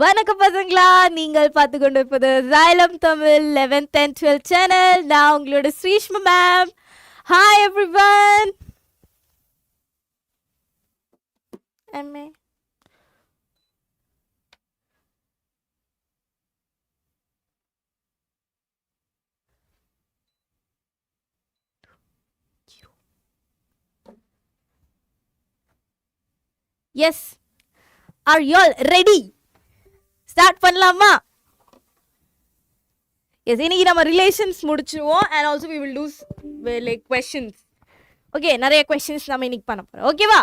வணக்கம் பசங்களா, நீங்கள் பார்த்து கொண்டு இருப்பது Xylem Tamil 11th and 12th channel. நான் உங்களோட ஸ்ரீஷ்மா மேம். Hi everyone. எம்ஏ yes, are you all ready? Start பண்ணலாமா? எஸ், இன்னைக்கு நம்ம ரிலேஷன்ஸ் முடிச்சிருவோம் and also we will do like questions. Okay, நிறைய கொஸ்டின்ஸ் நம்ம இன்னைக்கு பண்ண போறோம். ஓகேவா?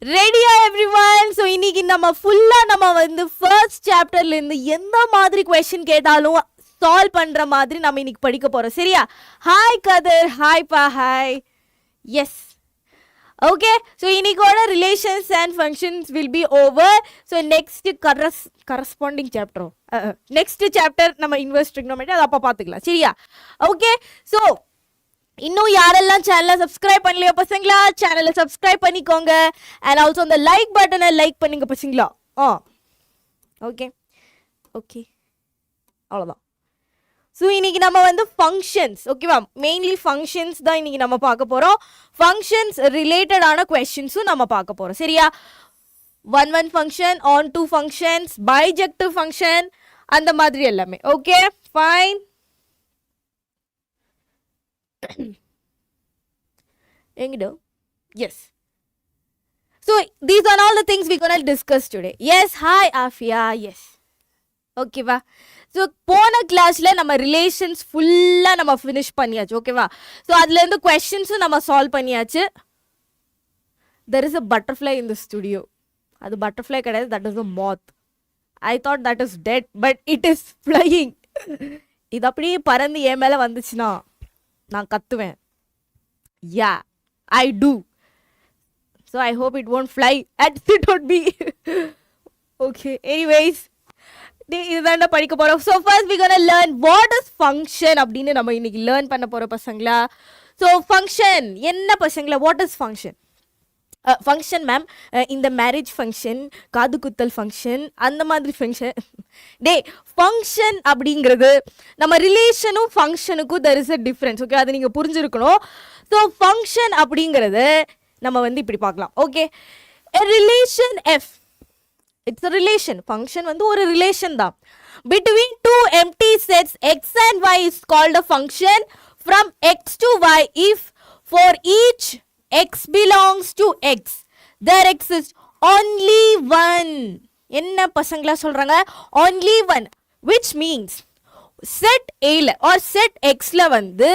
ரெடியா எவ்ரிவன்? ஸோ இன்னைக்கு நம்ம ஃபுல்லாக நம்ம வந்து ஃபர்ஸ்ட் சாப்டர்லேருந்து எந்த மாதிரி கொஸ்டின் கேட்டாலும் சால்வ் பண்ணுற மாதிரி நம்ம இன்னைக்கு படிக்க போகிறோம். சரியா? ஹாய் கதர், ஹாய் பா, ஹாய். Yes, okay. ஸோ இன்னைக்கோட relations and functions will be over. So next corresponding சாப்டரும் நெக்ஸ்ட் சாப்டர் நம்ம இன்வெர்ஸ் ட்ரிக்னோமெட்ரி அதை அப்போ பார்த்துக்கலாம். சரியா? ஓகே. ஸோ இன்னும் யாரெல்லாம் சேனலை சப்ஸ்கிரைப் பண்ணலையோ பசங்களா, சேனலை சப்ஸ்கிரைப் பண்ணிக்கோங்க அண்ட் ஆல்சோ அந்த லைக் பட்டனை லைக் பண்ணுங்க பசங்களா. ஓகே ஓகே, அவ்வளோதான். ஸோ இன்னைக்கு நம்ம வந்து ஃபங்க்ஷன்ஸ், ஓகேவா, மெயின்லி ஃபங்க்ஷன்ஸ் தான் இன்னைக்கு நம்ம பார்க்க போகிறோம். ஃபங்க்ஷன்ஸ் ரிலேட்டடான கொஸ்டின்ஸும் நம்ம பார்க்க போகிறோம். சரியா? 1 function, on 2 functions, bijective function, அந்த மாதிரி எல்லாமே. Okay fine. எங்கிட்ட yes. So these are all the things we gonna discuss today. Yes, hi Afiya. Yes, ஓகேவா? ஸோ போன கிளாஸில் நம்ம ரிலேஷன்ஸ் ஃபுல்லாக நம்ம ஃபினிஷ் பண்ணியாச்சு. ஓகேவா? ஸோ அதுலேருந்து கொஸ்டின்ஸும் நம்ம சால்வ் பண்ணியாச்சு. There is a butterfly in the studio. அது பட்டர்ஃப்ளை கிடையாது, that is a moth. I thought that is dead, but it is flying. இது அப்படியே பறந்து என் மேலே வந்துச்சுன்னா நான் கத்துவேன். Yeah, I do. So I hope it won't fly at it won't be. Okay, anyways இதுதான்டா படிக்க போறோம். So first we gonna learn what is function அப்படின்னு நம்ம இன்னைக்கு லேர்ன் பண்ண போறோம் பசங்களா. ஸோ ஃபங்க்ஷன் என்ன பசங்களா? What is function? Function ma'am, இந்த மேரேஜ் ஃபங்க்ஷன், காது குத்தல் ஃபங்க்ஷன், அந்த மாதிரி ஃபங்க்ஷன். டே, ஃபங்க்ஷன் அப்படிங்கிறது நம்ம ரிலேஷனும் ஃபங்க்ஷனுக்கும் there is a difference. Okay, அது நீங்கள் புரிஞ்சிருக்கணும். ஸோ ஃபங்க்ஷன் அப்படிங்கிறது நம்ம வந்து இப்படி பார்க்கலாம். Okay, relation F, it's a relation. Function வந்து ஒரு relation தான். Between two empty sets x and y is called a function from x to y if for each x belongs to x there exists only one. என்ன பசங்களா சொல்றாங்க? only one, which means set ஏல R set எக்ஸ்ல வந்து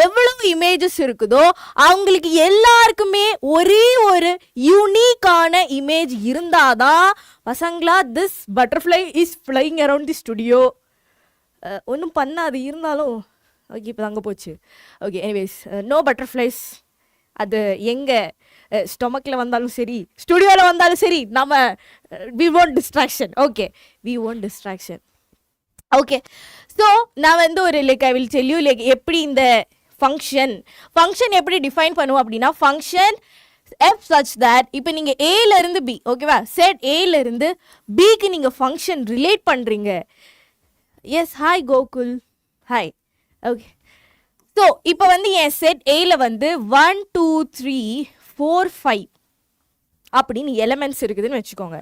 எவ்வளவு images இருக்குதோ அவங்களுக்கு எல்லாருக்குமே ஒரே ஒரு யூனிக்கான இமேஜ் இருந்தாதான் பசங்களா this butterfly is flying around the studio. ஒன்றும் பண்ணாது இருந்தாலும் ஓகே, இப்போ அங்கே போச்சு. Okay, anyways, no butterflies. அது எங்கே ஸ்டொமக்கில் வந்தாலும் சரி, ஸ்டுடியோவில் வந்தாலும் சரி, நம்ம we want distraction. Okay, we want distraction. Okay, so நான் வந்து ஒரு like I will tell you like எப்படி இந்த ஃபங்க்ஷன் எப்படி டிஃபைன் பண்ணுவோம் அப்படின்னா, ஃபங்க்ஷன் எஃப் சச் தட் இப்போ நீங்கள் ஏலேருந்து பி, ஓகேவா, செட் ஏலேருந்து பிக்கு நீங்கள் ஃபங்க்ஷன் ரிலேட் பண்ணுறீங்க. Yes, hi Gokul, hi. Okay, so இப்போ வந்து என் செட் ஏல வந்து 1 2 3 4 5 அப்படின்னு எலிமெண்ட்ஸ் இருக்குதுன்னு வச்சுக்கோங்க.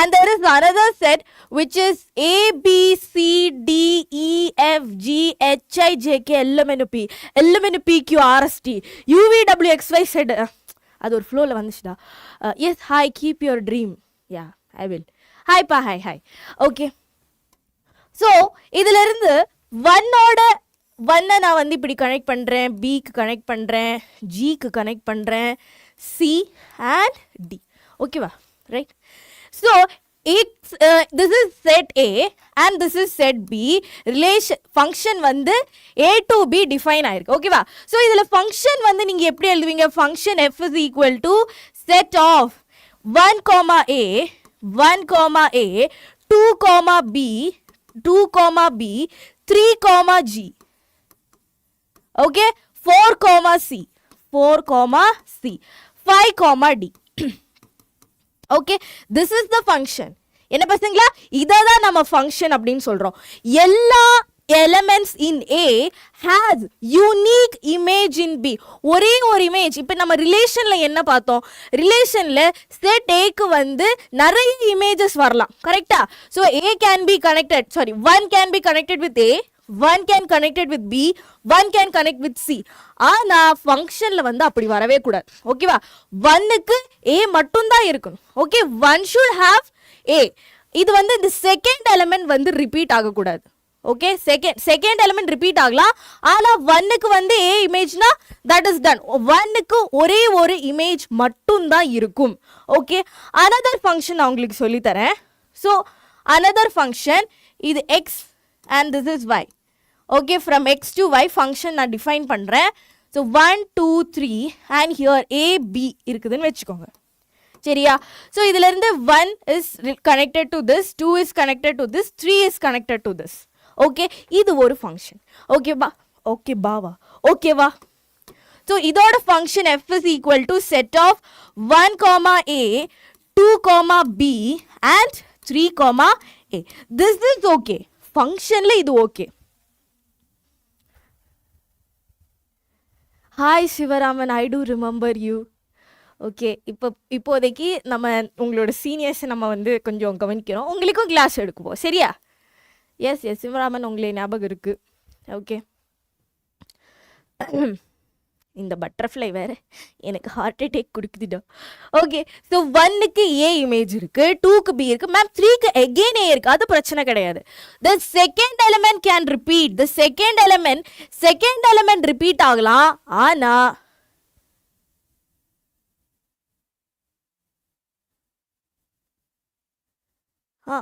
And there is another set which is A B C D E F G H I J K L M N O P Q R S T U V W X Y Z. அது ஒரு ஃப்ளோவில் வந்துச்சுடா. Yes, hi, keep your dream. Yeah, I will. Hi பா, hi hi. Okay, so இதிலிருந்து ஒன்னை நான் வந்து இப்படி கனெக்ட் பண்ணுறேன், பிக்கு கனெக்ட் பண்ணுறேன், ஜிக்கு கனெக்ட் பண்ணுறேன், சி அண்ட் டி. ஓகேவா? Right. So this is set A and this is set B. Relation function வந்து A to B டிஃபைன் ஆயிருக்கு. ஓகேவா? ஸோ இதில் ஃபங்க்ஷன் வந்து நீங்கள் எப்படி எழுதுவீங்க? Function F is equal to set of 1, A, 1, A, 2, B, 2, B, 3, G. Okay, 4, C, 4, C, 5, D. Okay, this is the function. என்ன பசங்களா, இதை தான் நம்ம ஃபங்க்ஷன் அப்படின்னு சொல்கிறோம். எல்லா elements in A has unique image in B. ஒரே ஒரு இமேஜ். இப்போ நம்ம ரிலேஷனில் என்ன பார்த்தோம், ரிலேஷனில் செட் ஏக்கு வந்து நிறைய இமேஜஸ் வரலாம், கரெக்டா? So A can be connected, sorry, 1 can be connected with A, 1 can connected with B, 1 can connect with C. ஆனால் ஃபங்க்ஷனில் வந்து அப்படி வரவே கூடாது, ஓகேவா? 1க்கு A மட்டும்தான் இருக்கணும், ஓகே? 1 should have A. இது வந்து இந்த செகண்ட் எலிமெண்ட் வந்து ரிப்பீட் ஆகக்கூடாது, ஓகே? செகண்ட் எலிமெண்ட் ரிப்பீட் ஆகலாம், ஆனால் 1க்கு வந்து ஏ இமேஜ்னா தட் இஸ் டன். 1க்கு ஒரே ஒரு இமேஜ் மட்டும்தான் இருக்கும், ஓகே? அனதர் ஃபங்க்ஷன் நான் உங்களுக்கு சொல்லித்தரேன். ஸோ அனதர் ஃபங்க்ஷன், இது X and this is Y, okay? From X to Y function நான் டிஃபைன் பண்ணுறேன். ஸோ 1 2 3 அண்ட் ஹியர் ஏபி இருக்குதுன்னு வச்சுக்கோங்க, சரியா? ஸோ இதிலிருந்து 1 is connected to this, 2 is connected to this, 3 is connected to this, okay? இது ஒரு function, ஓகேவா? ஓகேவா? ஓகேவா? ஸோ இதோட function f is equal to set of 1, a, 2, b and 3, a. This is okay. ஃபங்க்ஷனில் இது okay. Hi Sivaraman, I do remember you. Okay, இப்போதைக்கு நம்ம உங்களோட சீனியர்ஸை நம்ம வந்து கொஞ்சம் கவனிக்கிறோம், உங்களுக்கும் கிளாஸ் எடுக்குவோம், சரியா? எஸ் சிவராமன், உங்களே ஞாபகம் இருக்குது, ஓகே? இந்த பட்டர்ஃப்ளை வேறு எனக்கு ஹார்ட் அட்டாக் கொடுக்குதுடா, ஓகே? ஸோ 1க்கு ஏ இமேஜ் இருக்குது, 2க்கு பி இருக்குது, மேம் 3க்கு எகெயின் ஏ இருக்குது, அது பிரச்சனை கிடையாது. The second element can repeat, the second element repeat ஆகலாம், ஆனால்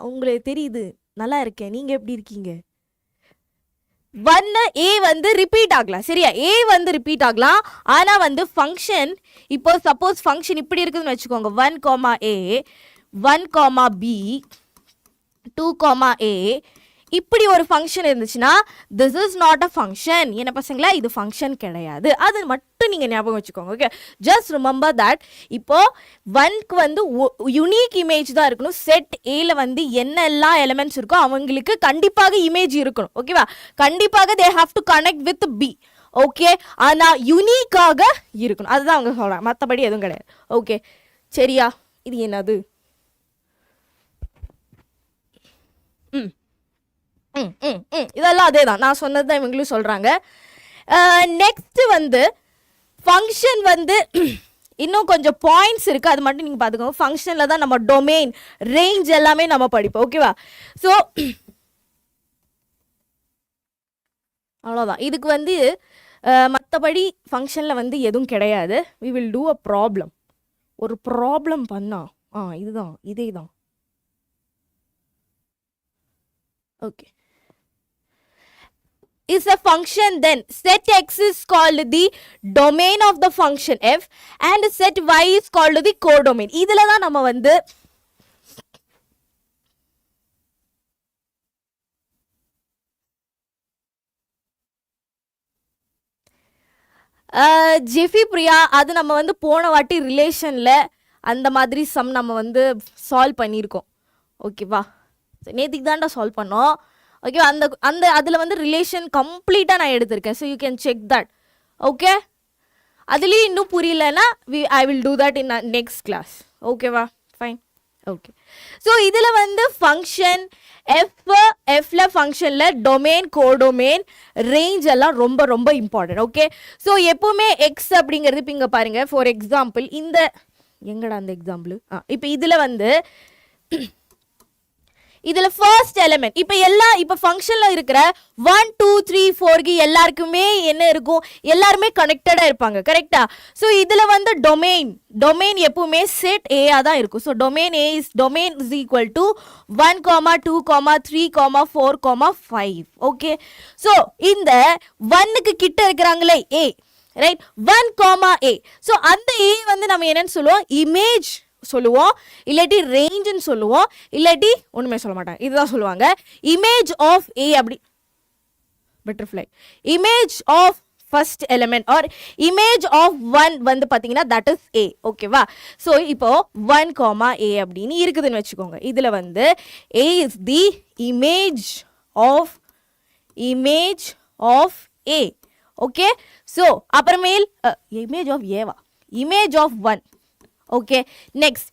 உங்களுக்கு தெரியுது, நல்லா இருக்கேன், நீங்கள் எப்படி இருக்கீங்க? 1 ஏ வந்து ரிப்பீட் ஆகலாம், சரியா? ஏ வந்து ரிப்பீட் ஆகலாம், ஆனால் வந்து ஃபங்க்ஷன், இப்போ சப்போஸ் ஃபங்க்ஷன் இப்படி இருக்குதுன்னு வச்சுக்கோங்க, 1, a, 1, b, 2, a, இப்படி ஒரு ஃபங்க்ஷன் இருந்துச்சுன்னா this is not a function. என்ன பசங்களா, இது ஃபங்க்ஷன் கிடையாது, அது மட்டும் நீங்கள் ஞாபகம் வச்சுக்கோங்க, ஓகே? Just remember that. இப்போ 1க்கு வந்து யுனிக் இமேஜ் தான் இருக்கணும். செட் ஏல வந்து என்னெல்லாம் எலிமெண்ட்ஸ் இருக்கோ அவங்களுக்கு கண்டிப்பாக இமேஜ் இருக்கணும், ஓகேவா? கண்டிப்பாக they have to connect with B, okay? ஆனால் யுனிக்காக இருக்கணும், அதுதான் அவங்க சொல்கிறாங்க, மற்றபடி எதுவும் கிடையாது, ஓகே? சரியா? இது என்னது? இதெல்லாம் அதே தான், நான் சொன்னது தான் இவங்களும் சொல்கிறாங்க. நெக்ஸ்ட் வந்து ஃபங்க்ஷன் வந்து இன்னும் கொஞ்சம் பாயிண்ட்ஸ் இருக்குது, அது மட்டும் நீங்கள் பார்த்துக்கோங்க. ஃபங்க்ஷனில் தான் நம்ம டொமைன், ரேஞ்ச் எல்லாமே நம்ம படிப்போம், ஓகேவா? ஸோ அவ்வளோதான். இதுக்கு வந்து மற்றபடி ஃபங்க்ஷனில் வந்து எதுவும் கிடையாது. We will do a problem. ஒரு ப்ராப்ளம் பண்ணா இதுதான், இதே தான், okay? Is a function, then set x is called the domain of the function f and set y is called the codomain. இதில் தான் நம்ம வந்து ஜெஃபி பிரியா, அது நம்ம வந்து போன வாட்டி ரிலேஷனில் அந்த மாதிரி சம் நம்ம வந்து சால்வ் பண்ணியிருக்கோம், ஓகேவா? நேற்றுக்கு தான்டா சால்வ் பண்ணோம், ஓகே? அந்த அதில் வந்து ரிலேஷன் கம்ப்ளீட்டாக நான் எடுத்திருக்கேன். So you can check that, okay? அதுலேயும் இன்னும் புரியலன்னா I will do that in next class, ஓகேவா? Fine, okay? ஸோ இதில் வந்து ஃபங்க்ஷன் எஃப்ல ஃபங்க்ஷனில் டொமைன், கோடொமைன், ரேஞ்ச் எல்லாம் ரொம்ப ரொம்ப இம்பார்ட்டன்ட், ஓகே? ஸோ எப்போவுமே எக்ஸ் அப்படிங்கிறது இப்போ இங்கே பாருங்கள், ஃபார் எக்ஸாம்பிள் இந்த எங்கடா அந்த எக்ஸாம்பிள், இப்போ இதில் வந்து இதில் ஃபர்ஸ்ட் எலிமெண்ட் இப்போ ஃபங்க்ஷனில் இருக்கிற 1 2 3 4 எல்லாருக்குமே என்ன இருக்கும், எல்லாருமே கனெக்டடாக இருப்பாங்க, கரெக்டா? ஸோ இதில் வந்து டொமைன் எப்பவுமே செட் ஏயா தான் இருக்கும். So domain is equal to 1, 2, 3, 4, 5, okay? So இந்த 1க்கு கிட்ட இருக்கிறாங்களே ஏ, ரைட்? 1, a. ஸோ அந்த ஏ வந்து நம்ம என்னன்னு சொல்லுவோம், இமேஜ் சொல்லுவோம், இல்லாட்டி ரேஞ்சுன்னு சொல்லுவோம், இல்லாட்டி ஒன்றுமே சொல்ல மாட்டாங்க, இதுதான் சொல்லுவாங்க, இமேஜ் ஆஃப் ஏ. அப்படி butterfly, image of first element or image of 1 வந்து பாத்தீங்கன்னா that is a ஓகேவா so இப்போ 1 comma a அப்படின்னு இருக்குதுன்னு வெச்சுக்கோங்க இதுல வந்து a is the image of a okay so அப்புறமேல் image of a வா image of 1 okay next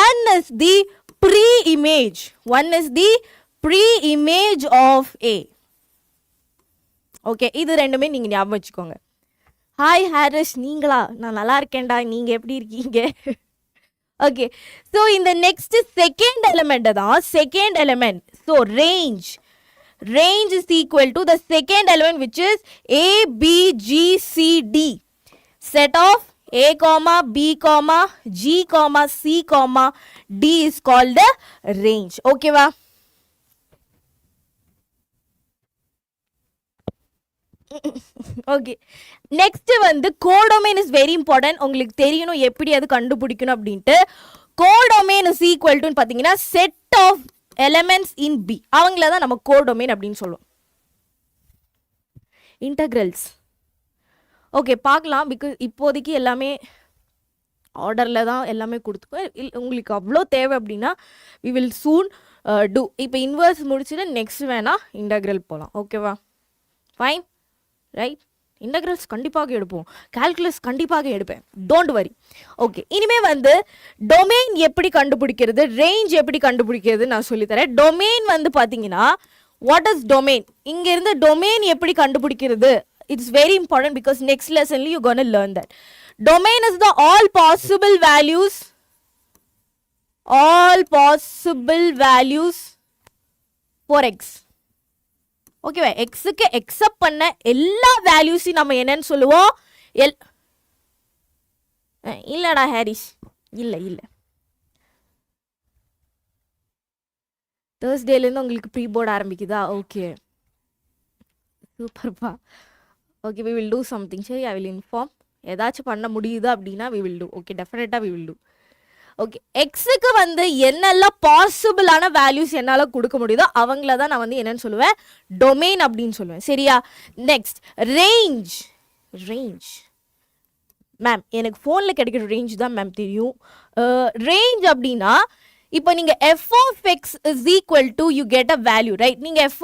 1 is the pre-image 1 is the pre-image of a okay இது ரெண்டுமே நீங்க ஞாபகம் வச்சுக்கோங்க ஹாய் ஹாரிஸ் நீங்களா நான் நல்லா இருக்கேன்டா நீங்க எப்படி இருக்கீங்க ஓகே ஸோ இந்த நெக்ஸ்ட் செகண்ட் எலிமெண்ட் தான் second element so range is equal to the second element which is a b g c d set of a comma b comma g comma c comma d is called the range okay va okay next வந்து codomain is very important உங்களுக்கு தெரியணும் எப்படி அது கண்டுபிடிக்கணும் அப்படின்ட்டு codomain is equal to பார்த்தீங்கன்னா set of elements in B அவங்கள தான் நம்ம கோடொமைன் அப்படின்னு சொல்லுவோம் இன்டகிரல்ஸ் ஓகே பார்க்கலாம் பிகாஸ் இப்போதைக்கு எல்லாமே ஆர்டரில் தான் எல்லாமே கொடுத்துக்கோ உங்களுக்கு அவ்வளோ தேவை அப்படின்னா வி வில் சூன் டூ இப்போ இன்வர்ஸ் முடிச்சுட்டு நெக்ஸ்ட் வேணால் இன்டகிரல் போகலாம் ஓகேவா ஃபைன் ரைட் இன்டகிரல்ஸ் கண்டிப்பாக எடுப்போம் கால்குலஸ் கண்டிப்பாக எடுப்பேன் டோன்ட் வரி ஓகே இனிமே வந்து டொமைன் எப்படி கண்டுபிடிக்கிறது ரேஞ்ச் எப்படி கண்டுபிடிக்கிறது நான் சொல்லித்தரேன் டொமைன் வந்து பார்த்தீங்கன்னா வாட் இஸ் டொமைன் இங்கேருந்து டொமைன் எப்படி கண்டுபிடிக்கிறது it's very important because next லெசன்ல you gonna learn that domain is the all possible values for x ஓகேவா எக்ஸுக்கு எக்ஸப்ட் பண்ண எல்லா வேல்யூஸையும் நம்ம என்னன்னு சொல்லுவோம் இல்லடா ஹாரிஸ் இல்லை தேர்ஸ்டேலேருந்து உங்களுக்கு ப்ரீ போர்டு ஆரம்பிக்குதா ஓகே சூப்பர்ப்பா okay we will do something சரி ஐ வில் இன்ஃபார்ம் ஏதாச்சும் பண்ண முடியுது அப்படின்னா வி வில் டூ ஓகே டெஃபினட்டாக வி வில் டூ ஓகே எக்ஸுக்கு வந்து என்னெல்லாம் பாசிபிளான வேல்யூஸ் என்னால் கொடுக்க முடியுதோ அவங்கள தான் நான் வந்து என்னன்னு சொல்லுவேன் டொமைன் அப்படின்னு சொல்லுவேன் சரியா நெக்ஸ்ட் ரேஞ்ச் மேம் எனக்கு ஃபோனில் கிடைக்கிற ரேஞ்ச் தான் மேம் தெரியும் ரேஞ்ச் அப்படின்னா இப்போ நீங்கள் f of x is equal to you get a value right நீங்கள் f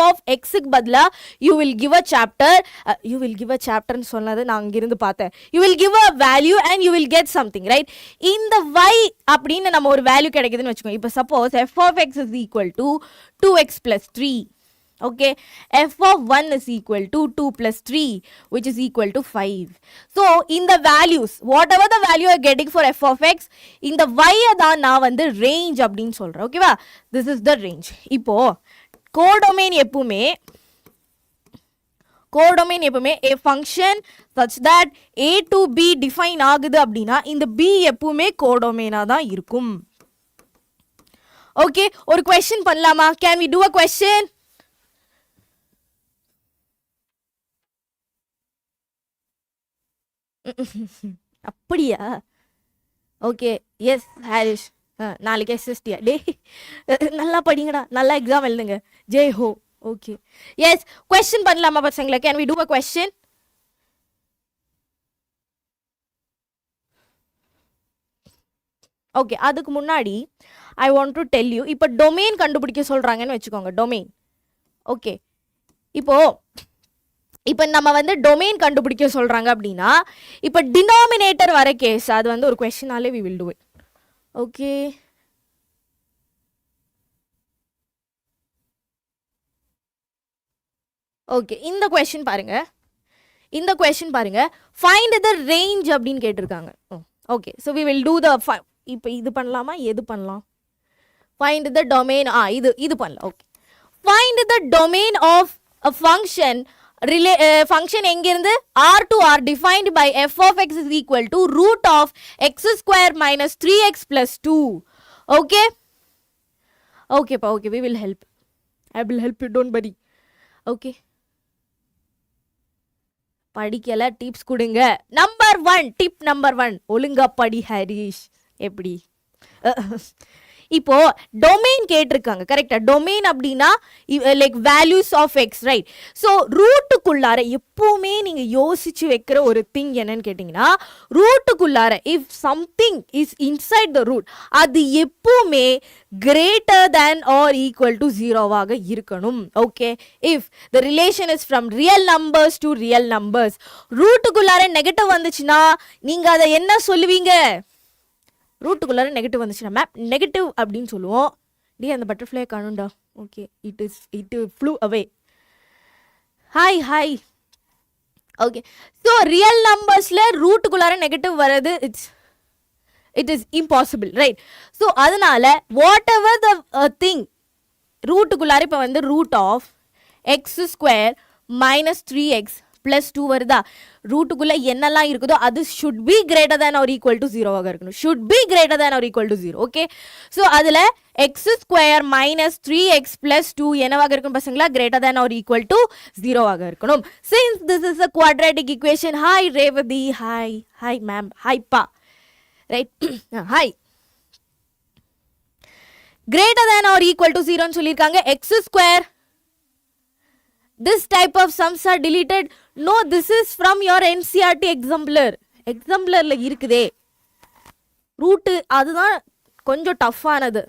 of xக்கு பதிலாக you will give a chapter சொன்னது நான் அங்கிருந்து பார்த்தேன் you will give a value and you will get something right இந்த y அப்படின்னு நம்ம ஒரு வேல்யூ கிடைக்குதுன்னு வச்சுக்கோங்க இப்போ suppose f of x is equal to 2x plus 3 okay f of 1 is equal to 2 plus 3 which is equal to 5 so in the values whatever the value you are getting for f of x in the y தான் நான் வந்து range அப்படினு சொல்றேன் ஓகேவா this is the range இப்போ codomain எப்பவுமே a function such that a to b define ஆகுது அப்படினா இந்த b எப்பவுமே கோடொமைனா தான் இருக்கும் okay ஒரு question பண்ணலாமா can we do a question அப்படியா ஓகே எஸ் ஹாரிஷ் நாளைக்கு எஸ்எஸ்டியா டே நல்லா படிங்கடா நல்லா எக்ஸாம் எழுதுங்க Jai Ho okay yes question பண்ணலாமா பசங்களா can we do a question okay அதுக்கு முன்னாடி I want to tell you இப்போ டொமைன் கண்டுபிடிக்க சொல்றாங்கன்னு வச்சுக்கோங்க டொமைன் ஓகே இப்போ நம்ம வந்து டொமைன் கண்டுபிடிக்க சொல்றாங்க அப்படின்னா இப்போ டினாமினேட்டர் வர கேஸ் அது வந்து ஒரு क्वेश्चनனாலே we will do it okay okay இந்த क्वेश्चन பாருங்க find the range அப்படினு கேட்டிருக்காங்க okay so we will do the இப்போ இது பண்ணலாமா எது பண்ணலாம் find the domain இது பண்ணலாம் okay find the domain of a function function எங்கிருந்து r to r defined by f of x is equal to root of x square minus 3x plus 2 okay pa okay we will help I will help you don't worry okay படிக்கல tips கொடுங்க number 1 tip number 1 ஒழுங்கா படி ஹரிஷ் எப்படி இப்போ domain கேட்டிருக்காங்க கரெக்டா. Domain அப்படின்னா like values of x right. So ரூட்டுக்குள்ளார எப்பவுமே நீங்க யோசிச்சு வைக்கிற ஒரு திங் என்னன்னு கேட்டீங்கன்னா, ரூட்டுக்குள்ளார if something is inside the root அது எப்பவுமே greater than or equal to ஜீரோவாக இருக்கணும். Okay, if the relation is from real numbers to real numbers. ரூட்டுக்குள்ளார நெகட்டிவ் வந்துச்சுன்னா நீங்க அதை என்ன சொல்லுவீங்க? ரூட்டுக்குள்ளார நெகட்டிவ் வந்துச்சுன்னா மேம் நெகட்டிவ் அப்படின்னு சொல்லுவோம். டே அந்த பட்டர்ஃப்ளை காணும்டா. Okay, it flew away. Hi hi. Okay, so real நம்பர்ஸில் ரூட்டுக்குள்ளார நெகட்டிவ் வர்றது it is impossible right. So அதனால வாட் எவர் த திங் ரூட்டுக்குள்ளார இப்போ வந்து root of x square minus 3x plus 2 வருதா, ரூட்டுக்குள்ளே என்னெல்லாம் இருக்குதோ அது should be greater than or equal to ஜீரோவாக இருக்கணும். Should be greater than or equal to zero. Okay, so அதில் x square minus 3x plus 2 என்னவாக இருக்கும் பசங்களா? Greater than or equal to ஜீரோவாக இருக்கணும். Since this is a quadratic equation. Hi Revathi. Hi hi ma'am. Hi பா. Right, hi. Greater than or equal to ஜீரோன்னு சொல்லியிருக்காங்க. X square this type of sums are deleted. No, this is from your NCERT exemplar. exemplarல இருக்குதே route, அதுதான் கொஞ்சம் டஃப்பானது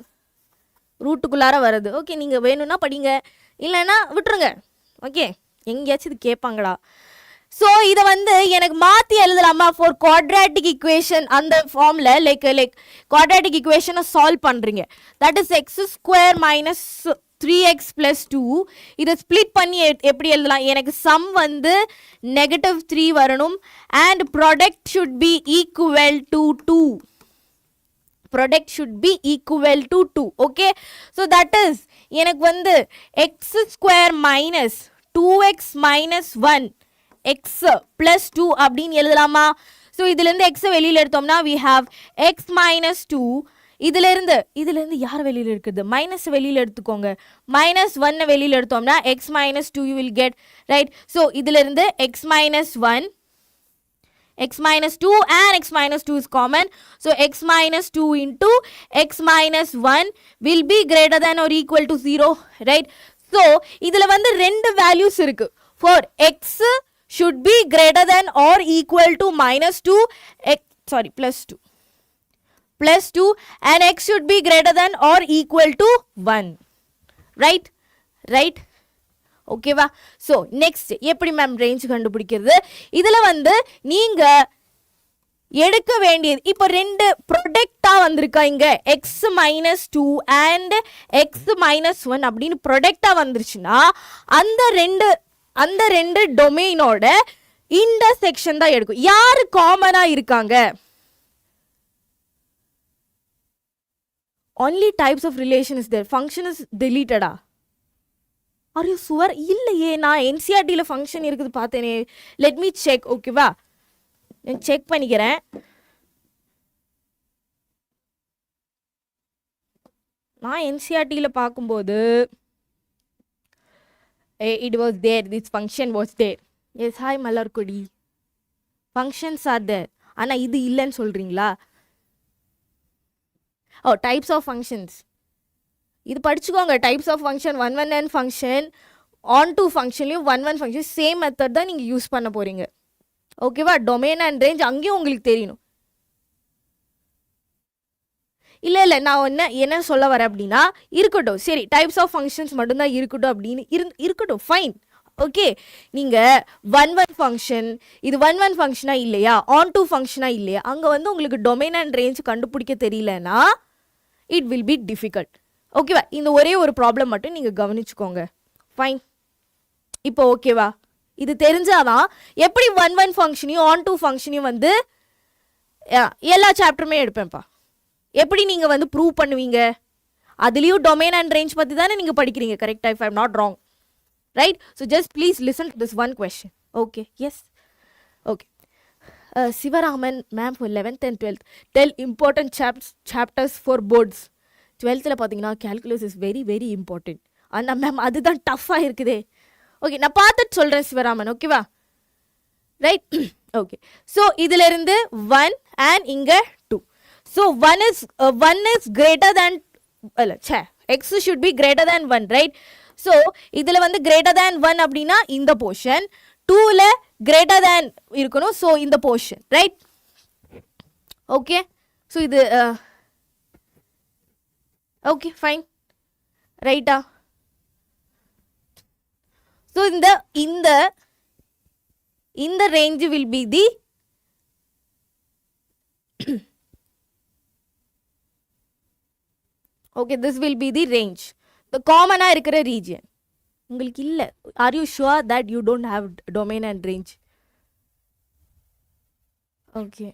ரூட்டுக்குள்ளார வருது. Okay, நீங்கள் வேணும்னா படிங்க, இல்லைன்னா விட்டுருங்க. ஓகே, எங்கேயாச்சும் இது கேட்பாங்களா? ஸோ இதை வந்து எனக்கு மாற்றி எழுதலாமா ஃபார் குவாட்ராட்டிக் ஈக்குவேஷன் அந்த ஃபார்மில் லைக் குவாட்ராட்டிக் ஈக்குவேஷனை சால்வ் பண்ணுறீங்க. That is X square minus 3x plus 2. இதை ஸ்ப்ளிட் பண்ணி எப்படி எழுதலாம்? எனக்கு சம் வந்து -3 வரணும் and product should be equal to 2. product should be equal to 2. okay, so that is எனக்கு வந்து x square minus 2x minus 1 x plus 2 அப்படின்னு எழுதலாமா? ஸோ இதுலேருந்து x வெளியில் எடுத்தோம்னா we have x minus 2. இதிலிருந்து யார் வெளியில் இருக்குது? மைனஸ் வெளியில் எடுத்துக்கோங்க. -1 வெளியில் எடுத்தோம்னா x minus 2 you will get right. So இதிலிருந்து x minus 1, x minus 2 and x minus 2 is common. So x minus 2 into x minus 1 will be greater than or equal to 0 right. So இதில் வந்து ரெண்டு values இருக்கு. For x should be greater than or equal to -2 plus 2 plus 2 and x should be greater than or equal to 1 right. okay வா? so next எப்படி ma'am range கண்டுபிடிக்கிறது? இதில் வந்து நீங்க எடுக்க வேண்டியது இப்போ ரெண்டு ப்ரொடக்டா வந்திருக்கா இங்க x minus 2 and x minus 1 அப்படின்னு ப்ரொடக்டா வந்துருச்சுன்னா அந்த ரெண்டு டொமைனோட இன்டர்செக்ஷன் தான் எடுக்கும். யாரு காமனா இருக்காங்க? only types of relation is there. function is deleted. are you sure? இல்லையே, நான் NCERTல function இருக்குது பார்த்தேனே. let me check. ஓகேவா, நான் செக் பண்ணிக்கிறேன். நான் NCERTல பார்க்கும்போது it was there, this function was there. yes, hi Malarkodi. functions are there. ஆனா இது இல்லைன்னு சொல்றீங்களா? oh, types of functions. இது படிச்சுக்கோங்க. Types of function 1 function onto ஃபங்க்ஷன்லையும் 1 ஃபங்க்ஷன் சேம் மெத்தட் தான் நீங்கள் யூஸ் பண்ண போகிறீங்க. ஓகேவா? டொமைன் அண்ட் ரேஞ்ச் அங்கேயும் உங்களுக்கு தெரியணும். இல்லை நான் என்ன சொல்ல வரேன் அப்படின்னா, இருக்கட்டும் சரி, டைப்ஸ் ஆஃப் ஃபங்க்ஷன்ஸ் மட்டும்தான் இருக்கட்டும் அப்படின்னு இருக்கட்டும், ஃபைன். ஓகே, நீங்கள் 1 ஃபங்க்ஷன் இது 1 ஃபங்க்ஷனாக இல்லையா, ஆன் டூ ஃபங்க்ஷனாக இல்லையா, அங்கே வந்து உங்களுக்கு டொமைன் அண்ட் ரேஞ்ச் கண்டுபிடிக்க தெரியலனா இட் வில் பி டிஃபிகல்ட். ஓகேவா? இந்த ஒரே ஒரு ப்ராப்ளம் மட்டும் நீங்கள் கவனிச்சுக்கோங்க. ஃபைன். இப்போ ஓகேவா? இது தெரிஞ்சாதான் எப்படி 1 ஃபங்க்ஷனையும் ஆன் டூ ஃபங்க்ஷனையும் வந்து எல்லா சாப்டருமே எடுப்பேன்ப்பா. எப்படி நீங்கள் வந்து ப்ரூவ் பண்ணுவீங்க? அதுலேயும் டொமைன் அண்ட் ரேஞ்ச் பற்றி தானே நீங்கள் படிக்கிறீங்க, கரெக்டாக? If I am not wrong, right? So just please listen to this one question. Okay, yes, okay. Sivaraman ma'am for 11th and 12th tell important chapters for boards. 12th பார்த்தீங்கன்னா calculus is very very important. ஆனால் ma'am அதுதான் டஃப்பாக இருக்குதே. Okay, நான் பார்த்துட்டு சொல்கிறேன் சிவராமன். ஓகேவா? Right, okay. So இதிலிருந்து 1 அண்ட் இங்கே 2. So 1 is greater than x should be greater than 1, right? So இதில் வந்து greater than 1 அப்படின்னா இந்த portion, 2ல greater than இருக்கணும், so இந்த portion, right? Okay, so இது okay, fine, right? So இந்த range will be the okay, this will be the range, the common இருக்கிற region. உங்களுக்கு இல்ல, are you sure that you don't have domain and range? Okay,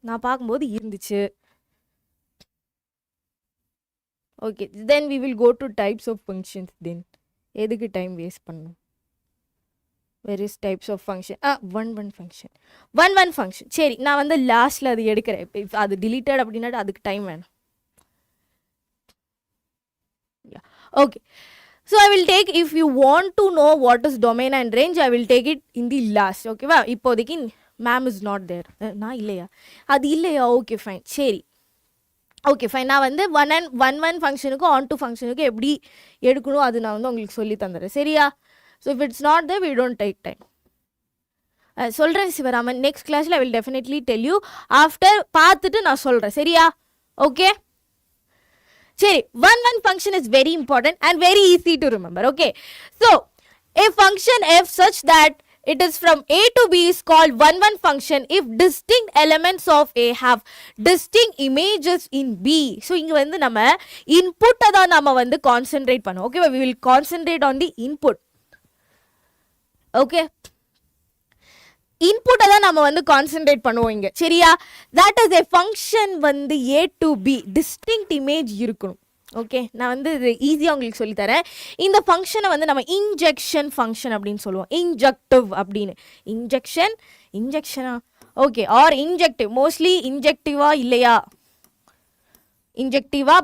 நான் பார்க்கும்போது இருந்துச்சு. Okay, then we will go to types of functions then. எதுக்கு time waste பண்ணணும்? various types of function. one function. சரி, நான் வந்து லாஸ்ட்ல அது எடுக்கிறேன். if அது deleted அப்படின்னா அதுக்கு டைம் வேணும். Yeah, okay. So I will take, if you want to know what is domain and range, I will take it in the last. Okay va? இப்போதைக்கு ma'am is not there. நான் இல்லையா? அது இல்லையா? Okay, fine. சரி. Okay, fine. நான் வந்து one ஃபங்க்ஷனுக்கு onto ஃபங்க்ஷனுக்கு எப்படி எடுக்கணும் அது நான் வந்து உங்களுக்கு சொல்லி தந்துடுறேன். சரியா? So if it's not there, we don't take time. சொல்றேன் Sivaraman, next classல I will definitely tell you after பார்த்துட்டு நான் சொல்றேன். சரியா? Okay? சரி, one function is very important and very easy to remember. Okay, so a function f such that it is from a to b is called one function if distinct elements of a have distinct images in b. So இங்க வந்து நம்ம input தான் நாம வந்து concentrate பண்ணோம். Okay, we will concentrate on the input. Okay, input தான் நாம வந்து கான்சென்ட்ரேட் பண்ணுவோம் இங்க. சரியா? that is a function வந்து a to b distinct image இருக்கணும். ஓகே, நான் வந்து இது ஈஸியாக உங்களுக்கு சொல்லித்தரேன். இந்த ஃபங்க்ஷனை வந்து நம்ம இன்ஜெக்ஷன் ஃபங்க்ஷன் அப்படின்னு சொல்லுவோம், இன்ஜெக்டிவ் அப்படின்னு. இன்ஜெக்ஷனா? ஓகே, ஆர் இன்ஜெக்டிவ், மோஸ்ட்லி இன்ஜெக்டிவா இல்லையா? இன்ஜெக்டிவா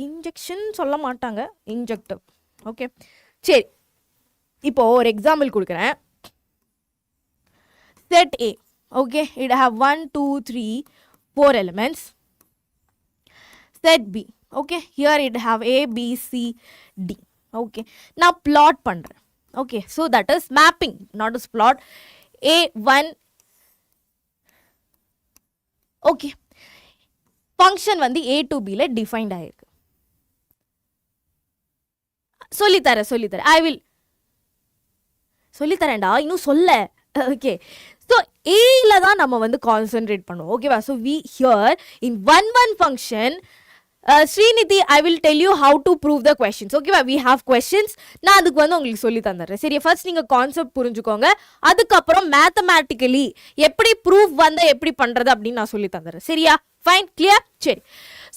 இன்ஜெக்ஷன் சொல்ல மாட்டாங்க, இன்ஜெக்டிவ். ஓகே, சரி, இப்போ ஒரு எக்ஸாம்பிள் கொடுக்குறேன். set A, okay, it have 1 2 3 4 elements. set B, okay, here it have A B C D. Okay, now plot பண்றேன். Okay, so that is mapping, not as plot. A1, okay, function வந்து A to B ல defined ஆயிருக்கு. சொல்லித்தரேன் I will சொல்லித்தரேன்டா, இன்னும் சொல்ல. Okay, so ஏல தான் நம்ம வந்து கான்சென்ட்ரேட் பண்ணுவோம். ஓகேவா? So we hear in one function, Srinidhi, I will tell you how to prove the questions. ஓகேவா? வி ஹாவ் கொஸ்டின்ஸ், நான் அதுக்கு வந்து உங்களுக்கு சொல்லி தந்துடுறேன். சரி, ஃபர்ஸ்ட் நீங்கள் கான்செப்ட் புரிஞ்சுக்கோங்க, அதுக்கப்புறம் மேத்தமேட்டிக்கலி எப்படி ப்ரூஃப் வந்து எப்படி பண்ணுறது அப்படின்னு நான் சொல்லி தந்துடுறேன். சரியா? Fine, clear? சரி,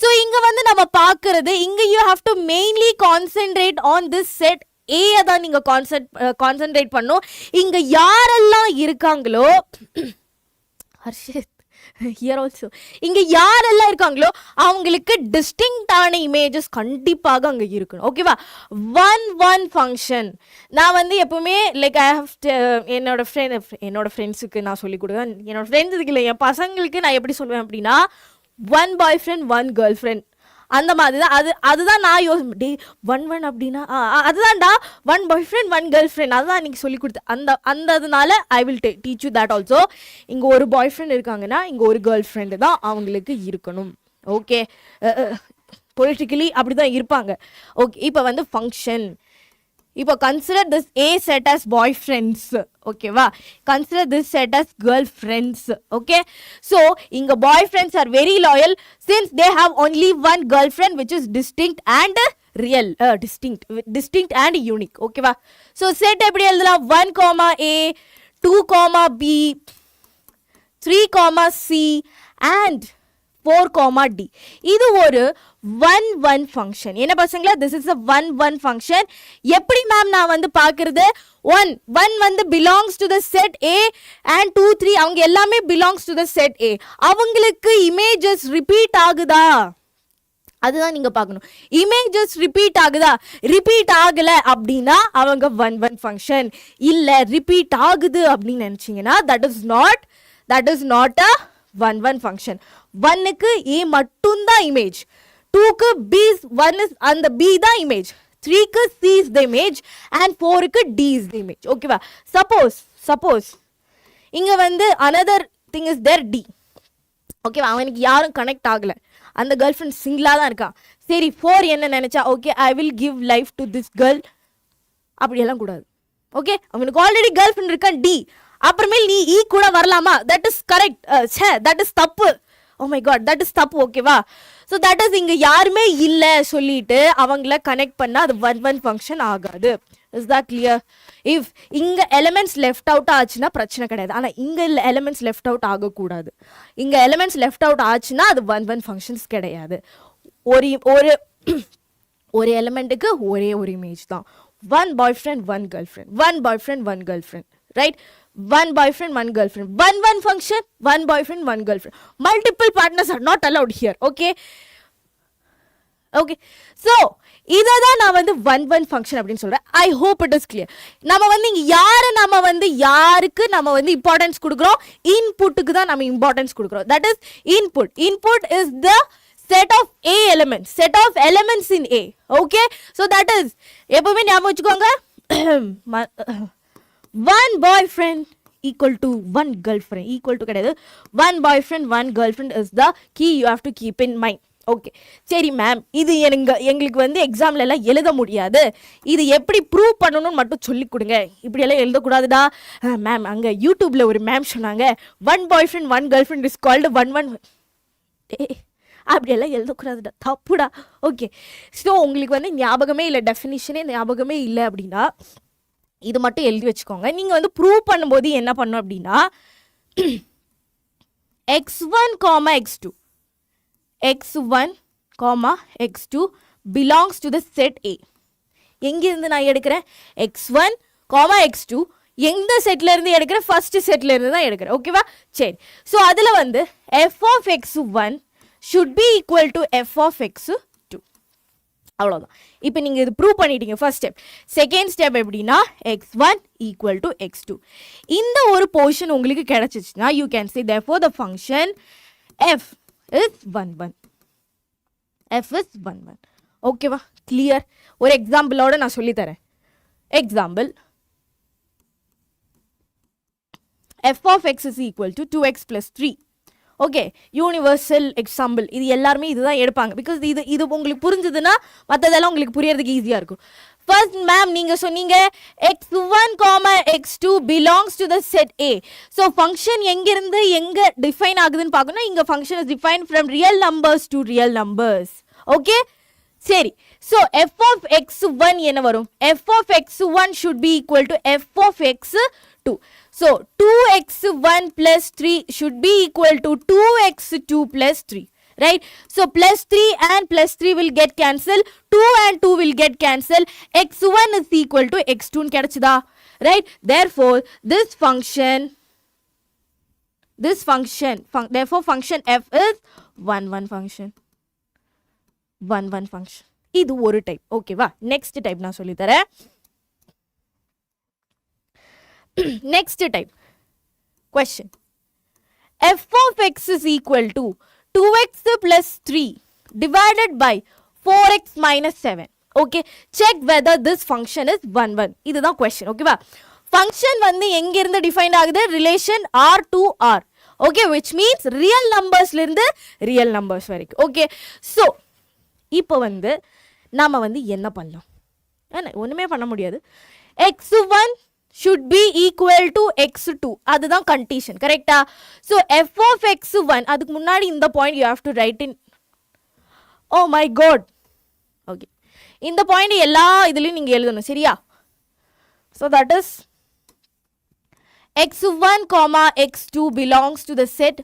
ஸோ இங்கே வந்து நம்ம பார்க்கறது, இங்கே you have to mainly concentrate on this set ஏ தான் நீங்க கான்சென்ட்ரேட் பண்ணும். இங்க யாரெல்லாம் இருக்காங்களோ, ஹர்ஷித் ஹியர் ஆல்சோ, இங்க யாரெல்லாம் இருக்காங்களோ அவங்களுக்கு டிஸ்டிங்டான இமேஜஸ் கண்டிப்பாக அங்க இருக்கணும். ஓகேவா? ஒன் ஃபங்க்ஷன் நான் வந்து எப்பவுமே லைக் ஐ ஹவ் என்னோட ஃப்ரெண்ட்ஸுக்கு நான் சொல்லி கொடுவேன், என்னோட ஃப்ரெண்ட்ஸுக்கு இல்லை, என் பசங்களுக்கு நான் எப்படி சொல்லுவேன் அப்படின்னா, one boyfriend one girl friend, அந்த மாதிரி தான். அதுதான் நான் யோசி ஒன் அப்படின்னா அதுதான்டா, one boyfriend one girl friend, அதுதான் நீங்கள் சொல்லி கொடுத்த அந்த அதனால ஐ will teach you that also. இங்கே ஒரு பாய் ஃப்ரெண்ட் இருக்காங்கன்னா இங்கே ஒரு கேர்ள் ஃப்ரெண்டு தான் அவங்களுக்கு இருக்கணும். ஓகே, பொலிட்டிக்கலி அப்படி தான் இருப்பாங்க. ஓகே, இப்போ வந்து ஃபங்க்ஷன், இப்போ consider this A set as boyfriends. ஓகேவா? Consider this set as girlfriends. Okay, so இங்க boyfriends are very loyal since they have only one girlfriend which is distinct and real, distinct and unique. ஓகேவா? So set எப்படி எழுதலாம்? 1, A, 2, B, 3, C and 4, D. இது ஒரு one function. என்ன பசங்களா? this is a one function. எப்படி ma'am நான் வந்து பார்க்கறது? one வந்து belongs to the set A and 2 3 அவங்க எல்லாமே belongs to the set A. அவங்களுக்கு இமேஜஸ் ரிப்பீட் ஆகுதா? அதுதான் நீங்க பார்க்கணும். இமேஜஸ் ரிப்பீட் ஆகுதா? ரிப்பீட் ஆகல அப்படின்னா அவங்க one ஃபங்க்ஷன். இல்ல ரிப்பீட் ஆகுது அப்படின்னு நினைச்சீங்கன்னா that is not a one function. ஒன்னுக்கு ஏ மட்டும்தான் இமேஜ், 2க்கு b is 1 is அந்த b தான் image, 3க்கு c is the image and 4க்கு d is the image. ஓகேவா? suppose இங்க வந்து another thing is there d. ஓகேவா? அவனுக்கு யாரும் கனெக்ட் ஆகல, அந்த கேர்ள் ஃப்ரெண்ட் சிங்கிளா தான் இருக்கான். சரி 4 என்ன நினைச்சா, okay I will give life to this girl, அப்படியெல்லாம் கூடாது. ஓகே, அவனுக்கு ஆல்ரெடி கேர்ள் ஃப்ரெண்ட் இருக்கான் டி, அப்புறமேல் நீ ஈ கூட வரலாமா? That is correct, that is தப்பு. Oh my god, that is தப்பு. ஓகேவா? ஸோ தட் இஸ் இங்க யாருமே இல்லை சொல்லிட்டு அவங்கள கனெக்ட் பண்ணா அது ஒன் ஃபங்க்ஷன் ஆகாது. Is that clear? இஃப் இங்க எலிமெண்ட்ஸ் லெஃப்ட் அவுட் ஆச்சுன்னா பிரச்சனை கிடையாது, ஆனா இங்க எலிமெண்ட்ஸ் லெஃப்ட் அவுட் ஆகக்கூடாது. இங்க எலிமெண்ட்ஸ் லெஃப்ட் அவுட் ஆச்சுன்னா அது ஒன் ஃபங்க்ஷன்ஸ் கிடையாது. ஒரு ஒரு ஒரு எலிமெண்ட்டுக்கு ஒரே ஒரு இமேஜ் தான். One boyfriend one girlfriend, one boyfriend one girlfriend, right? one boyfriend one girlfriend, one function, one boyfriend one girlfriend. Multiple partners are not allowed here. Okay, so இதான் நான் வந்து one function அப்படின்னு சொல்றேன். I hope it is clear. நம்ம வந்து யாருக்கு நம்ம வந்து இம்பார்ட்டன்ஸ் கொடுக்குறோம்? இன்புட்டுக்கு தான் நம்ம இம்பார்ட்டன்ஸ் கொடுக்குறோம். That is input is the set of a elements, set of elements in a. Okay, so that is எப்பவுமே ஞாபகம் வச்சுக்கோங்க, one boyfriend equal to one girlfriend equal to கிடையாது, one boyfriend one girlfriend is the key you have to keep in mind. Okay, சரி ma'am, இது எங்களுக்கு வந்து எக்ஸாம்ல எல்லாம் எழுத முடியாது, இது எப்படி ப்ரூவ் பண்ணணும்னு மட்டும் சொல்லி கொடுங்க, இப்படியெல்லாம் எழுதக்கூடாதுடா மேம். அங்கே யூடியூப்ல ஒரு மேம் சொன்னாங்க, one boyfriend one girl friend is called one. அப்படியெல்லாம் எழுதக்கூடாதுடா, தப்புடா. ஓகே, ஸோ உங்களுக்கு வந்து ஞாபகமே இல்லை, டெஃபினிஷனே ஞாபகமே இல்லை அப்படின்னா இது மட்டும் எழுதி வச்சுக்கோங்க. நீங்கள் வந்து ப்ரூவ் பண்ணும்போது என்ன பண்ணும் அப்படின்னா, x1, x2 x1, x2 belongs to the set A. எங்கிருந்து நான் எடுக்கிறேன்? x1, x2 எந்த செட்ல இருந்து எடுக்கிறேன்? ஃபர்ஸ்ட் செட்ல இருந்து தான் எடுக்கிறேன். ஓகேவா? சரி, ஸோ அதில் வந்து f of x1 should be equal to f of x2. அவ்வளோதான். இப்போ நீங்கள் இது ப்ரூவ் பண்ணிட்டீங்க ஃபர்ஸ்ட் ஸ்டெப். செகண்ட் ஸ்டெப் எப்படின்னா, x1 equal to x2. இந்த ஒரு போர்ஷன் உங்களுக்கு கிடைச்சிச்சுன்னா you can say therefore the function f is 1 f is 1. ஓகேவா? கிளியர்? ஒரு எக்ஸாம்பிளோட நான் சொல்லித்தரேன். Example, f of x is equal to 2x plus 3. Okay, universal example. இது எல்லாருமே இதுதான் எடுப்பாங்க, பிகாஸ் இது உங்களுக்கு புரிஞ்சதுன்னா மற்றதெல்லாம் உங்களுக்கு புரியறதுக்கு ஈஸியாக இருக்கும். ஃபர்ஸ்ட் மேம் நீங்கள் சொன்னீங்க x1, x2 belongs to the set A. So function எங்கேருந்து எங்கே டிஃபைன் ஆகுதுன்னு பார்க்கணும். இங்கே function is define from real numbers to real numbers. Okay, சரி. ஸோ f of x1 என்ன வரும்? f of x1 should be equal to f of x2. So 2x1 plus 3 should be equal to 2x2 plus 3. Right? So plus 3 and plus 3 will get cancelled. 2 and 2 will get cancelled. x1 is equal to x2 கிடைச்சதா? Right? Therefore, this function, therefore function f is 1 function. 1 function. இது ஒரு type. ஓகேவா? Next type நான் சொல்லி தரேன். Next type question, f of x is equal to 2x plus 3 divided by 4x minus 7. Okay, check whether this function is 1. இதுதான் question. ஓகேவா? Function வந்து எங்கிருந்து டிஃபைன் ஆகுது? Relation r to r. Okay, which means real நம்பர்ஸ்ல இருந்து real numbers வரைக்கும். Okay, so இப்போ வந்து நாம வந்து என்ன பண்ணலாம்? ஒன்றுமே பண்ண முடியாது. x1 should be equal to x2. அதுதான் கண்டிஷன். கரெக்டா? ஸோ f of x1, அதுக்கு முன்னாடி இந்த point you have to write in. Oh my God. Okay, இந்த பாயிண்ட் எல்லா இதுலையும் நீங்கள் எழுதணும். சரியா? So that is x1, x2 belongs to the set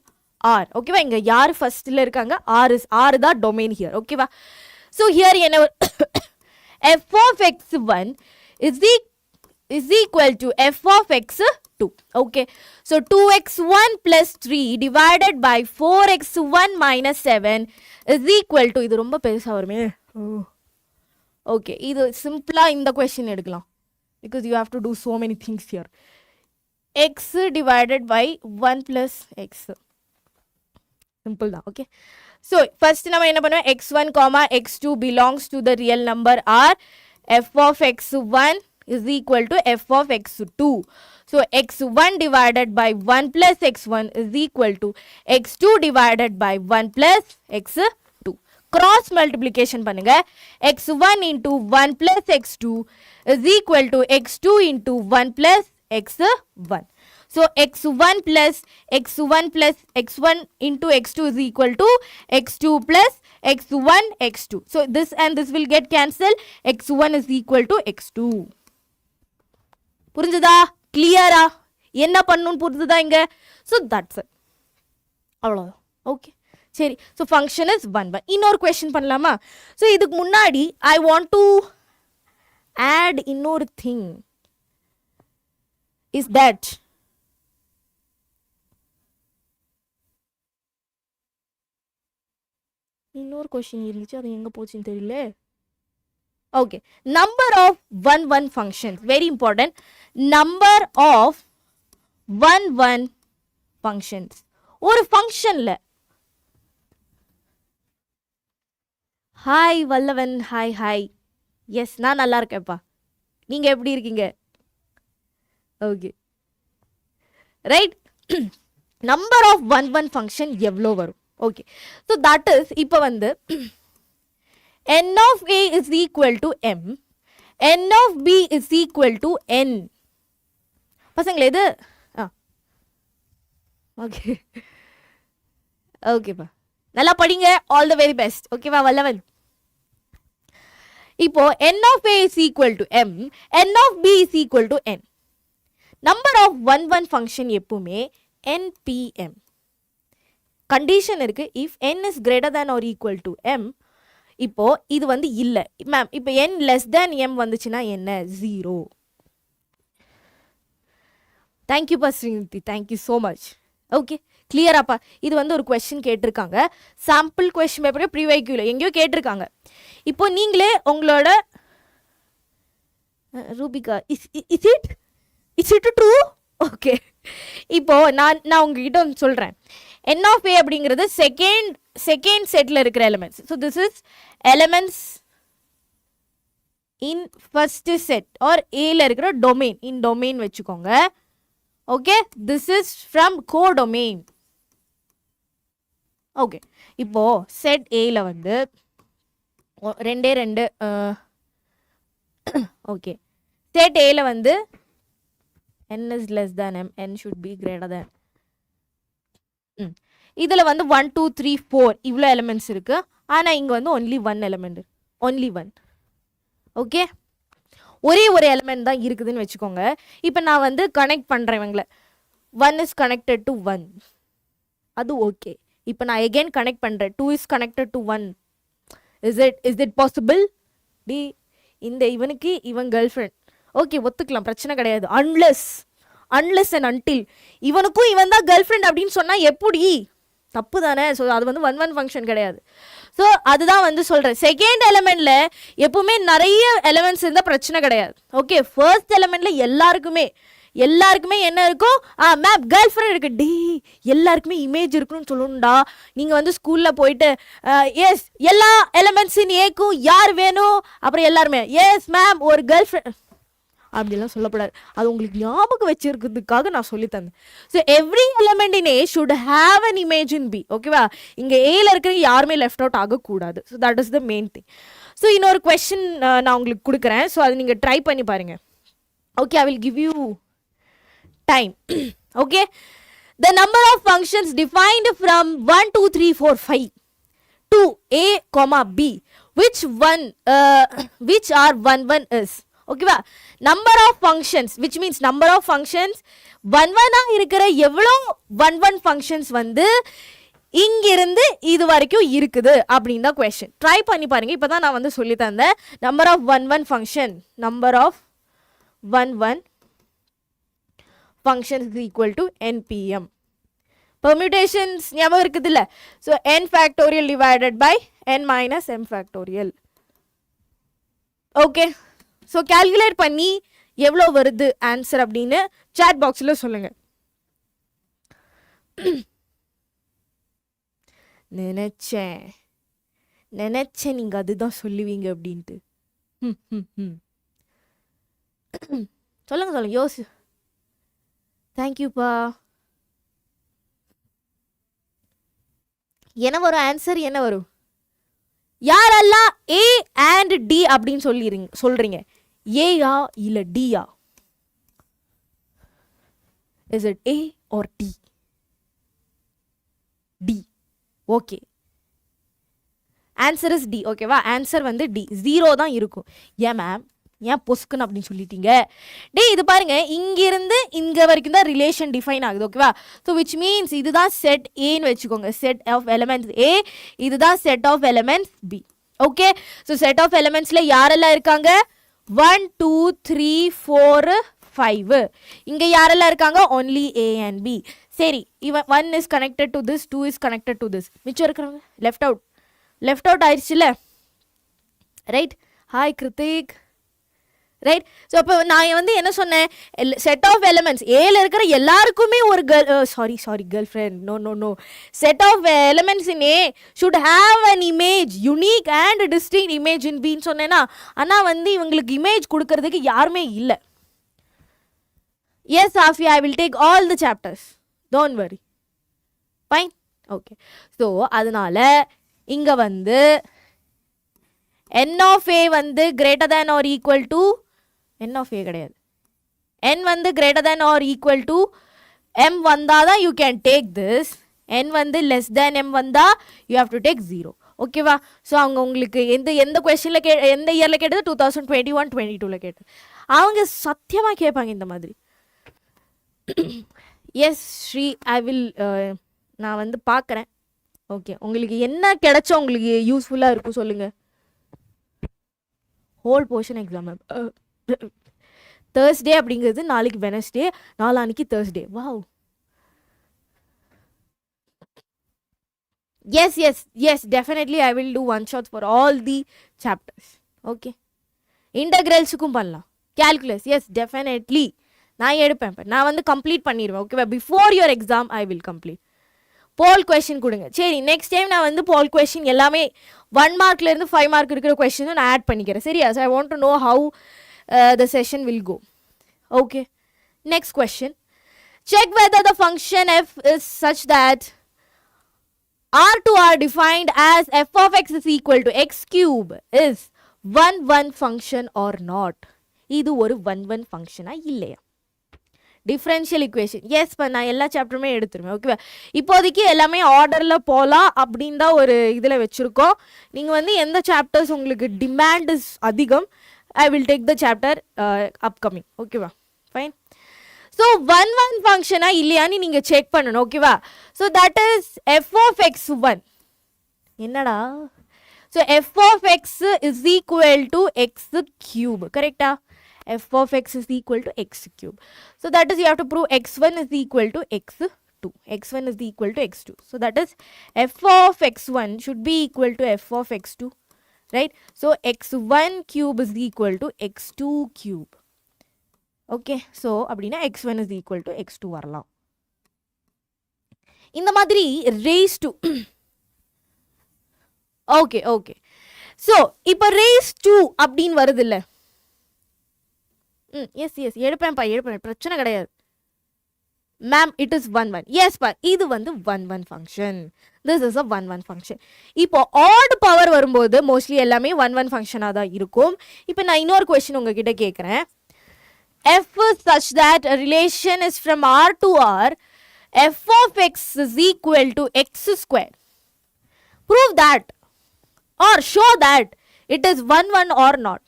R. ஓகேவா? இங்கே யார் ஃபர்ஸ்டில் இருக்காங்க? R தான் டொமைன் ஹியர். ஓகேவா? ஸோ ஹியர் என்ன f of x1 is equal to f of x2. Okay, so 2x1 plus 3 divided by 4x1 minus 7 is equal to, இது ரொம்ப பெருசா வருமே. ஓகே, இது சிம்பிளா இந்த கொஸ்டின் எடுக்கலாம், because you have to do so many things here. x divided by 1 plus x. simple தான். Okay, so first நம்ம என்ன பண்ணுவோம், x1 comma x2 belongs to the real number r, f of x1 is equal to f of x2. So x1 divided by 1 plus x1 is equal to x2 divided by 1 plus x2. Cross multiplication பண்ணுங்க. x1 into 1 plus x2 is equal to x2 into 1 plus x1. So x1 plus x1 plus x1 into x2 is equal to x2 plus x1 x2. So this and this will get cancelled. x1 is equal to x2. புரிஞ்சுதா? கிளியரா? என்ன பண்ணணும்னு புரிஞ்சுதா இங்க? So that's it. அவ்வளோதான். Okay, சரி. So function is 1 இன்னொரு question பண்ணலாமா? ஸோ இதுக்கு முன்னாடி ஐ வாண்ட் டு ஆட் இன்னொரு திங் இஸ் தட் இன்னொரு கொஸ்டின் இருந்துச்சு, அது எங்கே போச்சுன்னு தெரியல. Okay, number of 1 functions very important. Number of 1 functions. ஒரு ஃபங்க்ஷனில் hi Vallavan, hi hi. Yes, நான் நல்லா இருக்கேன்ப்பா. நீங்கள் எப்படி இருக்கீங்க? Okay, right. Number of 1 function எவ்வளோ வரும்? ஓகே, ஸோ தட் இஸ் இப்போ வந்து n of a is equal to m, n of b is equal to n. பசங்களே இது ஓகே ஓகேப்பா, நல்லா படிங்க. All the very best. ஓகேவா வல்லவன்? இப்போ n of a is equal to m, n of b is equal to n. Number of 1 function எப்பவுமே npm. Condition இருக்கு, if n is greater than or equal to m. இப்போ இது வந்து இல்லை ma'am. இப்போ n less than m வந்துச்சுன்னா என்ன? 0. தேங்க்யூப்பா Srinidhi, thank you so much. Okay, கிளியராப்பா? இது வந்து ஒரு கொஸ்டின் கேட்டிருக்காங்க, சாம்பிள் கொஸ்டின் பேப்பரே ப்ரீவைக்யூல எங்கேயோ கேட்டிருக்காங்க. இப்போ நீங்களே உங்களோட Rubika, is it true? Okay, இப்போ நான் உங்ககிட்ட வந்து சொல்கிறேன். n of a அப்படிங்கிறது செகண்ட் செட்டில் இருக்கிற elements. So this is elements in first set or ஏல இருக்கிற டொமைன், இன் டொமைன் வச்சுக்கோங்க. Okay, this is from codomain. Okay, இப்போ செட் ஏல வந்து 2 ஓகே, செட் ஏல வந்து n is less than m, n should be greater than. இதில் வந்து 1 2 3 4 இவ்வளோ எலிமெண்ட்ஸ் இருக்கு. ஆனால் இங்கே வந்து ஒன்லி 1 எலிமெண்ட், ஒன்லி 1. ஓகே, ஒரே ஒரு எலிமெண்ட் தான் இருக்குதுன்னு வச்சுக்கோங்க. இப்போ நான் வந்து கனெக்ட் பண்ணுறேன் இவங்களை. 1 is connected to 1, அது ஓகே. இப்போ நான் எகெயின் கனெக்ட் பண்ணுறேன், 2 is connected to 1. Is it possible? டி இந்த இவனுக்கு இவன் கேர்ள் ஃப்ரெண்ட், ஓகே ஒத்துக்கலாம், பிரச்சனை கிடையாது. அன்லெஸ் அண்ட் அன்டில் இவனுக்கும் இவன் தான் கேர்ள் ஃப்ரெண்ட் அப்படின்னு சொன்னால் எப்படி? தப்பு தானே? ஸோ அது வந்து 1 ஃபங்க்ஷன் கிடையாது. ஸோ அதுதான் வந்து சொல்கிறேன், செகண்ட் எலிமெண்ட்டில் எப்பவுமே நிறைய எலிமெண்ட்ஸ் இருந்தால் பிரச்சனை கிடையாது. ஓகே, ஃபர்ஸ்ட் எலிமெண்ட்டில் எல்லாருக்குமே என்ன இருக்கும்? மேம் கேர்ள் ஃப்ரெண்ட் இருக்கு. டி எல்லாருக்குமே இமேஜ் இருக்குன்னு சொல்லணும்டா. நீங்கள் வந்து ஸ்கூலில் போயிட்டு எஸ் எல்லா எலிமெண்ட்ஸின் ஏக்கும் யார் வேணும், அப்புறம் எல்லாருமே எஸ் மேம் ஒரு கேர்ள் ஃப்ரெண்ட் அப்படிலாம் சொல்லப்படாது. அது உங்களுக்கு ஞாபகம் வச்சிருக்கிறதுக்காக நான் சொல்லி தந்தேன். So every element in A should have an image in B. ஓகேவா? இங்கே ஏல இருக்கிற யாருமே லெஃப்ட் அவுட் ஆகக்கூடாது. So that is the main thing. So இன்னொரு கொஸ்டின் நான் உங்களுக்கு கொடுக்குறேன். ஸோ அது நீங்கள் ட்ரை பண்ணி பாருங்கள். Okay, I will give you time. Okay, the number of functions defined from 1 2 3 4 5 to a comma b which are 1 is. ஓகேவா? Number of functions which means number of functions 1 இருக்கிற எவ்வளோ 1 ஃபங்க்ஷன்ஸ் வந்து இங்கிருந்து இது வரைக்கும் இருக்குது அப்படின்னு தான் கொஸ்டின். ட்ரை பண்ணி பாருங்க. இப்போ தான் நான் வந்து சொல்லி தந்தேன். Number of 1 function, number of 1 function is equal to NPM. Permutations ஞாபகம் இருக்குது இல்லை? So n factorial divided by n minus m factorial. Okay, so calculate பண்ணி எவ்வளோ வருது ஆன்சர் அப்படின்னு சாட் பாக்ஸில் சொல்லுங்கள். நினைச்சேன் நீங்கள் அதுதான் சொல்லுவீங்க அப்படின்ட்டு. சொல்லுங்க யோசி. தேங்க்யூப்பா. என்ன வரும் ஆன்சர்? என்ன வரும்? யாரெல்லாம் ஏ அண்ட் டி அப்படின்னு சொல்றீங்க? ஏயா இல்ல டியா? Is it A or D? D. Okay, answer is D. ஓகேவா? ஆன்சர் வந்து டி, 0 தான் இருக்கும். ஏன் மேம், ஏன் பொஸ்குன்னு அப்படின்னு சொல்லிட்டீங்க? டே இது பாருங்க, இங்கிருந்து இங்க வரைக்கும் தான் ரிலேஷன் டிஃபைன் ஆகுது. ஓகேவா? ஸோ விச் மீன்ஸ் இதுதான் செட் ஏன்னு வச்சுக்கோங்க. செட் ஆஃப் எலிமெண்ட்ஸ் ஏ, இதுதான் set of elements B. Okay, so set of எலிமெண்ட்ஸ்ல யாரெல்லாம் இருக்காங்க? 1 2 3 4 5. இங்க யாரெல்லாம் இருக்காங்க? only A and B. சரி, இவன் 1 is connected to this, 2 is connected to this. மிச்சம் இருக்கிறவங்க லெஃப்ட் அவுட் ஆயிடுச்சுல, right? Hi Kiruthik, right? So அப்போ நான் வந்து என்ன சொன்னேன்? செட் ஆஃப் எலிமெண்ட்ஸ் ஏல இருக்கிற எல்லாருக்குமே ஒரு girl friend. No set of elements in A should have an image, unique and distinct image in பின்னு சொன்னேன்னா, ஆனால் வந்து இவங்களுக்கு இமேஜ் கொடுக்கறதுக்கு யாருமே இல்லை. Yes Afiya, I will take all the chapters, don't worry. Fine, okay. So அதனால இங்கே வந்து n of a வந்து greater than or equal to n of a கிடையாது, n வந்து greater than or equal to m வந்தாதான் you can take this. n வந்து less than m வந்தா you have to take 0. ஓகேவா? ஸோ அவங்க உங்களுக்கு எந்த கொஸ்டினில் எந்த இயரில் கேட்டது? 2021 22ல் கேட்டது. அவங்க சத்தியமாக கேட்பாங்க இந்த மாதிரி. எஸ் ஸ்ரீ, ஐ வில், நான் வந்து பார்க்குறேன். ஓகே, உங்களுக்கு என்ன கிடைச்சா உங்களுக்கு யூஸ்ஃபுல்லாக இருக்கும் சொல்லுங்கள். ஹோல் போர்ஷன் எக்ஸாம் தேர்ஸ்டே அப்படிங்கிறது நாளைக்கு வெனஸ்டே, நாளானிக்கு Thursday. Wow. Yes definitely I will do one shot for all the chapters. Okay, இன்டகிரல்ஸுக்கும் பண்ணலாம், கேல்குலஸ். எஸ் டெஃபினெட்லி நான் எடுப்பேன். நான் வந்து கம்ப்ளீட் பண்ணிடுவேன். ஓகேவா? Before your exam I will complete. போல் கொஸ்டின் கொடுங்க. சரி, நெக்ஸ்ட் டைம் நான் வந்து போல் கொஸ்டின் எல்லாமே 1 மார்க்லேருந்து 5 மார்க் இருக்கிற கொஸ்டினும் நான் ஆட் பண்ணிக்கிறேன். சரியா? So I want to know how the session will go. Okay, next question. Check whether the function f is such that R to R defined as f of x is equal to x cube is 1 function or not. இது ஒரு 1 ஃபங்க்ஷனா இல்லையா? Differential equation. S, இப்போ நான் எல்லா சாப்டருமே எடுத்துருவேன். ஓகேவா? இப்போதைக்கு எல்லாமே ஆர்டரில் போகலாம் அப்படின்னு தான் ஒரு இதில் வச்சுருக்கோம். நீங்கள் வந்து எந்த சாப்டர்ஸ் உங்களுக்கு டிமாண்ட் இஸ் அதிகம், I will take the chapter upcoming. ஓகேவா? ஃபைன். ஸோ 1 ஃபங்க்ஷனா இல்லையான்னு நீங்கள் செக் பண்ணணும். ஓகேவா? So that is f of x 1. என்னடா? So f of x is equal to x cube. கரெக்டா? f of x is equal to x cube. So that is, you have to prove x1 is equal to x2. x1 is equal to x2. So that is f of x1 should be equal to f of x2. Right? So x1 cube is equal to x2 cube. Okay. So அப்படினா x1 is equal to x2 வரலாம். இந்த மாதிரி raise to okay. So இப்போ raise to அப்படின்னு வருது இல்ல? S எடுப்பேன், பிரச்சனை கிடையாது. மேம் இட் இஸ் 1 எஸ் பா, இது வந்து 1 function. This is a 1 function. இப்போ ஆட் பவர் வரும்போது மோஸ்ட்லி எல்லாமே 1 ஃபங்க்ஷனாக தான் இருக்கும். இப்போ நான் இன்னொரு கொஸ்டின் உங்ககிட்ட கேட்குறேன். F such that relation is from R to R, f of x is equal to x square. Prove that or show that it is 1 or not.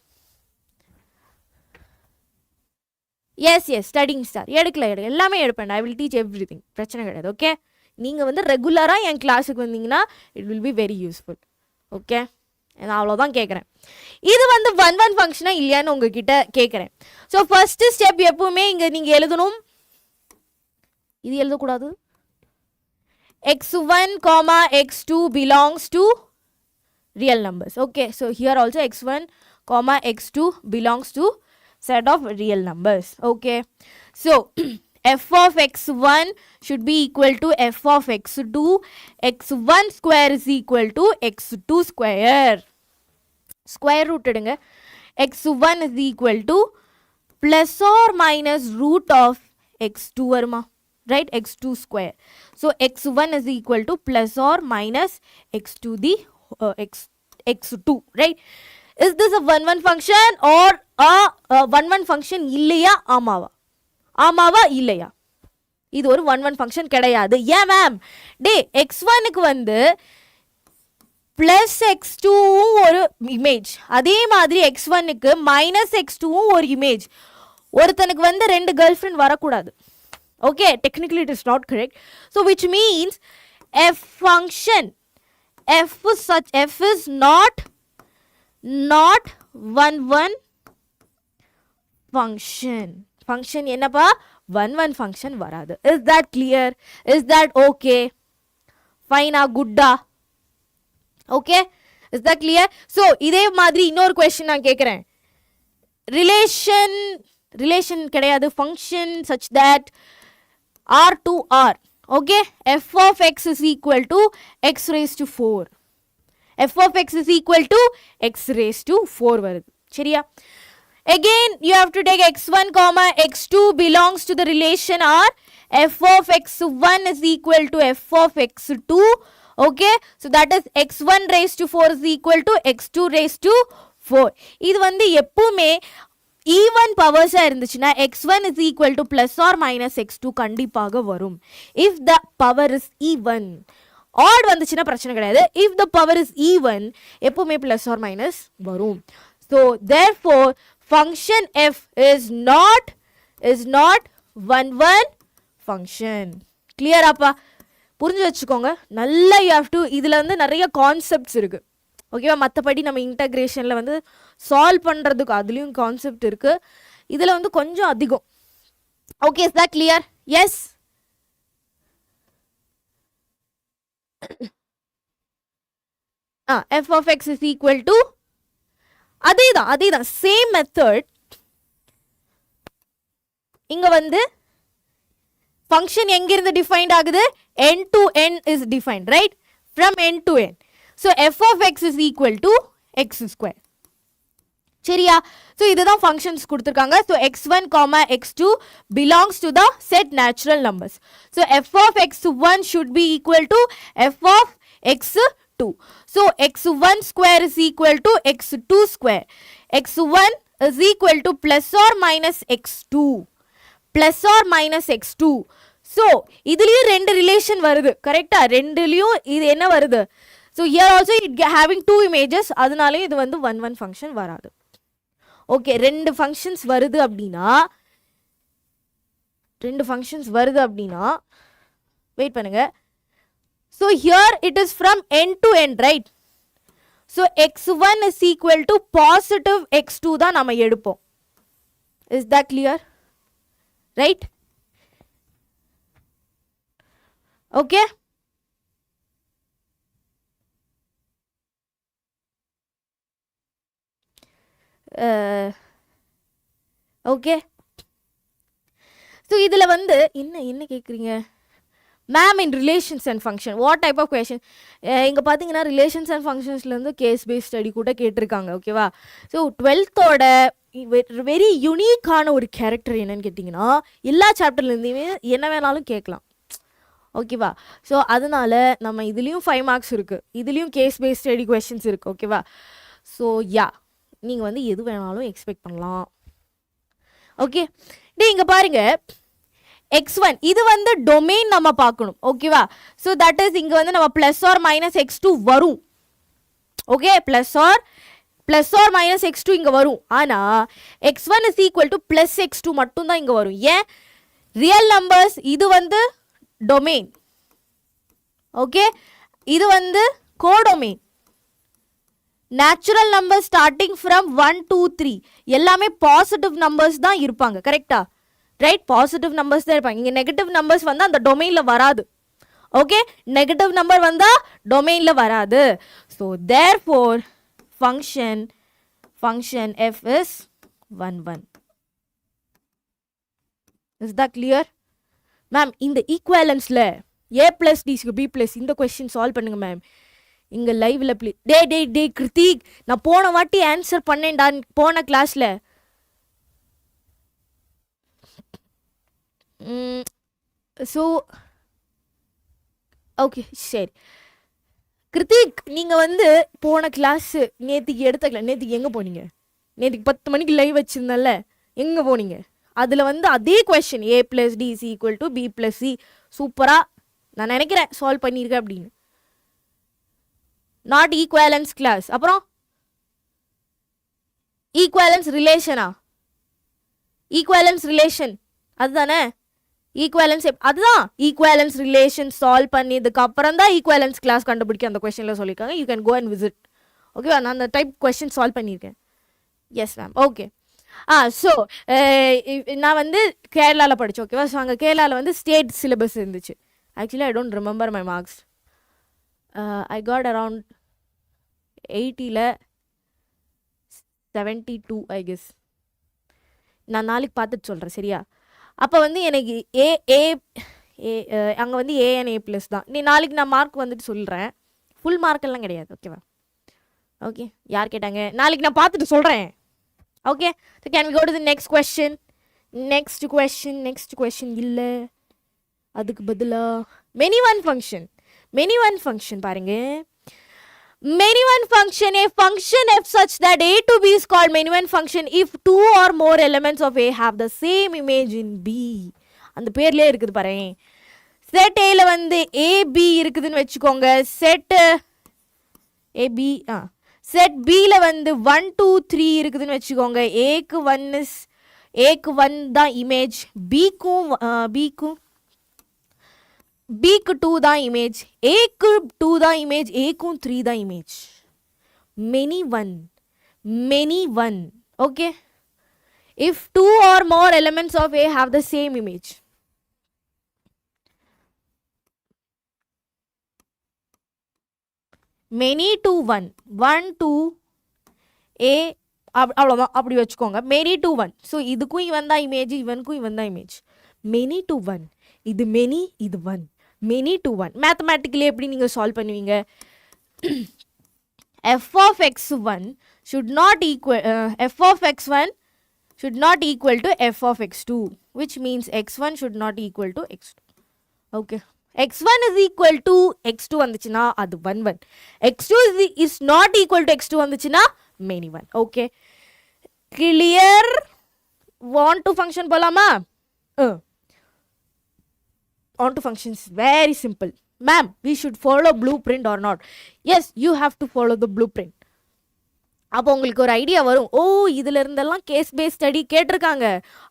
Yes studying star எடுக்கல எல்லாமே எடுப்பேன். I will teach everything, பிரச்சனை கிடையாது. Okay, நீங்கள் வந்து ரெகுலராக என் கிளாஸுக்கு வந்தீங்கன்னா it will be very useful. Okay, நான் அவ்வளோதான் கேட்குறேன். இது வந்து 1 ஃபங்க்ஷனாக இல்லையான்னு உங்ககிட்ட கேட்குறேன். ஸோ ஃபர்ஸ்ட் ஸ்டெப் எப்பவுமே இங்கே நீங்கள் எழுதணும். இது எழுதக்கூடாது. x1, x2 belongs to real numbers. Okay, so here also x1, x2 belongs to set of real numbers. Okay, so f of x1 should be equal to f of x2. x1 square is equal to x2 square. Square root எடுங்க. x1 is equal to plus or minus root of x2 வருமா? Right? x2 square. So x1 is equal to plus or minus x2 the x2. Right? Is this a 1-1 function or a 1-1 function இல்லையா ஆமாவா? ஆமாவா இல்லையா? இது ஒரு 1-1 function கிடையாது. ஏன் ma'am? டே x1க்கு வந்து பிளஸ் x2 ஒரு இமேஜ், அதே மாதிரி x1க்கு மைனஸ் x2 ஒரு இமேஜ். ஒருத்தனுக்கு வந்து ரெண்டு கேர்ள் ஃப்ரெண்ட் வரக்கூடாது. Okay, technically it is not correct. So which means f function f is not 1-1 function. Function என்னப்பா? 1-1 function வராது. Is that clear? Is that okay? Fine ah, good ah? Okay? Is that clear? So இதே மாதிரி இன்னொரு question நான் கேட்கிறேன். Relation கிடையாது, function such that r to r. Okay? f of x is equal to x raised to 4. f of x is equal to x raised to 4 வருது. சரியா? Again, you have to take x1 comma x2 belongs to the relation R. f of x1 is equal to f of x2. Okay, so that is x1 raised to 4 is equal to x2 raised to 4. இது வந்து எப்பவுமே even powers இருந்துச்சுன்னா x1 is equal to plus or minus x2 கண்டிப்பாக வரும். If the power is even. Odd வந்துச்சுன்னா பிரச்சனை கிடையாது. If the power is even, எப்பவுமே plus or minus வரும். So therefore function f is not 1-1 function. Clear அப்பா? புரிஞ்சு வச்சுக்கோங்க. நல்லா you have to, இதுல வந்து நிறைய கான்செப்ட்ஸ் இருக்கு. ஓகேவா? மற்றபடி நம்ம இன்டகிரேஷன்ல வந்து சால்வ் பண்றதுக்கு அதுலயும் கான்செப்ட் இருக்கு. இதுல வந்து கொஞ்சம் அதிகம். Okay, is that clear? Yes. f of x is equal to அதேதான் சேம் மெத்தட். இங்க வந்து ஃபங்க்ஷன் எங்கிருந்து டிஃபைன்ட் ஆகுது? n to n is defined, right? From n to n. So f of x is equal to x square. சரியா? So இதுதான் functions கொடுத்துருக்காங்க. So x1 comma x2 belongs to the set natural numbers. So f of x1 should be equal to f of x2. So x1 square is equal to x2 square. x1 is equal to plus or minus x2. Plus or minus x2. So இதுலயும் ரெண்டு relation வருது. கரெக்டா? ரெண்டுலயும் இது என்ன வருது? So here also it having two images. அதனால இது வந்து 1-1 function வராது. ஓகே, ரெண்டு ஃபங்க்ஷன்ஸ் வருது அப்படின்னா வெயிட் பண்ணுங்க. So here it is from n to n, right? So x1 is equal to positive x2 தான் நாம எடுப்போம். Is that clear? Right? Okay? Okay. So இதில் வந்து என்ன கேட்குறீங்க ma'am? In relations and function what type of question? இங்கே பார்த்தீங்கன்னா relations and ஃபங்க்ஷன்ஸ்லேருந்து கேஸ் பேஸ்ட் ஸ்டடி கூட கேட்டிருக்காங்க. ஓகேவா? ஸோ 12th வெரி யூனிக்கான ஒரு கேரக்டர் என்னன்னு கேட்டிங்கன்னா எல்லா சாப்டர்லேருந்துமே என்ன வேணாலும் கேட்கலாம். ஓகேவா? ஸோ அதனால நம்ம இதுலேயும் 5 marks இருக்குது, இதுலேயும் கேஸ் பேஸ்ட் ஸ்டடி கொஷின்ஸ் இருக்குது. ஓகேவா? ஸோ யா, நீங்கள் வந்து எது வேணாலும் எக்ஸ்பெக்ட் பண்ணலாம். ஓகே, இங்கே பாருங்க x1 இது வந்து டொமைன் நம்ம பார்க்கணும். ஓகேவா? ஸோ தட் இஸ் இங்கே வந்து நம்ம ப்ளஸ் ஆர் மைனஸ் x2 வரும். Okay, plus R minus x2 இங்கே வரும். ஆனால் x1 is equal to plus x2 மட்டும்தான் இங்கே வரும். ஏன்? ரியல் நம்பர்ஸ் இது வந்து டொமைன். ஓகே, இது வந்து codomain. Natural number starting from 1 2 3 எல்லாமே பாசிட்டிவ் நம்பர்ஸ் தான் இருப்பாங்க. கரெக்டா? ரைட்? பாசிட்டிவ் நம்பர்ஸ் தான் இருப்பாங்க. இங்கே நெகட்டிவ் நம்பர்ஸ் வந்தால் அந்த டொமைனில் வராது. ஓகே, நெகட்டிவ் நம்பர் வந்தால் டொமைனில் வராது. So therefore function f is 1-1. Is that clear? Ma'am இந்த ஈக்குவேலன்ஸில் ஏ ப்ளஸ் டிஸ்க்கு பி ப்ளஸ் இந்த கொஸ்டின் சால்வ் பண்ணுங்க மேம் இங்கே லைவில் ப்ளீஸ். டே கிருத்திக், நான் போன வாட்டி ஆன்சர் பண்ணேன்டா போன கிளாஸில். ஸோ ஓகே சரி கிருத்திக், நீங்கள் வந்து போன கிளாஸு நேற்றுக்கு எடுத்த கிளாஸ், நேற்றுக்கு எங்கே போனீங்க? நேற்றுக்கு 10 மணிக்கு லைவ் வச்சுருந்தேன்ல, எங்கே போனீங்க? அதில் வந்து அதே question A plus D is equal to B plus C சூப்பராக நான் நினைக்கிறேன் சால்வ் பண்ணியிருக்கேன் அப்படின்னு. நாட் ஈக்குவேலன்ஸ் கிளாஸ், அப்புறம் ஈக்குவேலன்ஸ் ரிலேஷனா? ஈக்குவேலன்ஸ் ரிலேஷன் அதுதானே? ஈக்குவேலன்ஸ் அதுதான் ஈக்குவேலன்ஸ் ரிலேஷன் சால்வ் பண்ணியதுக்கு அப்புறம் தான் ஈக்குவேலன்ஸ் கிளாஸ் கண்டுபிடிக்க அந்த கொஸ்டினில் சொல்லியிருக்காங்க. You can go and visit. ஓகேவா? நான் அந்த டைப் கொஸ்டின் சால்வ் பண்ணியிருக்கேன். Yes ma'am. ஓகே. ஸோ நான் வந்து கேரளாவில் படித்தேன். ஓகேவா? ஸோ அங்கே கேரளாவில் வந்து ஸ்டேட் சிலபஸ் இருந்துச்சு. Actually I don't remember my marks. I got around 80ல் 72 ஐ கெஸ். நான் நாளைக்கு பார்த்துட்டு சொல்கிறேன் சரியா? அப்போ வந்து எனக்கு அங்கே வந்து ஏஎன் ஏ ப்ளஸ் தான். நீ நாளைக்கு நான் மார்க் வந்துட்டு சொல்கிறேன். ஃபுல் மார்க்கெல்லாம் கிடையாது. ஓகேவா? ஓகே. யார் கேட்டாங்க? நாளைக்கு நான் பார்த்துட்டு சொல்கிறேன். Okay. So can we go to the next question? Next question இல்லை, அதுக்கு பதிலாக மெனி ஒன் ஃபங்க்ஷன் பாருங்க. Many one function, a function f such that a to b is called many one function if two or more elements of a have the same image in b. அந்த பேர்லேயே இருக்குது பாருங்க. Set ஏல வந்து ab இருக்குதுன்னு வச்சுக்கோங்க. Set ab set பியில் வந்து 1 2 3 இருக்குதுன்னு வச்சுக்கோங்க. ஏக்கு 1 தான் இமேஜ், பிக்கு 2 தான் இமேஜ், ஏக்கு 2 தான் இமேஜ், ஏக்கும் 3 தான் image. Many one. Okay. If 2 or more elements of A have the same image. Many to 1 to A அவ்வளோதான், அப்படி வச்சுக்கோங்க. Many to 1. ஸோ இதுக்கும் இவன் தான் இமேஜ், இவனுக்கும் இவன் தான் இமேஜ். மெனி டு 1, இது மெனி, இது 1. மெனி டு 1 மேத்தமேட்டிக்கலி எப்படி நீங்கள் சால்வ் பண்ணுவீங்க? f of x1 should not equal to f of x2, which means x1 should not equal to x2. Okay. x1 is equal to x2 வந்துச்சுன்னா அது 1 x2 is not equal to x2 வந்துச்சுன்னா many 1. Okay. Clear? Want to function போலாமா? On to functions, very simple. Ma'am, we should follow blueprint or not? Yes, you have to follow the blueprint. அப்போ உங்களுக்கு ஒரு idea வரும், ஓ இதுல இருந்தெல்லாம் case base study கேட்டிருக்காங்க,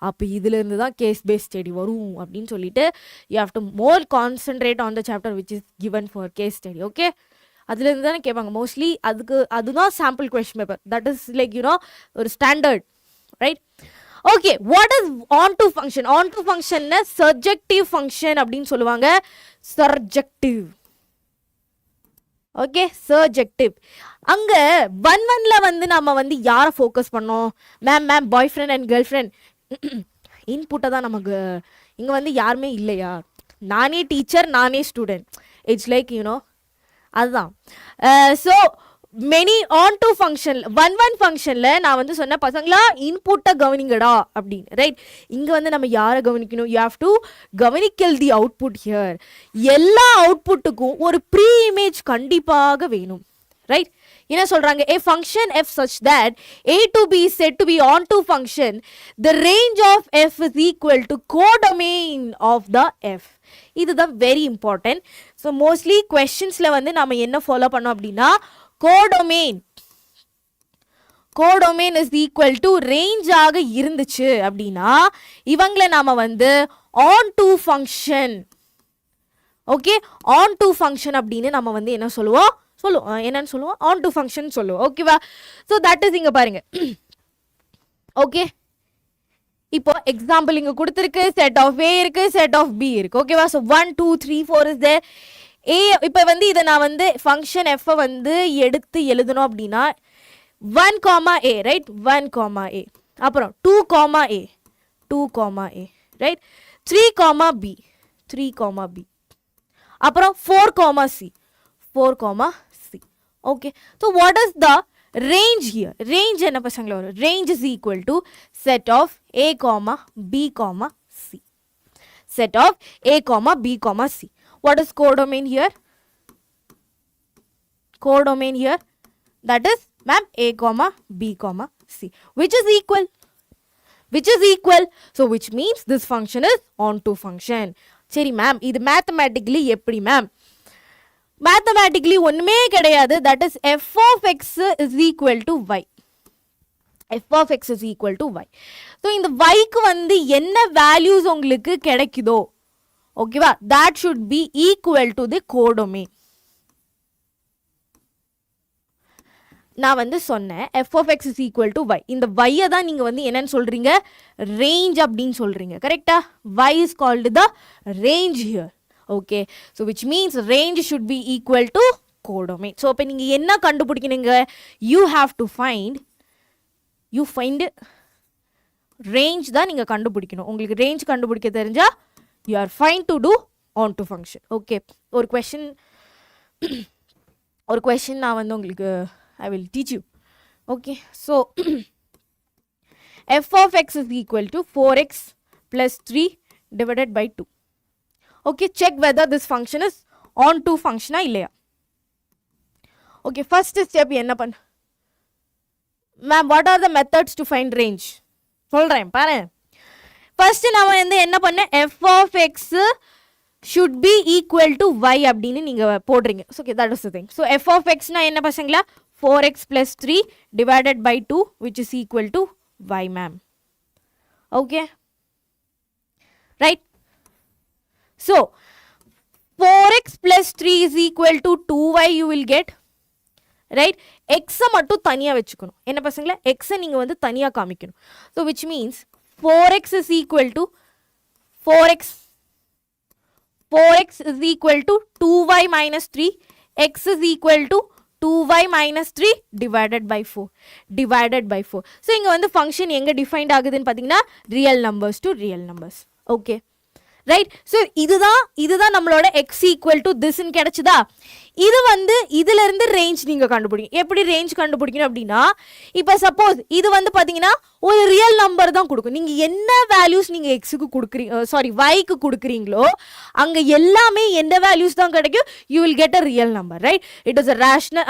அப்போ இதுல இருந்து தான் கேஸ் பேஸ் ஸ்டடி வரும் அப்படின்னு சொல்லிட்டு you have to more concentrate on the chapter which is given for case study. Okay. அதுல இருந்து தானே கேட்பாங்க மோஸ்ட்லி. அதுதான் sample question paper. That is like ஒரு standard, right? Okay. What is onto function? Onto ஃபங்க்ஷன்னா surjective function அப்படின்னு சொல்லுவாங்க. Surjective. Okay. Surjective. அங்கே 1 வந்து நம்ம வந்து யாரை ஃபோக்கஸ் பண்ணோம்? Ma'am boyfriend and girlfriend இன்புட்டை தான் நமக்கு. இங்கே வந்து யாருமே இல்லையா? நானே டீச்சர், நானே ஸ்டூடெண்ட். இட்ஸ் லைக் அதுதான். So many on to function 1 ஃபங்க்ஷனில் நான் வந்து சொன்ன பசங்களா இன்புட்டை கவனிங்கடா அப்படின்னு, ரைட்? இங்கே வந்து நம்ம யாரை கவனிக்கணும்? யூ ஹாவ் டு கவனிக்கல் தி அவுட்புட் ஹியர். எல்லா அவுட்புட்டுக்கும் ஒரு ப்ரீ இமேஜ் கண்டிப்பாக வேணும், ரைட்? என்ன சொல்கிறாங்க? a function f such that a to b is said to be onto function, the range of f is equal to codomain of the f. இதுதான் very important. So mostly கொஸ்டின்ஸில் வந்து நம்ம என்ன follow பண்ணோம் அப்படின்னா codomain is equal to range ஆக இருந்துச்சு அப்படின்னா இவங்களை நாம வந்து onto function. Okay. On to function அப்படின்னு நம்ம வந்து என்ன சொல்லுவோம்? என்னன்னு சொல்லுவோம்? ஆன் டு ஃபங்க்ஷன் சொல்லுவோம். ஓகேவா? ஸோ தட் இஸ் இங்க பாருங்க. ஓகே. இப்போ எக்ஸாம்பிள் இங்க கொடுத்துருக்கு, செட் ஆஃப் ஏ இருக்கு, செட் ஆஃப் பி இருக்கு. ஓகேவா? So 1 2 3 4 is there. ஏ இப்போ வந்து இதை நான் வந்து ஃபங்க்ஷன் எஃப்பை வந்து எடுத்து எழுதணும் அப்படின்னா 1, a, ரைட்? 1, a. அப்புறம் 2, a, 2, a, right? 3, b, 3 comma b. அப்புறம் 4 comma c. 4 comma c. Okay. So what is the range here? Range என்ன பசங்களா வரும்? Range is equal to set of a comma b comma c. Set of a comma b comma c. What is codomain here? Codomain here, that is ma'am a comma b comma c, which is equal. So which means this function is onto function. சரி ma'am, இது mathematically எப்படி ma'am? Mathematically ஒண்ணுமே கிடையாது. That is f of x is equal to y. f of x is equal to y. So இந்த yக்கு வந்து என்ன values உங்களுக்கு கிடைக்குதோ, ஓகேவா, that should be equal to the codomain. நான் வந்து சொன்னேன் f of x is equal to y. இந்த y தான் நீங்க வந்து என்னன்னு சொல்றீங்க? range அப்படின்னு சொல்றீங்க. கரெக்ட்டா? y is called the range here. Okay. So which means range should be equal to codomain. So அப்ப நீங்க என்ன கண்டுபிடிக்கணுங்க? You have to find range தான் நீங்க கண்டுபிடிக்கணும். உங்களுக்கு range கண்டுபிடிக்க தெரிஞ்சா you are fine to do onto function. Okay. ஒரு question நான் வந்து உங்களுக்கு I will teach you. Okay. So f of x is equal to 4x plus 3 divided by 2. Okay. Check whether this function is onto function இல்லையா. Okay. First step என்ன பண்ண? Ma'am, what are the methods to find range? சொல்றேன் பாரு. First நான் வந்து என்ன பண்ண? f of x should be equal to y அப்படின்னு நீங்க போடுறீங்க. So okay, that is the thing. So f of x na என்ன பசங்களா? 4x plus 3 divided by 2, which is equal to y, ma'am. Okay. Right? So 4x plus 3 is equal to 2y you will get. Right? x மட்டும் தனியா வெச்சுக்கணும். என்ன பசங்களா? x நீங்க வந்து தனியா காமிக்கணும். So which means 4x is equal to 4x is equal to 2y minus 3. X is equal to 2y minus 3 divided by 4. So இங்க வந்து function எங்க defined ஆகுதுன்னு பாத்தீங்கன்னா real numbers to real numbers. Okay. Right? So இதுதான் நம்மளோட x equal to this ன்னு கிடைச்சதா? இது வந்து இதுல இருந்து range நீங்க கண்டுபிடிக்கணும். எப்படி range கண்டுபிடிக்கணும் அப்படின்னா, இப்ப suppose இது வந்து பாத்தீங்கன்னா ஒரு real number தான் கொடுக்கும். நீங்க என்ன values நீங்க x க்கு கொடுக்குறீங்க, y க்கு கொடுக்குறீங்களோ அங்க எல்லாமே எந்த values தான் கிடைக்கும்? You will get a real number, right? It is a rational,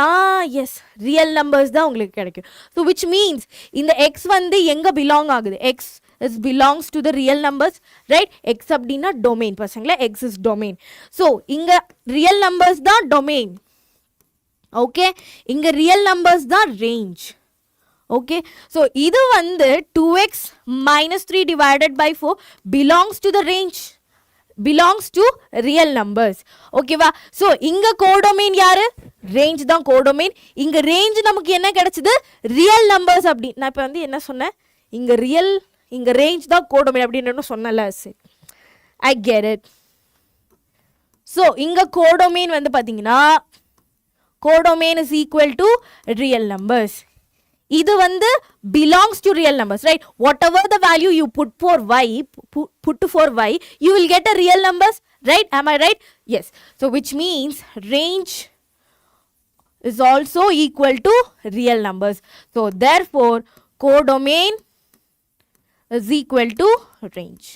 yes, real numbers தான் உங்களுக்கு கிடைக்கும். So which means இந்த x வந்து எங்க belong ஆகுது? X is belongs to the real numbers, right? X அப்படினா domain பசங்களா, x is domain. So இங்க real numbers தான் domain. Okay, இங்க real numbers தான் range. Okay, so இது வந்து 2x minus 3 divided by 4 belongs to the range, belongs to real numbers. Okay வா? So இங்க codomain யாரு? range தான் codomain. இங்க range நமக்கு என்ன கிடைச்சது? real numbers அப்படி. நான் இப்ப வந்து என்ன சொன்னேன்? இங்க range தான் codomain அப்படின்னு சொன்னல. சரி, I get it. So இங்க codomain வந்து பாத்தீங்கன்னா codomain is equal to real numbers. இது வந்து belongs to real numbers, right? Whatever the value you put for y, you will get a real numbers, right? Am I right? Yes. So which means range is also equal to real numbers. So therefore codomain is equal to range.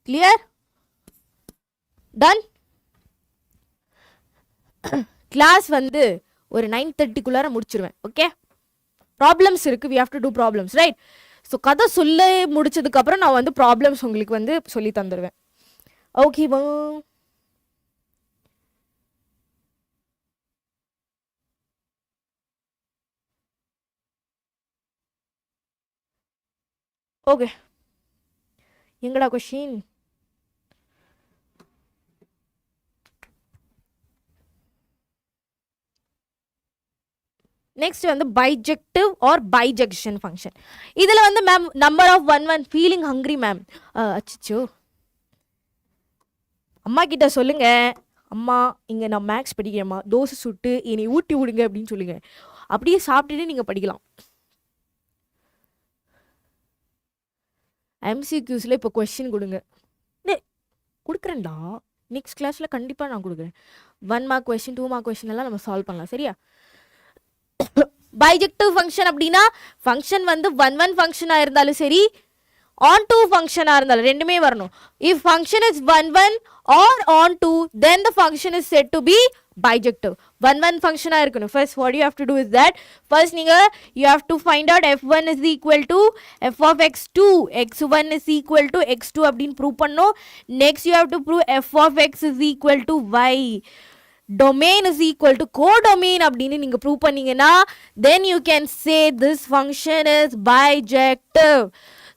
Clear? Done? Class வந்து ஒரு 9:30 குள்ளார முடிச்சிருவேன். Okay? Problems இருக்கு, we have to do problems, right? So கதை சொல்ல முடிச்சதுக்கு அப்புறம் நான் வந்து problems உங்களுக்கு வந்து சொல்லி தந்துருவேன். Okay வா? Okay. எங்கடா question? நெக்ஸ்ட் வந்து பைஜெக்டிவ் ஆர் பைஜெக்ஷன் ஃபங்க்ஷன். இதில் வந்து ma'am number of 1 feeling hungry ma'am. அச்சிச்சோ, அம்மா கிட்ட சொல்லுங்க, அம்மா இங்கே நான் மேக்ஸ் படிக்கிறேம்மா, தோசை சுட்டு என்னை ஊட்டி விடுங்க அப்படின்னு சொல்லுங்க. அப்படியே சாப்பிட்டுட்டு நீங்கள் படிக்கலாம். எம்சிக்யூஸில் இப்போ கொஸ்டின் கொடுங்க. கொடுக்குறேன்டா, நெக்ஸ்ட் கிளாஸில் கண்டிப்பாக நான் கொடுக்குறேன். 1 மார்க் கொஷின் 2 மார்க் கொஷின் எல்லாம் நம்ம சால்வ் பண்ணலாம், சரியா? பைஜெக்டிவ் ஃபங்க்ஷன் அப்படின்னா ஃபங்க்ஷன் வந்து 1 ஃபங்க்ஷனாக இருந்தாலும் சரி, on to ஃபங்க்ஷனாக இருந்தாலும் ரெண்டுமே வரணும். if function is 1 or on to, then the function is said to be bijective. 1 ஃபங்க்ஷனாக இருக்கணும். first what you have to do is that first நீங்கள் you have to find out f1 is equal to f of x2, x1 is equal to x2 அப்படின்னு prove பண்ணணும். next you have to prove f of x is equal to y, domain is equal to codomain அப்படின்னு நீங்க prove பண்ணீங்கன்னா then you can say this function is bijective.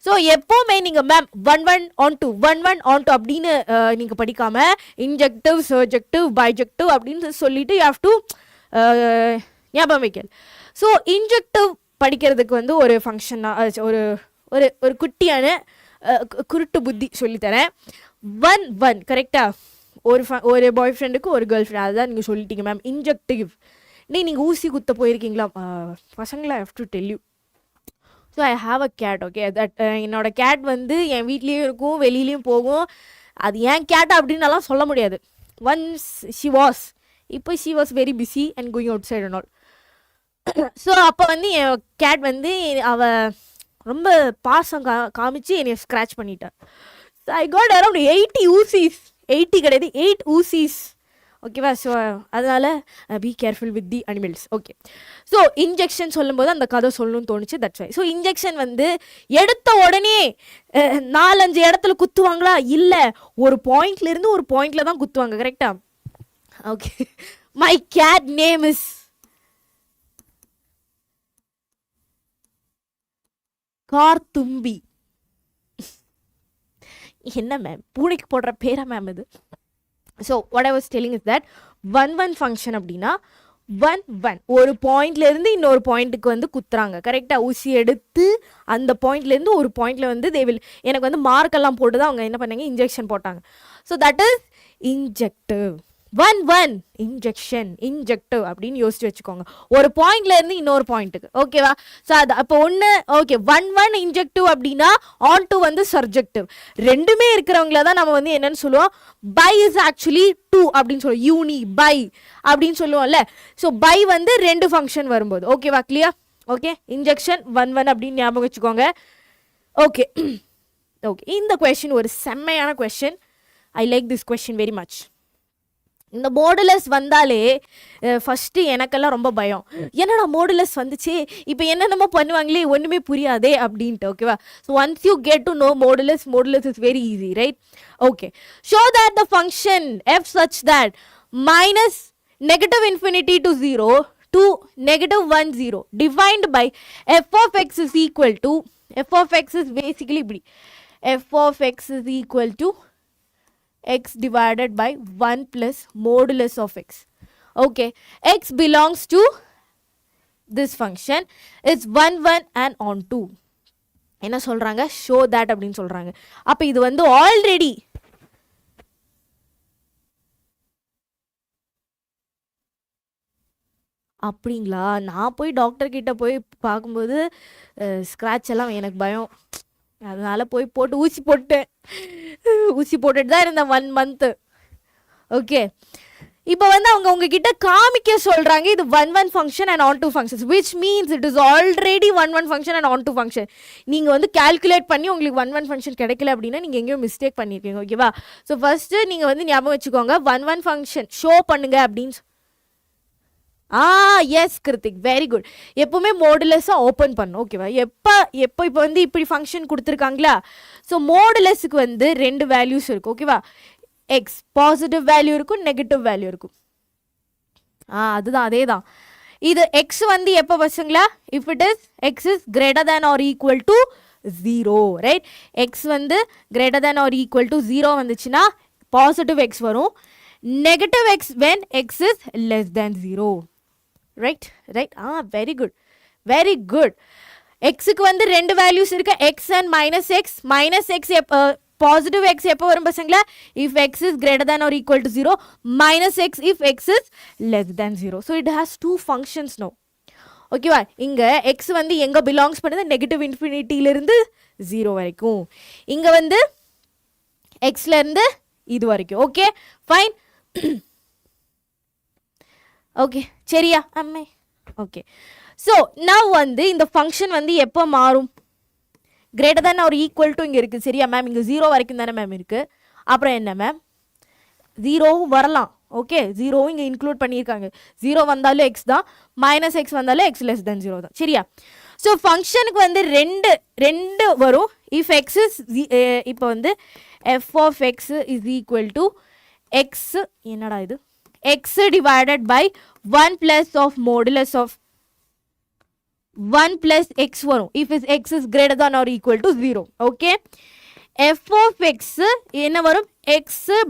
So எப்போவுமே நீங்கள் ma'am 1 on 2 அப்படின்னு நீங்கள் படிக்காம இன்ஜெக்டிவ், சர்ஜெக்டிவ், பைஜெக்டிவ் அப்படின்னு சொல்லிட்டு யூ ஹாவ் டு ஞாபகம் வைக்கல். ஸோ இன்ஜெக்டிவ் படிக்கிறதுக்கு வந்து ஒரு ஃபங்க்ஷனாக ஒரு ஒரு ஒரு குட்டியான குருட்டு புத்தி சொல்லித்தரேன். 1 கரெக்டாக ஒரு பாய் ஃப்ரெண்டுக்கு ஒரு கேர்ள் ஃப்ரெண்ட், அதுதான் நீங்கள் சொல்லிட்டீங்க மேம் இன்ஜெக்டிவ். நீங்கள் ஊசி குத்த போயிருக்கீங்களா பசங்களா? I have to tell you. So I have a cat, okay. That என்னோட கேட் வந்து என் வீட்லேயும் இருக்கும், வெளியிலையும் போகும். அது ஏன் கேட் அப்படின்னலாம் சொல்ல முடியாது. ஒன்ஸ் ஷி வாஸ், இப்போ she was very busy and going outside and all. So அப்போ வந்து என் கேட் வந்து அவள் ரொம்ப பாசம் காமிச்சு என்னை ஸ்க்ராச் பண்ணிட்டான். ஸோ ஐ காட் அரௌண்ட் 80 ஊசிஸ், 80 கிடையாது 8 ஊசிஸ், ஓகேவா? ஸோ அதனால் be careful with the animals, okay. So injection சொல்லும்போது அந்த கதை சொல்லணும்னு தோணுச்சு, தட்ஸ் வை. ஸோ இன்ஜெக்ஷன் வந்து எடுத்த உடனே 4-5 இடத்துல குத்துவாங்களா? இல்லை, ஒரு பாயிண்ட்லேருந்து ஒரு பாயிண்டில் தான் குத்துவாங்க, கரெக்டா? Okay. My cat name is Karthumbi. என்ன மேம், பூனைக்கு போடுற பேரா மேம் இது? So what I was telling is that 1 function அப்படின்னா 1 ஒரு பாயிண்ட்லேருந்து இன்னொரு பாயிண்ட்டுக்கு வந்து குத்துறாங்க, கரெக்டாக? ஊசி எடுத்து அந்த பாயிண்ட்லேருந்து ஒரு பாயிண்டில் வந்து எனக்கு வந்து மார்க்கெல்லாம் போட்டு தான் அவங்க என்ன பண்ணாங்க, இன்ஜெக்ஷன் போட்டாங்க. So that is injective. 1 injective அப்படின்னு யோசிச்சு வச்சுக்கோங்க, ஒரு பாயிண்ட்லேருந்து இன்னொரு பாயிண்ட்டுக்கு, ஓகேவா? ஸோ அது அப்போ ஒன்று, ஓகே. 1 இன்ஜெக்டிவ் அப்படின்னா on to வந்து சர்ஜெக்டிவ். ரெண்டுமே இருக்கிறவங்கள தான் நம்ம வந்து என்னன்னு சொல்லுவோம், பை இஸ் ஆக்சுவலி 2 அப்படின்னு சொல்லுவோம், யூனி பை அப்படின்னு சொல்லுவோம்ல. ஸோ பை வந்து 2 ஃபங்க்ஷன் வரும்போது, ஓகேவா? கிளியர்? ஓகே. இன்ஜெக்ஷன் 1 அப்படின்னு ஞாபகம் வச்சுக்கோங்க, ஓகே. ஓகே, இந்த கொஸ்டின் ஒரு செம்மையான question. I like this question very much. இந்த மோடுலஸ் வந்தாலே ஃபஸ்ட்டு எனக்கெல்லாம் ரொம்ப பயம், என்னடா மோடுலஸ் வந்துச்சு, இப்போ என்னென்னமோ பண்ணுவாங்களே, ஒன்றுமே புரியாதே அப்படின்ட்டு, ஓகேவா? So once you get to know modulus is very easy, right? Okay. Show that the function F such that minus negative infinity to 0 to -1 0 defined by f of x is equal to, f of x is basically இப்படி, f of x is equal to x divided by 1 plus modulus of x. Okay, x belongs to this function. It's 1 and on 2. என்ன சொல்றாங்க? show that அப்படின்னு சொல்றாங்க. அப்ப இது வந்து already அப்படிங்களா? நான் போய் டாக்டர் கிட்ட போய் பார்க்கும்போது ஸ்க்ராட்ச் எல்லாம் எனக்கு பயம், அதனால போய் போட்டு ஊசி போட்டுட்டு தான் இருந்தேன் 1 month. ஓகே. இப்போ வந்து அவங்க உங்ககிட்ட காமிக்க சொல்கிறாங்க இது 1 function and on to functions, which means it is already 1 function and on to function. நீங்கள் வந்து கால்குலேட் பண்ணி உங்களுக்கு 1 ஃபங்க்ஷன் கிடைக்கல அப்படின்னா நீங்கள் எங்கேயோ மிஸ்டேக் பண்ணியிருக்கீங்க, ஓகேவா? ஸோ ஃபஸ்ட்டு நீங்கள் வந்து ஞாபகம் வச்சுக்கோங்க 1 ஃபங்க்ஷன் ஷோ பண்ணுங்க அப்படின்னு. Yes Kiruthik, very good. எப்போவுமே மோடுலஸாக ஓப்பன் பண்ணும், ஓகேவா? இப்போ வந்து இப்படி ஃபங்க்ஷன் கொடுத்துருக்காங்களா? ஸோ மோடுலஸுக்கு வந்து 2 வேல்யூஸ் இருக்கும், ஓகேவா? எக்ஸ் பாசிட்டிவ் வேல்யூ இருக்கும், நெகட்டிவ் வேல்யூ இருக்கும். அதுதான் அதே தான். இது எக்ஸ் வந்து எப்போ பசங்களா? If it is x is greater than or equal to 0, right? X வந்து greater than or equal to 0 வந்துச்சுன்னா பாசிட்டிவ் எக்ஸ் வரும், negative x when x is less than 0, right? Very good. எக்ஸுக்கு வந்து 2 வேல்யூஸ் இருக்கு, x and minus x. Minus x positive x எப்போ வரும் பசங்களா? If x is greater than or equal to 0, minus x if x is less than 0. So it has 2 functions no, ஓகேவா? இங்கே X வந்து எங்கே பிலாங்ஸ் பண்ணுது? Negative இன்ஃபினிட்டியிலிருந்து 0 வரைக்கும். இங்கே வந்து எக்ஸ்லேருந்து இது வரைக்கும் ஓகே ஃபைன் ஓகே சரியா அம்மே ஓகே ஸோ நான் வந்து இந்த ஃபங்க்ஷன் வந்து எப்போ மாறும் கிரேட்டர் தேன் ஒரு ஈக்குவல் டு இங்கே இருக்குது சரியா மேம் இங்கே 0 வரைக்கும் தானே மேம் இருக்குது அப்புறம் என்ன மேம் 0வும் வரலாம் ஓகே 0வும் இங்கே இன்க்ளூட் பண்ணியிருக்காங்க 0 வந்தாலும் எக்ஸ் தான் மைனஸ் எக்ஸ் வந்தாலும் எக்ஸ் லெஸ் தென் 0 தான் சரியா ஸோ ஃபங்க்ஷனுக்கு வந்து ரெண்டு வரும் இஃப் எக்ஸ் இஸ் இப்போ வந்து f of x is equal to x என்னடா இது x divided by 1 plus of modulus of 1 plus x வரும் if x is greater than or equal to 0 okay f of x என்ன வரும் x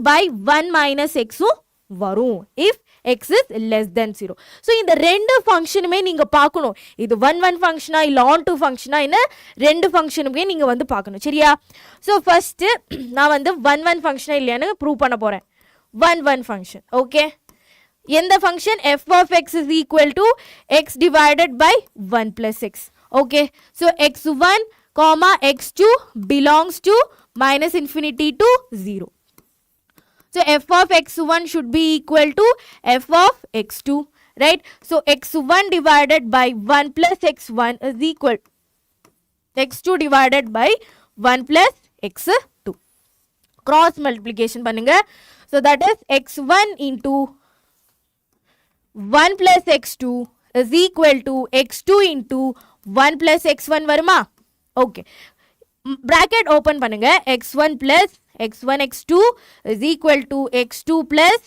by 1 minus x வரும் if x is less than 0 so இந்த ரெண்டு ஃபங்க்ஷனுமே நீங்க பார்க்கணும் இது 1 ஃபங்க்ஷனா இல்ல on to ஃபங்க்ஷனா என்ன ரெண்டு ஃபங்க்ஷனுமே நீங்க வந்து பார்க்கணும் சரியா so first நான் வந்து 1 ஃபங்க்ஷனா இல்லையான்னு ப்ரூவ் பண்ண போறேன் 1 ஃபங்க்ஷன் ஓகே எந்த function f of x is equal to x divided by 1 plus x okay so x1 comma x2 belongs to minus infinity to 0 so f of x1 should be equal to f of x2 right so x1 divided by 1 plus x1 is equal x2 divided by 1 plus x2 cross multiplication பண்ணுங்க so that is x1 into 1 plus x2 is equal to x2 into 1 plus x1 வருமா okay bracket open பண்ணுங்க x1 plus x1 x2 is equal to x2 plus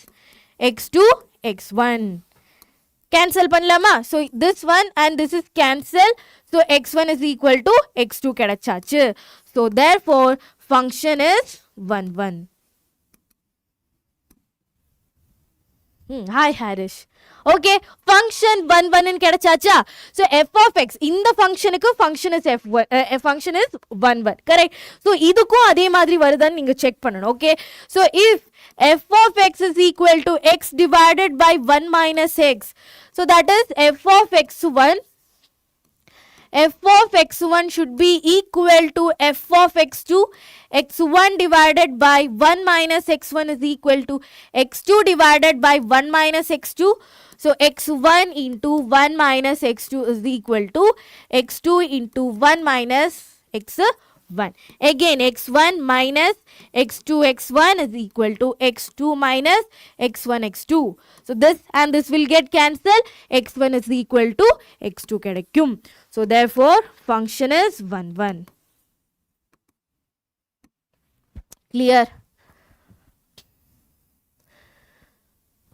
x2 x1 cancel பண்ணலாமா so this one and this is cancel so x1 is equal to x2 கிடைச்சாச்சு so therefore function is 1 hi Harish okay function 1 ன்னு கிடைச்சாச்சா so f of x இந்த ஃபங்க்ஷனுக்கு function is function is 1 correct so இதுக்கும் அதே மாதிரி வருதான்னு நீங்க check பண்ணனும் okay so if f of x is equal to x divided by 1 minus x so that is f of x1 should be equal to f of x2 x1 divided by 1 minus x1 is equal to x2 divided by 1 minus x2 so x1 into 1 minus x2 is equal to x2 into 1 minus x1 again x1 minus x2 x1 is equal to x2 minus x1 x2 so this and this will get cancelled x1 is equal to x2 கிடைக்கும் so therefore function is 1 clear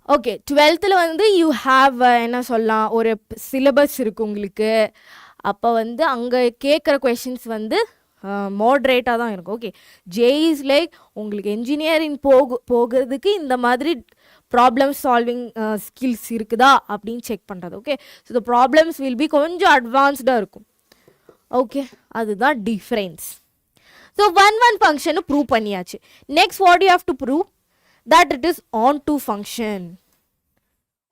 okay 12th ல வந்து you have என்ன சொல்லலாம் ஒரு syllabus இருக்கு உங்களுக்கு அப்ப வந்து அங்க கேக்குற questions வந்து மாடரேட்டா தான் இருக்கும் ஓகே ஜே இஸ் லைக் உங்களுக்கு இன்ஜினியரிங் போகிறதுக்கு இந்த மாதிரி ப்ராப்ளம் சால்விங் ஸ்கில்ஸ் இருக்குதா அப்படின்னு செக் பண்ணுறது okay so the problems will be கொஞ்சம் அட்வான்ஸ்டாக இருக்கும் ஓகே அதுதான் டிஃப்ரென்ஸ் ஸோ 1 ஃபங்க்ஷன் ப்ரூவ் பண்ணியாச்சு next what you have to prove that it is onto function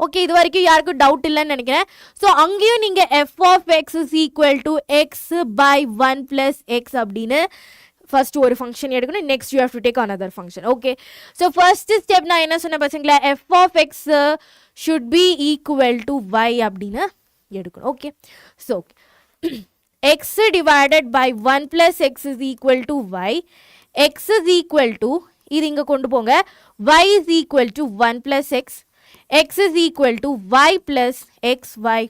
okay இது வரைக்கும் யாருக்கும் டவுட் இல்லைன்னு நினைக்கிறேன் ஸோ அங்கேயும் நீங்கள் f of x is equal to x by 1 plus x அப்படின்னு ஃபர்ஸ்ட் ஒரு ஃபங்க்ஷன் எடுக்கணும் next you have to take another function okay so first step நான் என்ன சொன்னேன் பசங்களா f of x should be equal to y அப்படின்னு எடுக்கணும் okay so x divided by 1 plus x is equal to y x is equal to இது இங்கே கொண்டு போங்க y is equal to 1 plus x x is equal to y plus xy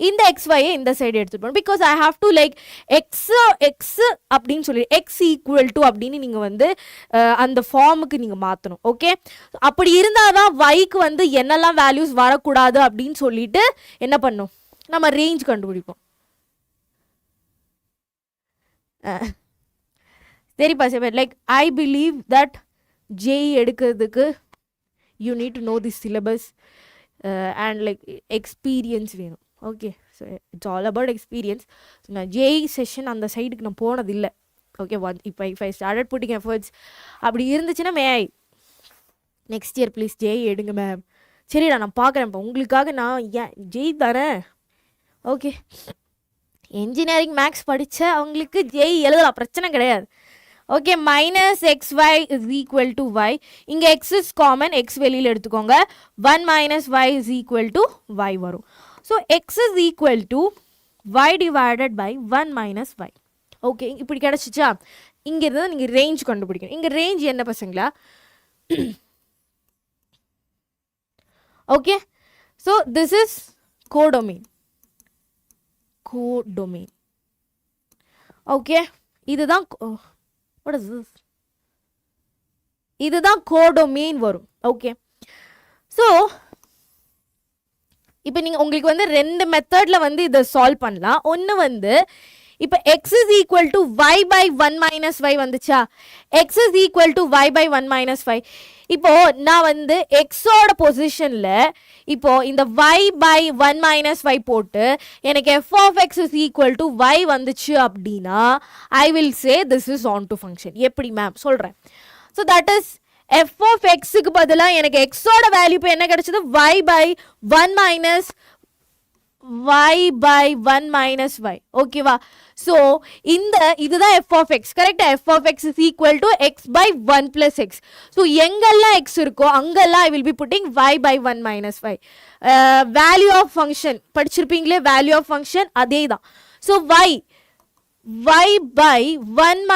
இந்த xy இந்த side எடுத்துட்டு போறோம் because I have to like x அப்படின்னு சொல்லி x equal to அப்படின்னு நீங்க வந்து அந்த ஃபார்முக்கு நீங்க மாத்தணும் ஓகே அப்படி இருந்தாதான் yக்கு வந்து என்னெல்லாம் வேல்யூஸ் வரக்கூடாது அப்படின்னு சொல்லிட்டு என்ன பண்ணும் நம்ம ரேஞ்ச் கண்டுபிடிப்போம் சரிப்பா சரி like I believe that J எடுக்கிறதுக்கு you need to know the syllabus and like experience வேணும் okay so it's all about experience so நான் ஜேஇ செஷன் அந்த சைடுக்கு நான் போனதில்லை ஓகே இப்போ if I started pudding efforts அப்படி இருந்துச்சுன்னா நெக்ஸ்ட் இயர் ப்ளீஸ் ஜேஇ எடுங்க மேம் சரிடா நான் பார்க்குறேன் இப்போ உங்களுக்காக நான் ஏன் ஜெய் தரேன் ஓகே இன்ஜினியரிங் மேக்ஸ் படித்த அவங்களுக்கு ஜேஇ எழுதலாம் பிரச்சனை கிடையாது okay minus x y is equal to y. இங்கே எக்ஸ் இஸ் காமன், எக்ஸ் வெளியில் எடுத்துக்கோங்க. 1 minus y is equal to y வரும். So x is equal to y divided by 1 minus y. Okay இப்படி கிடச்சிச்சா? இங்கிருந்து நீங்கள் ரேஞ்ச் கண்டுபிடிக்கணும். இங்கே ரேஞ்ச் என்ன பசங்களா? Okay so this is codomain. Codomain okay இதுதான் what is this? இதுதான் கோடொமைன் வரும். ஓகே ஸோ இப்போ நீங்கள் உங்களுக்கு வந்து ரெண்டு மெத்தடில் வந்து இதை சால்வ் பண்ணலாம். ஒன்று வந்து இப்போ x is equal to y by 1 minus y வந்துச்சா? X is equal to y by 1 minus y. இப்போ நான் வந்து எக்ஸோட பொசிஷனில் இப்போ இந்த ஒய் பை 1 மைனஸ் ஒய் போட்டு எனக்கு f of x is equal to y வந்துச்சு அப்படின்னா I will say this is onto function. எப்படி மேம் சொல்கிறேன். So that is f of எக்ஸுக்கு பதிலாக எனக்கு எக்ஸோட வேல்யூ இப்போ என்ன கிடைச்சது? Y by 1 minus y by 1 minus y. ஓகேவா? ஸோ இதுதான் f of x. கரெக்டா? f of x is equal to x by 1 plus x. So எங்கெல்லாம் x இருக்கோ அங்கெல்லாம் I will be putting y by 1 minus y. Value of function படிச்சிருப்பீங்களே, value of function அதே தான். So y by 1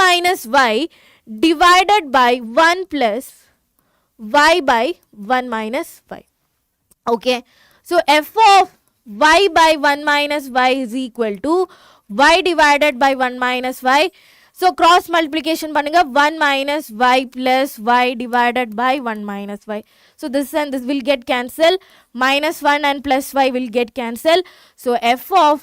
minus y divided by 1 plus y by 1 minus y. Okay, so f of y by 1 minus y is equal to y divided by 1 minus y. So cross multiplication பண்ணுங்க. 1 minus y plus y divided by 1 minus y. So this and this will get cancelled. Minus 1 and plus y will get cancelled. So f of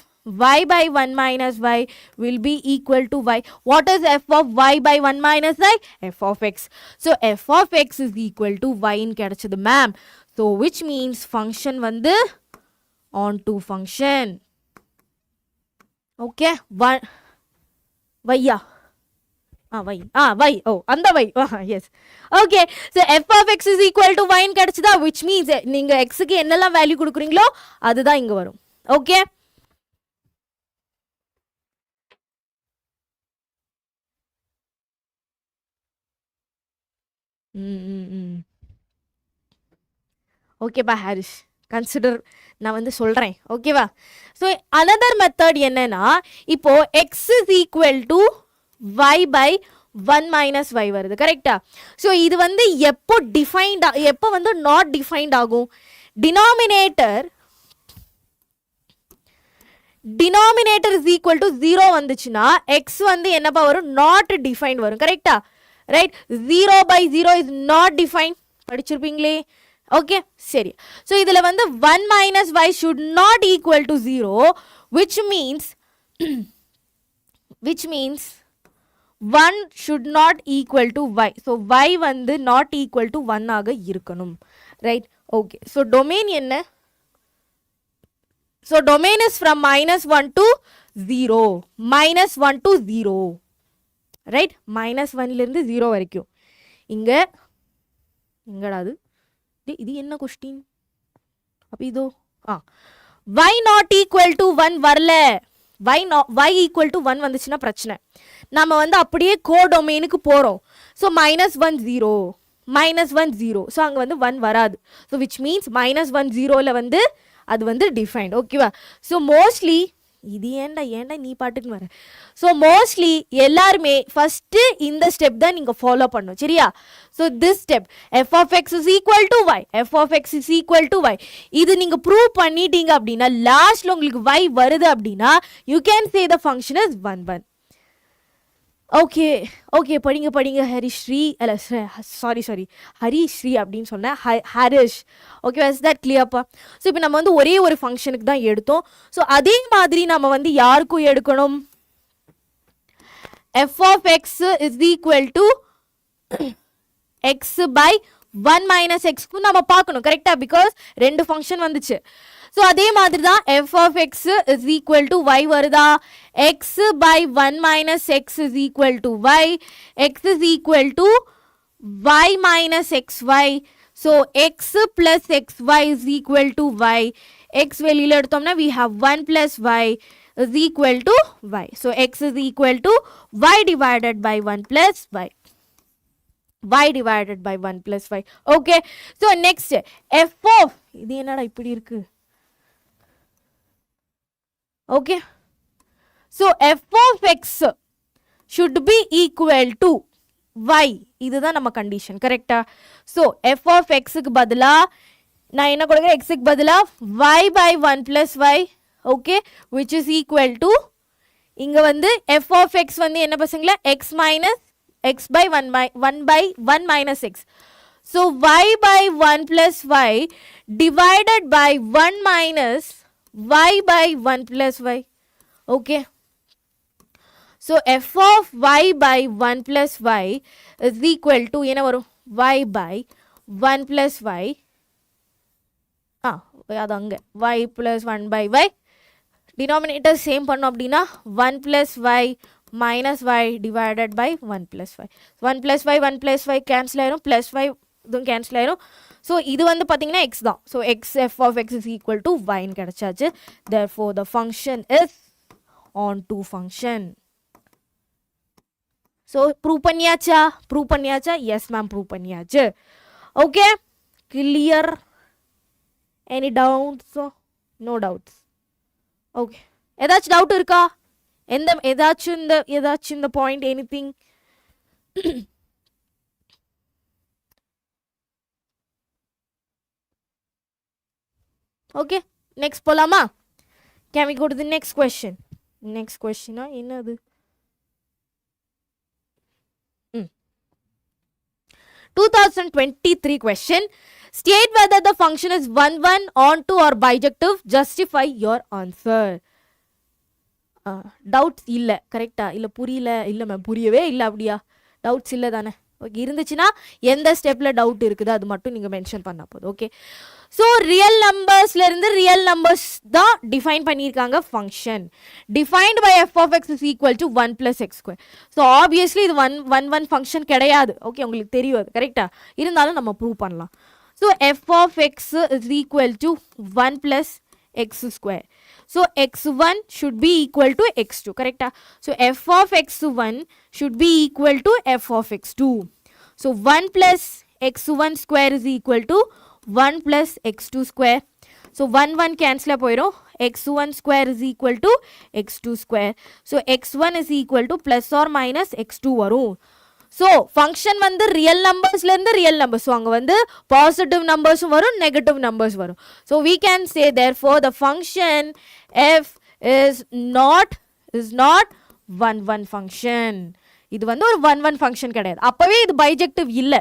y by 1 minus y will be equal to y. What is f of y by 1 minus y? F of x. So f of x is equal to y in கிடைச்சது ma'am. So which means function வந்து onto function. Okay, y. Oh, and the y. Yes. Okay, so f of x is equal to y in கிடைச்சதா, which means நீங்க x க்கு என்னெல்லாம் value கொடுக்குறீங்களோ அதுதான் இங்க வரும். Okay. ஓகேப்பா ஹாரிஷ், கன்சிடர் நான் வந்து சொல்கிறேன். ஓகேவா? ஸோ அனதர் மெத்தட் என்னன்னா, இப்போ x is equal to y by 1 minus y வருது. கரெக்டா? ஸோ இது வந்து எப்போ எப்போ வந்து நாட் டிஃபைன்ட் ஆகும்? டினாமினேட்டர் இஸ் ஈக்குவல் டு 0 வந்துச்சுன்னா எக்ஸ் வந்து என்னப்பா வரும்? நாட் டிஃபைன்ட் வரும். கரெக்டா? Right? 0 by 0 is not define. படிச்சிருப்பீங்களே. ஓகே சரி. ஸோ இதில் வந்து 1 minus y should not equal to 0, which means 1 should not equal to y. So y வந்து not equal to 1 ஆக இருக்கணும். ரைட்? ஓகே. ஸோ டொமைன் என்ன? So domain is from -1 to 0. -1 to 0. Right? -1லேருந்து 0 வரைக்கும். இங்கடாது இது என்ன கொஸ்டின்? அப்போ இதோ y நாட் ஈக்குவல் டு 1 வரல. y ஈக்குவல் டு 1 வந்துச்சுன்னா பிரச்சனை. நம்ம வந்து அப்படியே கோடொமைனுக்கு போகிறோம். ஸோ -1 0 -1 0. ஸோ அங்கே வந்து 1 வராது. ஸோ விச் மீன்ஸ் -1 0ல் வந்து அது வந்து டிஃபைன்ட். ஓகேவா? ஸோ மோஸ்ட்லி இது ஏன்டா நீ பாட்டுன்னு வர. ஸோ மோஸ்ட்லி எல்லாருமே ஃபஸ்ட்டு இந்த ஸ்டெப் தான் நீங்கள் ஃபாலோ பண்ணும். சரியா? So this step f of x is equal to y, f of x is equal to y, இது நீங்கள் ப்ரூவ் பண்ணிட்டீங்க அப்படின்னா லாஸ்ட்டில் உங்களுக்கு y வருது அப்படின்னா you can say the function is 1 1. Okay படிங்க ஹரிஸ்ரீ அல்ல சாரி ஹரிஸ்ரீ அப்படின்னு சொன்னேன். ஹரிஷ். ஓகே, இஸ் தட் கிளியர்ப்பா? ஸோ இப்போ நம்ம வந்து ஒரே ஒரு ஃபங்க்ஷனுக்கு தான் எடுத்தோம். ஸோ அதே மாதிரி நம்ம வந்து யாருக்கும் எடுக்கணும்? F of x is equal to x by 1 minus எக்ஸ்க்கும் நம்ம பார்க்கணும். கரெக்டா? பிகாஸ் ரெண்டு ஃபங்க்ஷன் வந்துச்சு. ஸோ அதே மாதிரி தான் f of x is equal to y வருதா? X by 1 minus x is equal to y. X is equal to y minus x y. So x plus x y is equal to y. X வெளியில் எடுத்தோம்னா we have 1 plus y. is equal to y. So x is equal to y divided by 1 plus y. Y divided by 1 plus y. Okay. So next f of இது என்னடா இப்படி இருக்கு. Okay. So f of x should be equal to y. இதுதான் நம்ம condition கரெக்டா. So f of x க்கு பதிலா நான் என்ன கொடுக்கிறேன், x க்கு பதிலா y by 1 plus y. Okay, which is equal to இங்க வந்து f of x வந்து என்ன பசங்களா x minus x by 1 by 1 minus x. So y by 1 plus y divided by 1 minus y by 1 plus y. Okay. So f of y by 1 plus y is equal to என்ன வரும் y by 1 plus y. அது அங்க y plus 1 by y. Denominator same பண்ணோம் அப்படின்னா 1 plus y minus y divided by 1 plus y. 1 plus y 1 plus y cancel ஆயிரும், plus y இதுவும் cancel ஆயிரும். So இது வந்து பார்த்தீங்கன்னா x தான். So x f of x is equal to y ன்னு கிடைச்சாச்சு. Therefore the function is onto function. So prove பண்ணியாச்சா? Prove பண்ணியாச்சா? Yes ma'am, prove பண்ணியாச்சு. Okay, clear? Any doubts? No doubts. Okay. ஏதாச்சும் டவுட் இருக்கா? ஏதாச்சும் இந்த பாயிண்ட் எனிதிங்? ஓகே, நெக்ஸ்ட் போலாமா? Can we go to the next question? Next question என்னது? 2023 question. State whether the function is 1 1 onto or bijective. Justify your answer. Doubts இல்ல கரெக்டா? இல்ல புரியல? இல்ல மேம் புரியவே இல்ல அப்படியா? டவுட்ஸ் இல்ல தானே? ஓகே, இருந்துச்சுன்னா எந்த ஸ்டெப்ல டவுட் இருக்குது அது மட்டும் நீங்க மென்ஷன் பண்ணா போதும். ஓகே, ஸோ ரியல் நம்பர்ஸ்ல இருந்து ரியல் நம்பர்ஸ் தான் டிஃபைன் பண்ணியிருக்காங்க function. Defined by f of x is equal to 1 plus x square. So obviously இது ஒன் ஃபங்க்ஷன் கிடையாது. ஓகே, உங்களுக்கு தெரியும் அது கரெக்டா? இருந்தாலும் நம்ம ப்ரூவ் பண்ணலாம். So f of x is equal to 1 plus x square. So x1 should be equal to x2, correct? So f of x1 should be equal to f of x2. So 1 plus x1 square is equal to 1 plus x2 square. So 1 1 cancel போயிரும். x1 square is equal to x2 square. So x1 is equal to plus or minus x2 வரும். So function வந்து real நம்பர்ஸ்ல இருந்து real numbers, so அங்கே வந்து positive நம்பர்ஸும் வரும், negative numbers வரும். So we can say therefore the function f is not 1 1 function. இது வந்து ஒரு 1 1 function கிடையாது. அப்பவே இது பைஜெக்டிவ் இல்லை.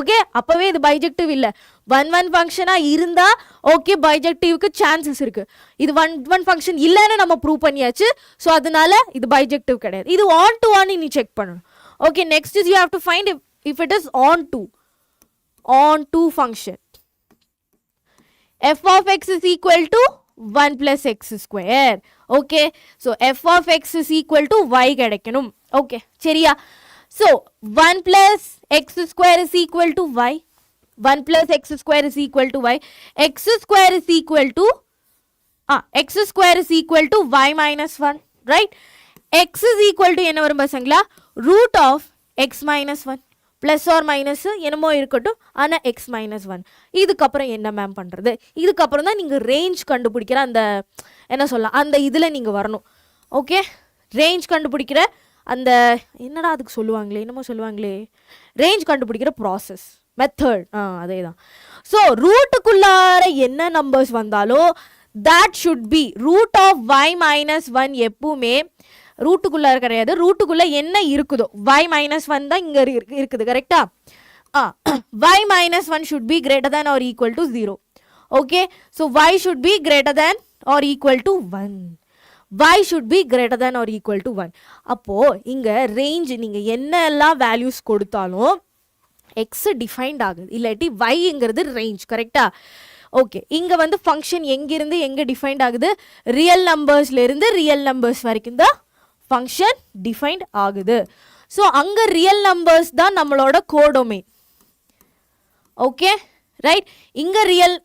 ஓகே, அப்பவே இது பைஜெக்டிவ் இல்லை. 1 1 ஃபங்க்ஷனா இருந்தா ஓகே பைஜெக்டிவ்க்கு சான்சஸ் இருக்கு. இது 1 1 ஃபங்க்ஷன் இல்லைன்னு நம்ம ப்ரூவ் பண்ணியாச்சு. ஸோ அதனால இது பைஜெக்டிவ் கிடையாது. இது ஆன் டு ஆன் நீ செக் பண்ணணும். Okay, next is you have to find if it is onto function. F of x is equal to 1 plus x square. Okay, so f of x is equal to y கிடைக்கணும். Okay, சரியா? So 1 plus x square is equal to y. 1 plus x square is equal to y. X square is equal to y minus 1, right? X is equal to என்ன வரும் பசங்களா? root of x minus 1 plus or minus என்னமோ இருக்கட்டும், ஆனால் x minus 1. இதுக்கப்புறம் என்ன ma'am பண்ணுறது? இதுக்கப்புறம் தான் நீங்கள் ரேஞ்ச் கண்டுபிடிக்கிற அந்த என்ன சொல்லலாம் அந்த இதில் நீங்கள் வரணும். ஓகே, ரேஞ்ச் கண்டுபிடிக்கிற அந்த என்னடா அதுக்கு சொல்லுவாங்களே, என்னமோ சொல்லுவாங்களே, ரேஞ்ச் கண்டுபிடிக்கிற ப்ராசஸ் மெத்தட், அதே தான். ஸோ ரூட்டுக்குள்ளார என்ன நம்பர்ஸ் வந்தாலும் that should be root of y minus 1 எப்பவுமே ரூட்டுக்குள்ளே கிடையாது. ரூட்டுக்குள்ளே என்ன இருக்குதோ y minus 1 தான் இங்கே இருக்குது, கரெக்டா? y minus 1 should be greater than or equal to 0. Okay, so y should be greater than or equal to 1. y should be greater than or equal to 1. அப்போ இங்கே ரேஞ்ச் நீங்கள் என்னெல்லாம் வேல்யூஸ் கொடுத்தாலும் x defined ஆகுது, இல்லாட்டி yங்கிறது range, கரெக்டா? Okay, இங்கே வந்து ஃபங்க்ஷன் எங்கிருந்து எங்கே டிஃபைன்ட் ஆகுது? ரியல் நம்பர்ஸ்லேருந்து ரியல் நம்பர்ஸ் வரைக்கும் தான் ஃபங்க்ஷன் டிஃபைன்ட் ஆகுது. ஸோ அங்கே ரியல் நம்பர்ஸ் தான் நம்மளோட கோடொமைன். Okay, right? இங்கே ரியல்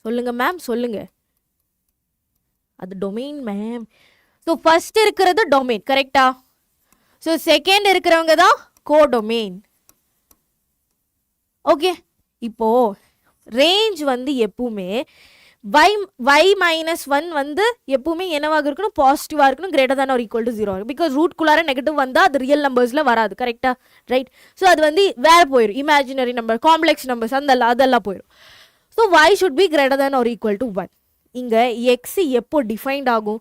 சொல்லுங்க மேம், சொல்லுங்க. அது டொமைன் மேம். ஸோ ஃபர்ஸ்ட் இருக்கிறது டொமைன் கரெக்டா? ஸோ செகண்ட் இருக்கிறவங்க தான் கோடொமைன். ஓகே, இப்போ ரேஞ்ச் வந்து எப்பவுமே y மைனஸ் 1 வந்து எப்பவுமே என்னவாக இருக்கணும்? பாசிட்டிவாக இருக்கணும், greater than or equal to 0. Because ரூட்குள்ளார நெகட்டிவ் வந்தால் அது ரியல் நம்பர்ஸில் வராது கரெக்டா? ரைட். ஸோ அது வந்து வேறு போயிடும், இமேஜினரி நம்பர், காம்ப்ளெக்ஸ் நம்பர்ஸ் அதெல்லாம் போயிடும். So y should be greater than or equal to 1. இங்கே x எப்போ டிஃபைன்ட் ஆகும்?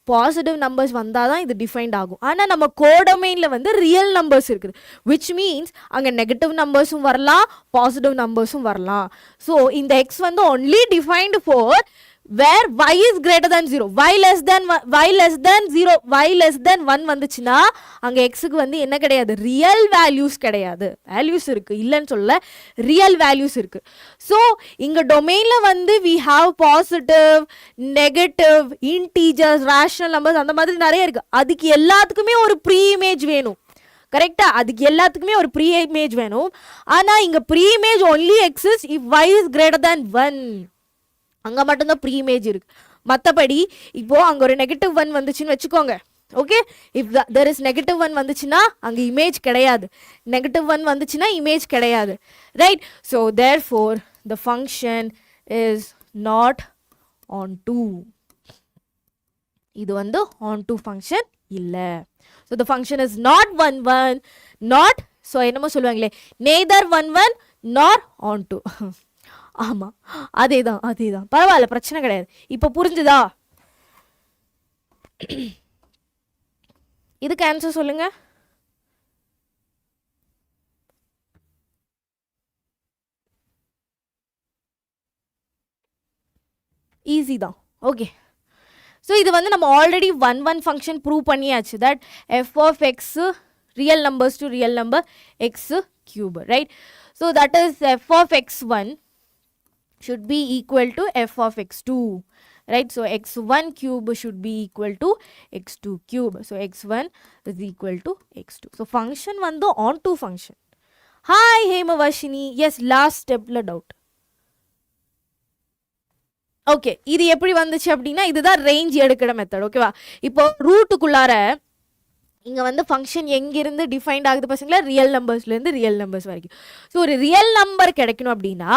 பாசிட்டிவ் நம்பர்ஸ் வந்தால் தான் இது டிஃபைன்ட் ஆகும். ஆனால் நம்ம கோடொமைனில் வந்து ரியல் நம்பர்ஸ் இருக்குது, விச் மீன்ஸ் அங்கே நெகட்டிவ் நம்பர்ஸும் வரலாம், பாசிட்டிவ் நம்பர்ஸும் வரலாம். ஸோ இந்த எக்ஸ் வந்து only defined for where y is greater than 0, y less than 0, y less than 1 வந்துச்சுன்னா அங்கே எக்ஸுக்கு வந்து என்ன கிடையாது? ரியல் வேல்யூஸ் கிடையாது. வேல்யூஸ் இருக்குது, இல்லைன்னு சொல்ல, ரியல் வேல்யூஸ் இருக்குது. ஸோ இங்கே டொமைனில் வந்து we have positive, negative, integers, rational numbers அந்த மாதிரி நிறைய இருக்குது. அதுக்கு எல்லாத்துக்குமே ஒரு ப்ரீ இமேஜ் வேணும் கரெக்டா? அதுக்கு எல்லாத்துக்குமே ஒரு ப்ரீ இமேஜ் வேணும். ஆனால் இங்கே preimage only exist if y is greater than 1. அங்கே மட்டும்தான் ப்ரீ இமேஜ் இருக்கு. மற்றபடி இப்போ அங்கே ஒரு நெகட்டிவ் 1 வந்துச்சுன்னு வச்சுக்கோங்க. Okay, if there is negative 1 வந்துச்சுன்னா அங்கே இமேஜ் கிடையாது, நெகட்டிவ் 1 வந்துச்சுன்னா இமேஜ் கிடையாது. Right. So therefore the function is not onto. இது வந்து ஆன் டூ ஃபங்க்ஷன் இல்லை. So the function is not 1 1, not, so என்னமோ சொல்லுவாங்களே, நெய்தர் 1 1 நார் ஆன் டூ. ஆமாம், அதே தான் பரவாயில்ல, பிரச்சனை கிடையாது. இப்போ புரிஞ்சுதா? இதுக்கு ஆன்சர் சொல்லுங்க. ஈஸி தான். ஓகே, ஸோ இது வந்து நம்ம ஆல்ரெடி 1 1 ஃபங்க்ஷன் ப்ரூவ் பண்ணியாச்சு, that f of x real numbers to real number x cube. Right. So that is f of x1 should be equal to f of x2, right? So x1 cube should be equal to x2 cube. So x1 is equal to x2. So function வந்து on to function. Hi Hemavashini. Yes, last step la doubt. Okay, இது எப்படி வந்துச்சு அப்படின்னா இதுதான் range எடுக்கிற method. ஓகேவா? இப்போ ரூட்டுக்குள்ளார இங்கே வந்து ஃபங்க்ஷன் எங்கேருந்து டிஃபைன்ட் ஆகுது பசங்களா? ரியல் நம்பர்ஸ்லேருந்து ரியல் நம்பர்ஸ் வரைக்கும். ஸோ ஒரு ரியல் நம்பர் கிடைக்கணும் அப்படின்னா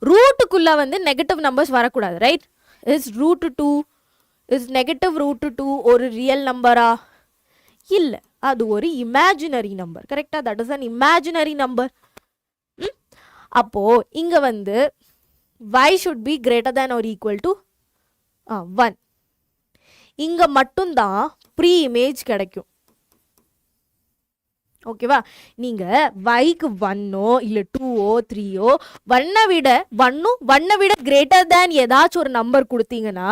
ரூட்டுக்குள்ளே வந்து நெகட்டிவ் நம்பர்ஸ் வரக்கூடாது. Right. Is root 2 is negative root 2 ஒரு ரியல் நம்பரா? இல்லை, அது ஒரு இமேஜினரி நம்பர். கரெக்டாக? That is an imaginary number. அப்போது இங்கே வந்து y should be greater than or equal to 1. இங்கே மட்டும்தான் ப்ரீ இமேஜ் கிடைக்கும். ஓகேவா? நீங்கள் வைக்கு 1ஓ இல்லை 2ஓ 3ஓ 1 விட கிரேட்டர் தேன் ஏதாச்சும் ஒரு நம்பர் கொடுத்தீங்கன்னா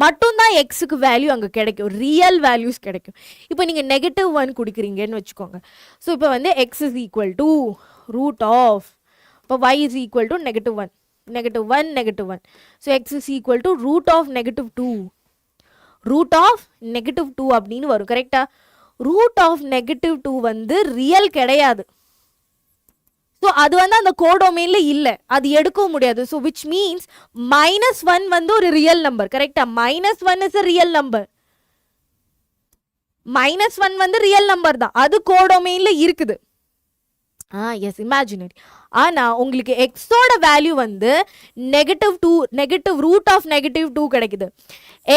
மட்டும்தான் எக்ஸுக்கு வேல்யூ அங்கே கிடைக்கும், ரியல் வேல்யூஸ் கிடைக்கும். இப்போ நீங்கள் நெகட்டிவ் 1 கொடுக்குறீங்கன்னு வச்சுக்கோங்க. ஸோ இப்போ வந்து x is equal to root of, இப்போ y is equal to -1, -1. So x is equal to root of -2 அப்படின்னு வரும். கரெக்டா? ரூட் ஆஃப் -2 வந்து ரியல் கிடையாது. ஸோ அது வந்து அந்த கோடொமைனில் இல்லை, அது எடுக்கவும் முடியாது. ஸோ விச் மீன்ஸ் -1 வந்து ஒரு ரியல் நம்பர். கரெக்டா? -1 இஸ் a ரியல் நம்பர். -1 வந்து ரியல் நம்பர் தான், அது கோடொமைனில் இருக்குது. Yes, imaginary. ஆனால் உங்களுக்கு எக்ஸோட வேல்யூ வந்து நெகட்டிவ் ரூட் ஆஃப் -2 கிடைக்குது.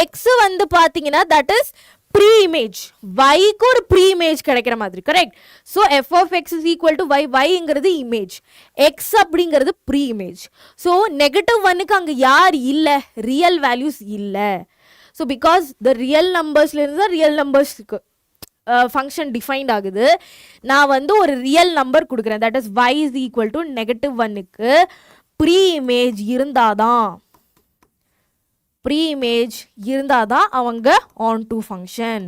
எக்ஸ் வந்து பார்த்தீங்கன்னா தட் இஸ் ப்ரீ இமேஜ், வைக்கு ஒரு ப்ரீ இமேஜ் கிடைக்கிற மாதிரி. Correct? So f of x is equal to வைங்கிறது இமேஜ், எக்ஸ் அப்படிங்கிறது ப்ரீ இமேஜ். ஸோ -1க்கு அங்கே யார் இல்லை? ரியல் வேல்யூஸ் இல்லை. ஸோ பிகாஸ் த ரியல் நம்பர்ஸ்லேருந்து தான் ரியல் நம்பர்ஸ்க்கு ஃபங்க்ஷன் டிஃபைன்ட் ஆகுது. நான் வந்து ஒரு ரியல் நம்பர் கொடுக்குறேன், that is y is equal to -1க்கு ப்ரீ இமேஜ் இருந்தாதான் அவங்க ஆன் டு ஃபங்க்ஷன்.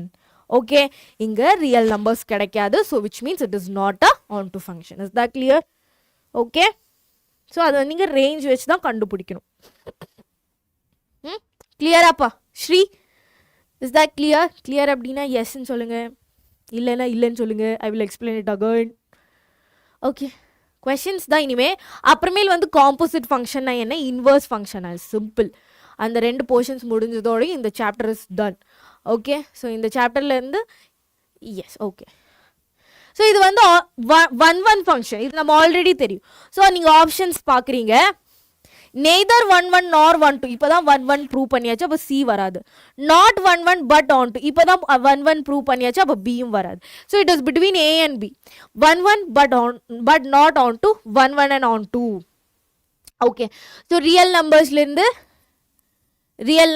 ஓகே, இங்கே ரியல் நம்பர்ஸ் கிடைக்காது. So which means it is not a on to function. Is that clear? Okay, so அதை நீங்கள் range வச்சு தான் கண்டுபிடிக்கணும். கிளியராப்பா ஸ்ரீ? இஸ் தட் கிளியர் அப்படின்னா எஸ்ன்னு சொல்லுங்கள், இல்லைன்னா இல்லைன்னு சொல்லுங்கள். I will explain it again. Okay, questions தான் இனிமே. அப்புறமேல் வந்து காம்போசிட் ஃபங்க்ஷன்னா என்ன, இன்வர்ஸ் ஃபங்க்ஷனா, சிம்பிள். அந்த 2 போர்ஷன்ஸ் முடிஞ்சதோட இந்த chapter is done. Okay, so இந்த சாப்டர்லேருந்து எஸ் ஓகே. ஸோ இது வந்து 1 ஃபங்க்ஷன், இது நம்ம ஆல்ரெடி தெரியும். ஸோ நீங்கள் ஆப்ஷன்ஸ் பார்க்குறீங்க, நெய்தர் 1 nor 1 2, இப்போ தான் 1 ப்ரூவ் பண்ணியாச்சு, அப்போ சி வராது. நாட் 1 பட் ஆன் டூ, இப்போ தான் 1 ப்ரூவ் பண்ணியாச்சு, அப்போ பியும் வராது. So it is between a and b. 1 but not onto, 1 and onto. Okay, so real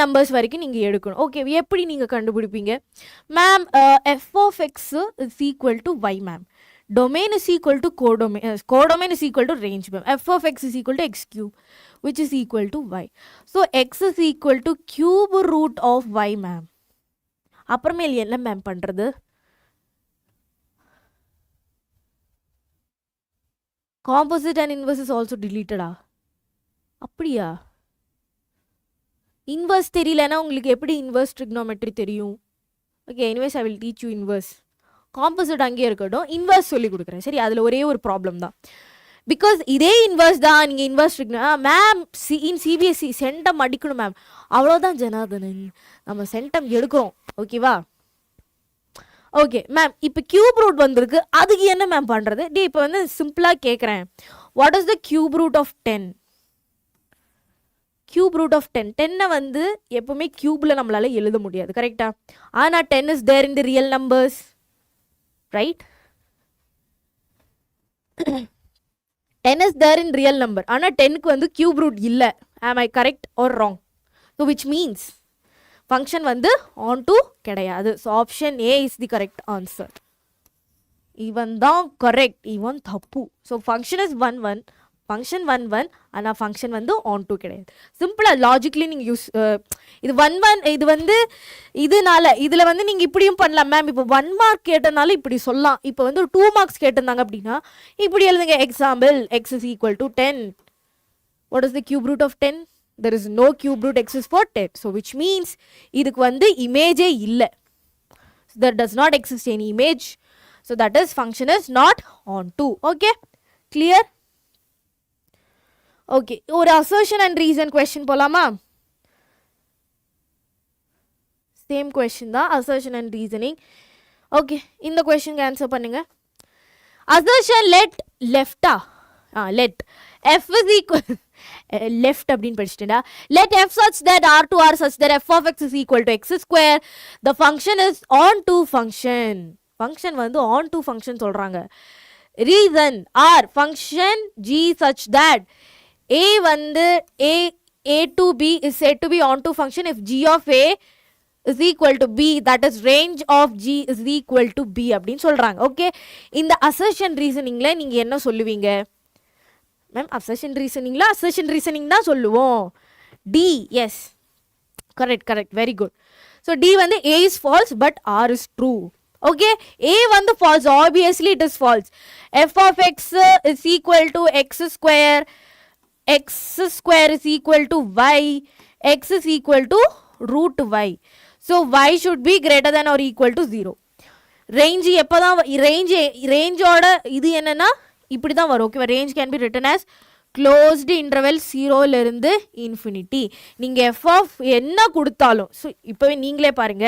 numbers வரைக்கும் நீங்கள் எடுக்கணும். ஓகே, எப்படி நீங்கள் கண்டுபிடிப்பீங்க? Ma'am f of x is equal to y ma'am. Domain is equal to codomain is equal to range ma'am. F of x is equal to x cube, which is equal to y. So x is equal to cube root of y ma'am. அப்புறமேல் என்ன ma'am பண்றது? Composite and inverse is also deleted. அப்படியா? Inverse தெரியலனா உங்களுக்கு எப்படி inverse trigonometry தெரியும்? Okay, anyways I will teach you inverse. Composite அங்கேயே இருக்கட்டும், இன்வர்ஸ் சொல்லி கொடுக்குறேன். சரி, அதில் ஒரே ஒரு ப்ராப்ளம் தான். பிகாஸ் இதே இன்வர்ஸ் தான் நீங்கள் இன்வர்ஸ் மேம் சிபிஎஸ்சி சென்டம் அடிக்கணும் மேம். அவ்வளோதான் ஜனார்தனன், நம்ம சென்டம் எடுக்கிறோம். ஓகேவா? ஓகே மேம், இப்போ கியூப் ரூட் வந்திருக்கு, அதுக்கு என்ன மேம் பண்ணுறது? டே இப்போ வந்து சிம்பிளாக கேட்குறேன், what is the cube root of 10? Cube root of 10, 10 வந்து எப்போவுமே கியூபில் நம்மளால் எழுத முடியாது, கரெக்டாக? ஆனால் 10 is there in the real numbers, right? 10 is there in real number. ஆனா 10க்கு வந்து cube root இல்ல. Am I correct or wrong? So which means function வந்து onto கிடையாது. So option A is the correct answer. இவன் தான் correct, இவன் தப்பு. So function is 1 1 ஆனா ஃபங்க்ஷன் வந்து ஆன் டூ கிடையாது. சிம்பிளாக லாஜிக்கலி நீங்கள் யூஸ் இது 1 இது வந்து இதனால இதில் வந்து நீங்கள் இப்படியும் பண்ணலாம் மேம். இப்போ 1 மார்க் கேட்டனால இப்படி சொல்லலாம். இப்போ வந்து 2 மார்க்ஸ் கேட்டிருந்தாங்க அப்படின்னா இப்படி எழுதுங்க. Example, x is equal to 10. What is the cube root of 10? There is no cube root, x is for 10. So which means இதுக்கு வந்து இமேஜே இல்லை. there does not exist any image. So that is function is not on to. Okay, clear? Okay, ஒரு assertion and reason question போலாமா? Same question தான், assertion and reasoning. Okay, இந்த question answer பண்ணுங்க. Assertion let let f is equal left அப்படின்னு படிச்சிட்டேன்டா. Let f such that r to r such that f of x is equal to x square. The function is on to function. Function வந்து on to function சொல்றாங்க. Reason r function g such that a வந்து a to b is said to be on to function if g of a is equal to b, that is range of g is equal to b அப்படின்னு சொல்றாங்க. Okay, இந்த assertion reasoningல நீங்க என்ன சொல்லுவீங்க ma'am? assertion reasoning தான் சொல்லுவோம். d, yes, correct, very good. so d வந்து a is false but r is true. okay, a வந்து false, obviously it is false. f of x is equal to x square is equal to y, x is equal to root y. so y should be greater than or equal to 0. range எப்பதான் rangeோட இது என்னன்னா இப்படி தான் வரும். ஓகேவா? range can be written as closed interval 0ல இருந்து infinity. நீங்க f of என்ன கொடுத்தாலும், ஸோ இப்போவே நீங்களே பாருங்க,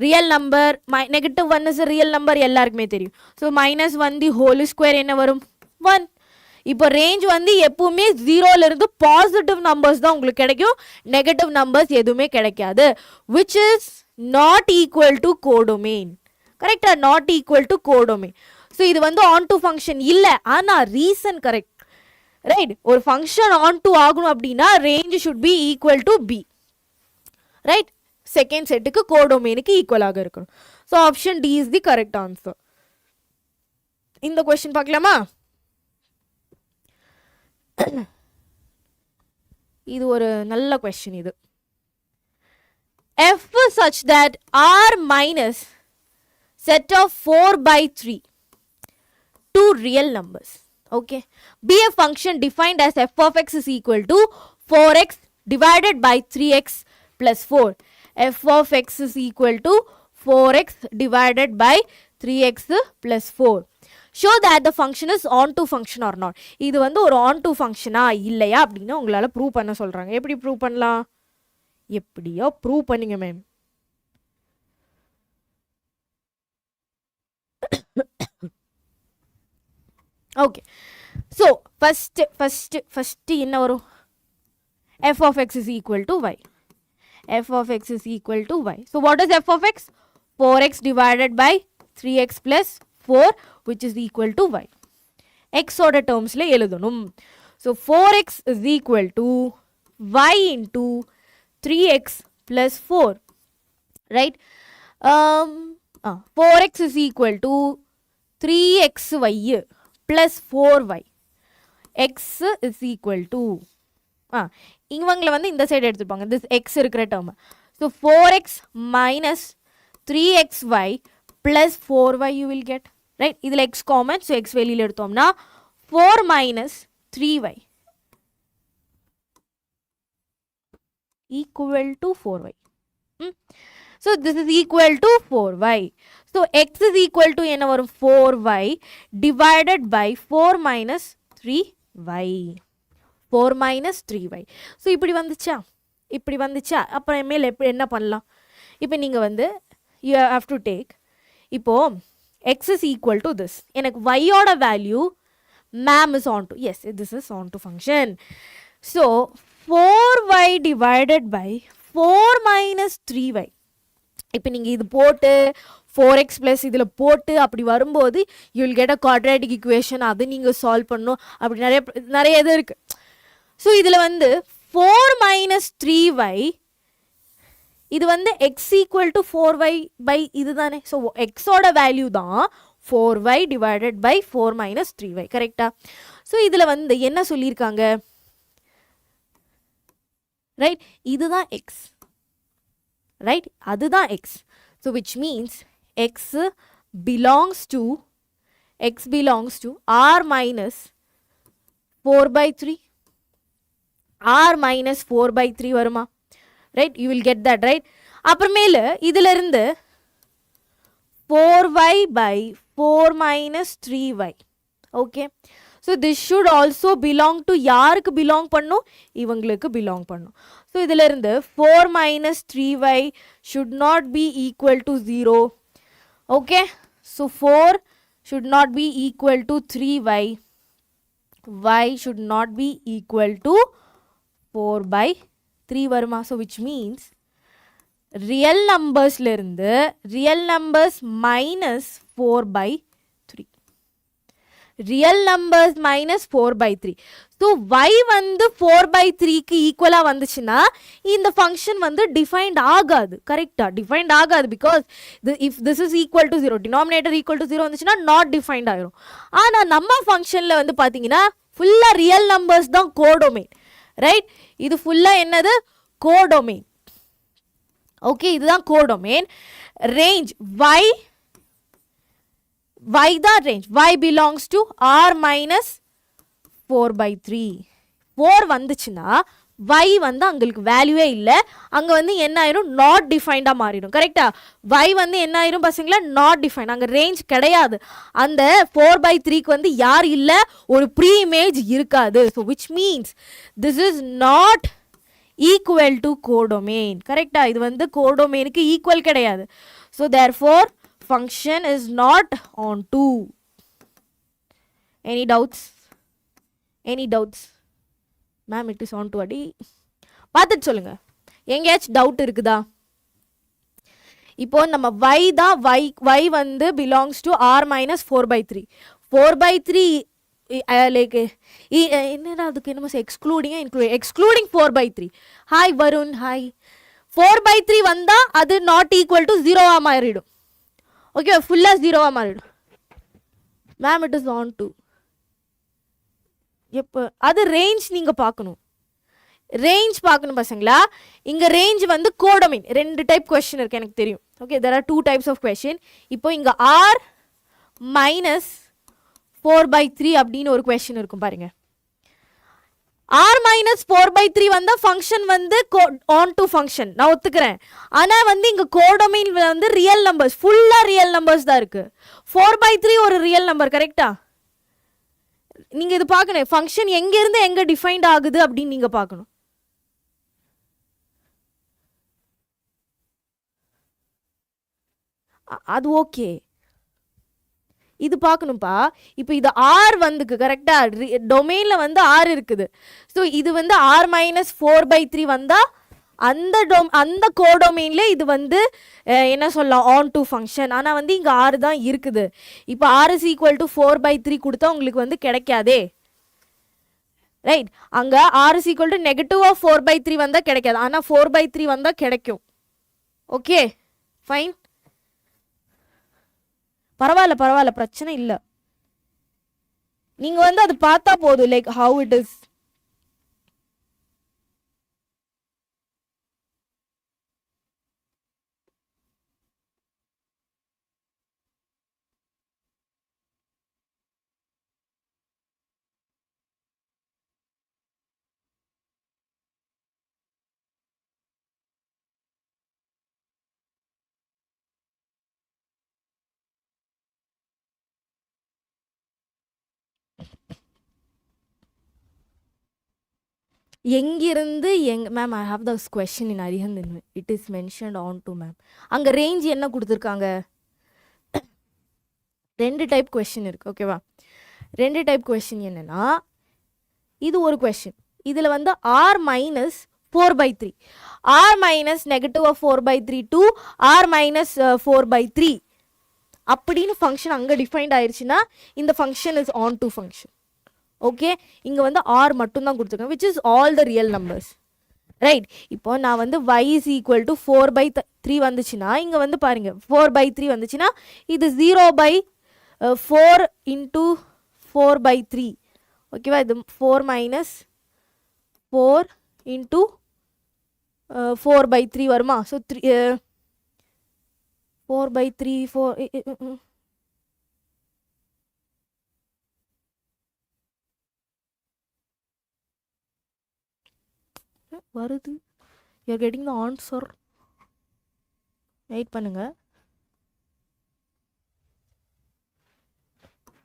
real number -1 is a real number எல்லாருக்குமே தெரியும். ஸோ -1 தி ஹோல் ஸ்கொயர் என்ன வரும்? 1. இப்போ ரேஞ்ச் வந்து எப்பவுமே 0ல இருந்து பாசிட்டிவ் நம்பர்ஸ் தான் உங்களுக்கு கிடைக்கும், நெகட்டிவ் நம்பர்ஸ் எதுவுமே கிடைக்காது. which is not equal to codomain. கரெக்டா? not equal to codomain. So இது வந்து ஆன் டு ஃபங்க்ஷன் இல்லை, ஆனால் ரீசன் கரெக்ட், ரைட்? ஒரு ஃபங்க்ஷன் ஆன் டு ஆகணும் அப்படின்னா range should be equal to B, right? Second செட்டுக்கு கோடோமேனுக்கு ஈக்குவலாக இருக்கணும். So option D is the correct answer. இந்த கொஸ்டின் பார்க்கலாமா? இது ஒரு நல்ல கொஸ்டின். இது f such that r minus set of 4/3 two real numbers. Okay, be a function defined as f of x is equal to 4x divided by 3x plus 4. f of x is equal to 4x divided by 3x plus 4. show that the function is on to function or not. இது வந்து ஒரு on to functionா இல்லையா அப்படின்னு உங்களால prove பண்ண சொல்றாங்க. எப்படி prove பண்ணலாம்? எப்படியோ ப்ரூவ் பண்ணுங்க மேம். ஓகே, ஸோ ஃபஸ்ட்டு என்ன வரும்? f of x is equal to y. f of x is equal to y. So what is f of x? 4x divided by 3x plus 4, which is equal to y. x order terms le eludunum. So 4x is equal to y into 3x plus 4, right? 4x is equal to 3xy plus 4y. x is equal to இவங்களை வந்து இந்த side எடுத்துப்பாங்க, this x இருக்கிற term. So 4x minus 3xy plus 4y you will get, right? இதில் x common, so x வெளியில் எடுத்தோம்னா 4 minus 3y equal to 4y. So this is equal to 4y. So x is equal to என்ன வரும்? 4y divided by 4 minus 3y. 4 minus 3y. So இப்படி வந்துச்சா அப்புறம் மேலே எப்படி என்ன பண்ணலாம்? இப்போ நீங்கள் வந்து you have to take, இப்போது x is equal to this, எனக்கு y-ஓட value maam is on to, yes this is on to function. So 4y divided by 4 minus 3y. இப்போ நீங்கள் இது போட்டு 4x ப்ளஸ் இதில் போட்டு அப்படி வரும்போது you will get a quadratic equation, அது நீங்கள் சால்வ் பண்ணணும், அப்படி நிறைய இது இருக்குது. ஸோ இதில் வந்து 4 minus 3y இது வந்து x equal to 4y by இது தானே. ஸோ எக்ஸோட வேல்யூ தான் 4y divided by 4 minus 3y, கரெக்டா? ஸோ இதில் வந்து என்ன சொல்லியிருக்காங்க, ரைட்? இதுதான் x, ரைட்? அதுதான் x. So which means x belongs to r minus 4 by 3. r minus 4 by 3 வருமா? Right? you will get that, right? அப்புறமேல இதிலிருந்து 4y by 4 minus 3y. okay, so this should also belong to யாருக்கு belong பண்ணும்? இவங்களுக்கு belong பண்ணும். so இதிலிருந்து 4 minus 3y should not be equal to 0. okay, so 4 should not be equal to 3y. y should not be equal to 4 by 3 வருமா? so which means real numbers real numbers minus 4 by 3. real numbers minus 4 by 3. so y வந்து 4 by 3க்கு ஈக்குவலா வந்துச்சுன்னா இந்த function வந்து defined ஆகாது, கரெக்டா? Defined ஆகாது because if this is equal to 0, denominator equal to 0 வந்துச்சுன்னா not defined ஆயிரும். ஆனால் நம்ம ஃபங்க்ஷனில் வந்து பார்த்தீங்கன்னா ஃபுல்லாக ரியல் நம்பர்ஸ் தான் கோடொமைன், ரைட்? இது ஃபுல்லாக என்னது? கோடொமைன். ஓகே, இதுதான் கோடொமைன். ரேஞ்ச் y தான் range. y belongs to r minus 4 by 3. 4 வந்துச்சுன்னா y வந்து அங்களுக்கு வேல்யூவே இல்லை, அங்கே வந்து என்ன ஆயிரும்? நாட் டிஃபைண்டாக மாறிடும், கரெக்டா? y வந்து என்ன ஆயிரும் பசங்களா? நாட் டிஃபைண்ட், அங்கே ரேஞ்ச் கிடையாது. அந்த 4 by 3க்கு வந்து யார் இல்லை? ஒரு ப்ரீ இமேஜ் இருக்காது. So which means this is not equal to codomain, கரெக்டா? இது வந்து கோடொமைனுக்கு ஈக்குவல் கிடையாது. So therefore function is not on to. Any doubts? Ma'am, it is on to அடி பார்த்துட்டு சொல்லுங்க, எங்கேயாச்சும் டவுட் இருக்குதா? இப்போ நம்ம y தான் y வந்து belongs to r minus 4 by 3. 4 by 3 like என்னடா அதுக்கு என்னமோ excluding 4 by 3. Hi Varun, hi. 4 by 3 வந்தால் அது நாட் ஈக்குவல் டு 0 மாறிடும். ஓகே, ஃபுல்லாக 0 மாறிடும். Ma'am it is on to. எப்போ அது ரேஞ்ச் நீங்கள் பார்க்கணும், பசங்களா. இங்கே ரேஞ்ச் வந்து கோடொமைன் 2 டைப் கொஸ்டின் இருக்குது எனக்கு தெரியும். Okay, there are 2 types of question. இப்போ இங்கே r minus 4 by 3 அப்படின்னு ஒரு கொஸ்டின் இருக்கும் பாருங்க. r minus 4 by 3 வந்தால் ஃபங்க்ஷன் வந்து ஆன் டு ஃபங்க்ஷன், நான் ஒத்துக்கிறேன். ஆனால் வந்து இங்கே கோடொமைன் வந்து ரியல் நம்பர்ஸ், ஃபுல்லாக ரியல் நம்பர்ஸ் தான் இருக்குது. 4 by 3 ஒரு ரியல் நம்பர், கரெக்டா? நீங்கள் இது பார்க்கணும், ஃபங்க்ஷன் எங்கேருந்து எங்கே டிஃபைன்ட் ஆகுது அப்படின்னு நீங்கள் பார்க்கணும். அது ஓகே. இது பார்க்கணும்ப்பா. இப்போ இது ஆர் வந்துக்கு கரெக்டாக டொமைனில் வந்து ஆர் இருக்குது. ஸோ இது வந்து ஆர் மைனஸ் 4/3 வந்தால் அந்த கோடொமைனில் இது வந்து என்ன சொல்லலாம், ஆன் டு ஃபங்க்ஷன். ஆனால் வந்து இங்கே ஆறு தான் இருக்குது. இப்போ ஆர் இஸ் ஈக்குவல் டு 4/3 கொடுத்தா உங்களுக்கு வந்து கிடைக்காதே, ரைட்? அங்கே R is equal to negative of 4/3 வந்தால் கிடைக்காது, ஆனால் 4/3 வந்தால் கிடைக்கும். ஓகே ஃபைன், பரவாயில்ல பரவாயில்ல, பிரச்சனை இல்லை. நீங்கள் வந்து அது பார்த்தா போதும், லைக் ஹவு இட் இஸ். எங்கிருந்து ma'am I have this question in Arihant, it is mentioned onto ma'am. அங்கே ரேஞ்ச் என்ன கொடுத்துருக்காங்க? 2 டைப் கொஸ்டின் இருக்குது, ஓகேவா? 2 டைப் கொஸ்டின் என்னென்னா, இது ஒரு கொஸ்டின், இதில் வந்து R minus 4/3, R minus negative of 4/3 to R minus 4/3 அப்படின்னு ஃபங்க்ஷன் அங்கே டிஃபைன்ட் ஆயிடுச்சுன்னா இந்த function is onto function. Okay, இங்கே வந்து ஆர் மட்டும்தான் கொடுத்துருக்கேன், which is all the real numbers, right? இப்போ நான் வந்து y இஸ் ஈக்குவல் டு 4/3 வந்துச்சுன்னா இங்கே வந்து பாருங்கள் 4/3 வந்துச்சுன்னா இது 0/4 இன்ட்டு 4/3, ஓகேவா? இது 4 மைனஸ் 4 இன்ட்டு 4/3 வருமா? ஸோ 4/3 4 வருது. You are getting the answer, wait பண்ணுங்க.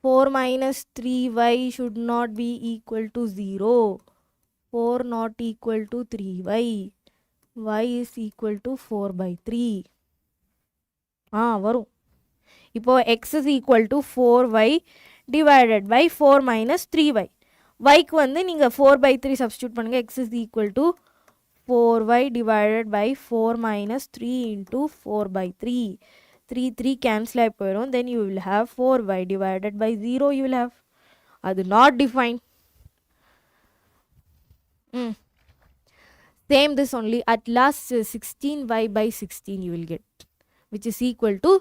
4 minus 3y should not be equal to 0. 4 not equal to 3y. y is equal to 4/3. வரும். இப்போ x is equal to 4y divided by 4 minus 3y. yக்கு வந்து நீங்கள் 4/3 substitute பண்ணுங்க. x is equal to 4y divided by 4 minus 3 into 4/3. 3 cancel ஆகி போயிடும். then you will have 4y divided by 0 you will have. அது not defined. Same this only, at last 16y by 16 you will get, which is equal to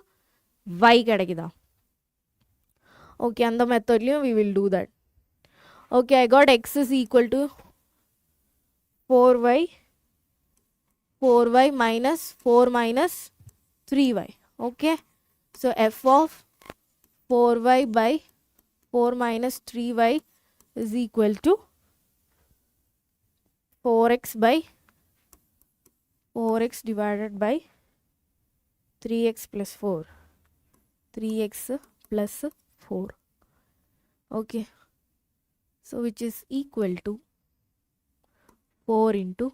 y கிடைக்குதா? okay, அந்த மெத்தட்லையும் we will do that. okay, I got x is equal to 4y minus 4 minus 3y. okay, so f of 4y by 4 minus 3y is equal to 4x by 4x divided by 3x plus 4, 3x plus 4. okay, so which is equal to 4 into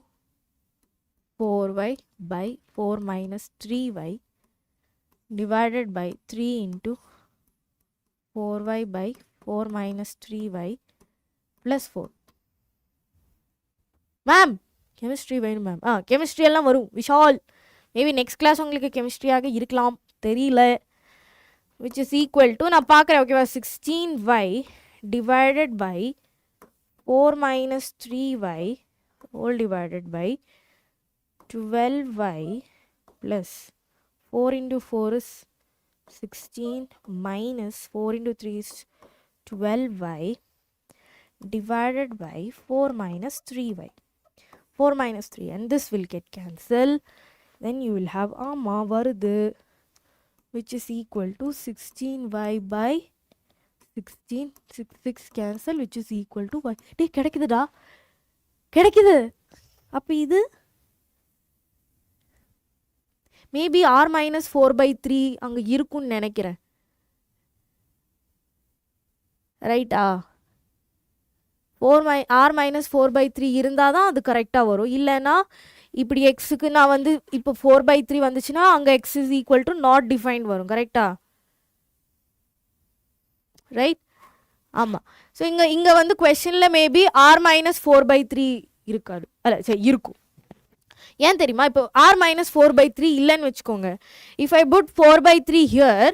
4y by 4 minus 3y divided by 3 into 4y by 4 minus 3y plus 4. Ma'am chemistry வேணும் ma'am. Chemistry எல்லாம் வரும் Vishal. Maybe next class உங்களுக்கு கெமிஸ்ட்ரியாக இருக்கலாம், தெரியல. Which is equal to, நான் பார்க்குறேன் ஓகேவா, 16y divided by 4 minus 3y whole divided by 12y plus 4 into 4 is 16 minus 4 into 3 is 12y divided by 4 minus 3y. 4 minus 3 and this will get cancelled. Then you will have வருது, which is equal to 16y by 16, 6 cancel, which is equal to y. டே கிடைக்குதுடா, கிடைக்குது. அப்போ இது maybe r minus 4/3 அங்கே இருக்குன்னு நினைக்கிறேன், ரைட்டா? r minus 4/3 இருந்தால் தான் அது கரெக்டாக வரும். இல்லைன்னா இப்படி எக்ஸுக்கு நான் வந்து இப்போ 4/3 வந்துச்சுன்னா அங்கே X is equal to not defined வரும் கரெக்டா ரைட் ஆமாம் ஸோ இங்கே வந்து கொஷனில் மேபி r-4/3 இருக்காது அல்ல சரி இருக்கும் ஏன் தெரியுமா இப்போ r-4/3 இல்லைன்னு வச்சுக்கோங்க if I put 4/3 here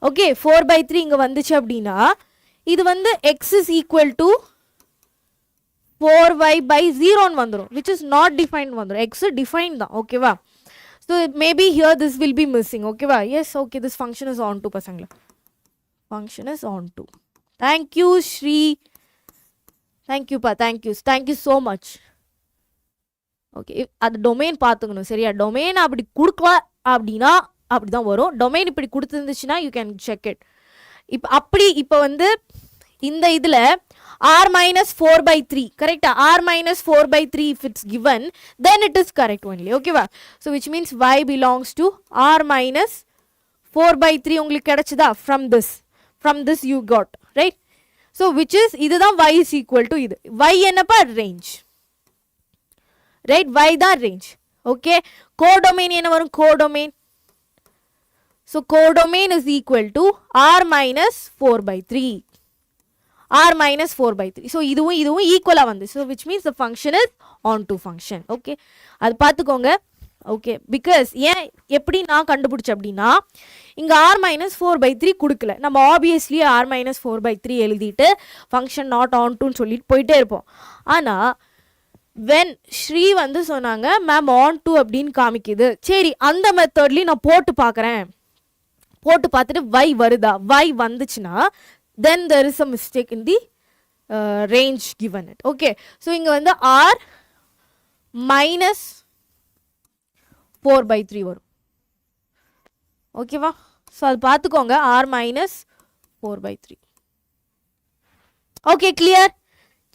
okay 4/3 இங்கே வந்துச்சு அப்படின்னா இது வந்து x is equal to 4y/0 வந்துரும் which is not defined வந்துரும் x defined தான் ஓகேவா so maybe here this will be missing ஓகேவா yes okay this function is on to பசங்களா function is on to thank you Shri thank you pa thank you so much okay அது domain பார்த்துக்கணும் சரியா domain அப்படி கொடுக்கல அப்படின்னா அப்படிதான் வரும் டொமைன் இப்படி கொடுத்துருந்துச்சுன்னா you can check it இப்போ வந்து இந்த இதில் r-4/3 correct r-4/3 if it's given then it is correct only okay va so which means y belongs to r-4/3 உங்களுக்கு கிடைச்சதா from this you got right so which is இதுதான் y is equal to இது y என்னப்பா range right y தான் range okay codomain என்ன வரும் codomain so codomain is equal to r-4/3 r-4/3 so இதுவும் ஈக்குவலா வந்து so which means the function is onto function okay அது பார்த்துக்கோங்க okay because ஏன் எப்படி நான் கண்டுபிடிச்ச அப்படின்னா இங்க r-4/3 கொடுக்கல நம்ம obviously r-4/3 எழுதிட்டு function not onto ன்னு சொல்லிட்டு போயிட்டே இருப்போம் ஆனா when ஸ்ரீ வந்து சொன்னாங்க மேம் onto அப்படின்னு காமிக்குது சரி அந்த மெத்தட்லயும் நான் போட்டு பார்க்கறேன் போட்டு பார்த்துட்டு y வருதா y வந்துச்சுன்னா then there is a mistake in the range given it okay so inga vanda r-4/3 varum okay va so adu paathukonga r-4/3 okay clear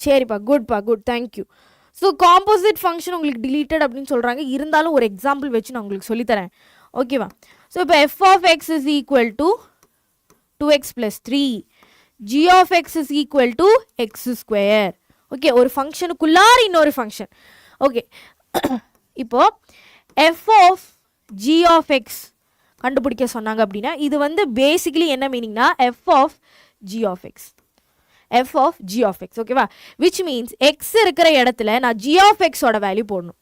seri pa good thank you so composite function ungalku deleted appdin solranga irundhalum or example vechi na ungalku solli tharen okay va so ipo f of x is equal to 2x plus 3 g of x is equal to x square okay ஒரு ஃபங்க்ஷனுக்குள்ளார இன்னொரு function okay இப்போ f of g of x கண்டுபிடிக்க சொன்னாங்க அப்படின்னா இது வந்து basically என்ன மீனிங்னா f of g of x ஓகேவா which means x இருக்கிற இடத்துல நான் g of x ஓட வேல்யூ போடணும்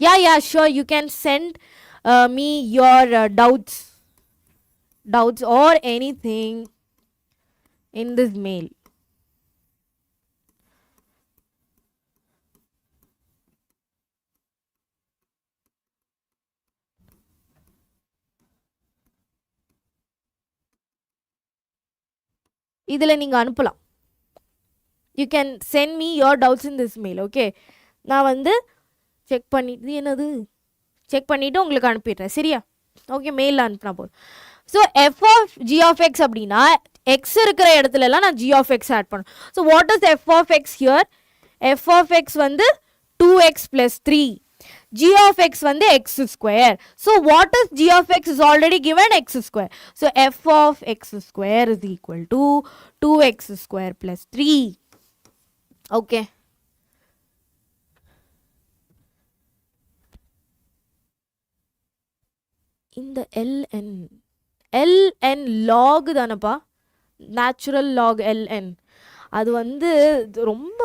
yeah sure you can send me your doubts or anything in this mail idile neenga anupalam you can send me your doubts in this mail okay na vandu check பண்ணிட்டு என்னது check பண்ணிட்டு உங்களுக்கு அனுப்பிடுறேன் சரியா okay மெயிலில் அனுப்பினா போதும் so f of g of x அப்படின்னா எக்ஸ் இருக்கிற இடத்துலலாம் நான் ஜி ஆஃப் எக்ஸ் ஆட் பண்ணணும் so what is f of x here f of x வந்து 2x plus 3 g of x வந்து x square so what is g of x is already given x square so f of x square is equal to 2x square plus 3 okay இந்த ln log தானப்பா natural log ln அது வந்து ரொம்ப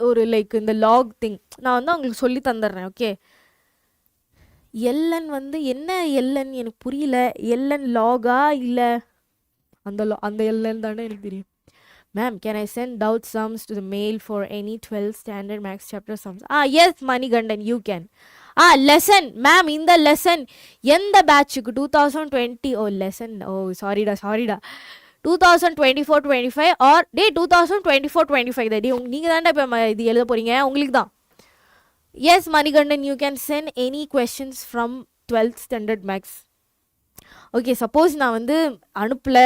ஒரு like இந்த lock thing நான் வந்து உங்களுக்கு சொல்லி தந்துடுறேன் ஓகே ln வந்து என்ன ln எனக்கு புரியல ln லாகா இல்லை அந்த ln தானே எனக்கு தெரியும் ma'am can I send doubt sums to the mail for any 12th standard maths chapter sums yes Manikandan you can lesson ma'am இந்த லெசன் எந்த பேட்சுக்கு 2020 லெசன் சாரிடா 2024-25 ஆர் டே 2024-25 டே நீங்கள் தானே இப்போ இது எழுத போகிறீங்க உங்களுக்கு தான் yes Manikandan you can send any questions from 12th standard maths okay suppose நான் வந்து அனுப்பல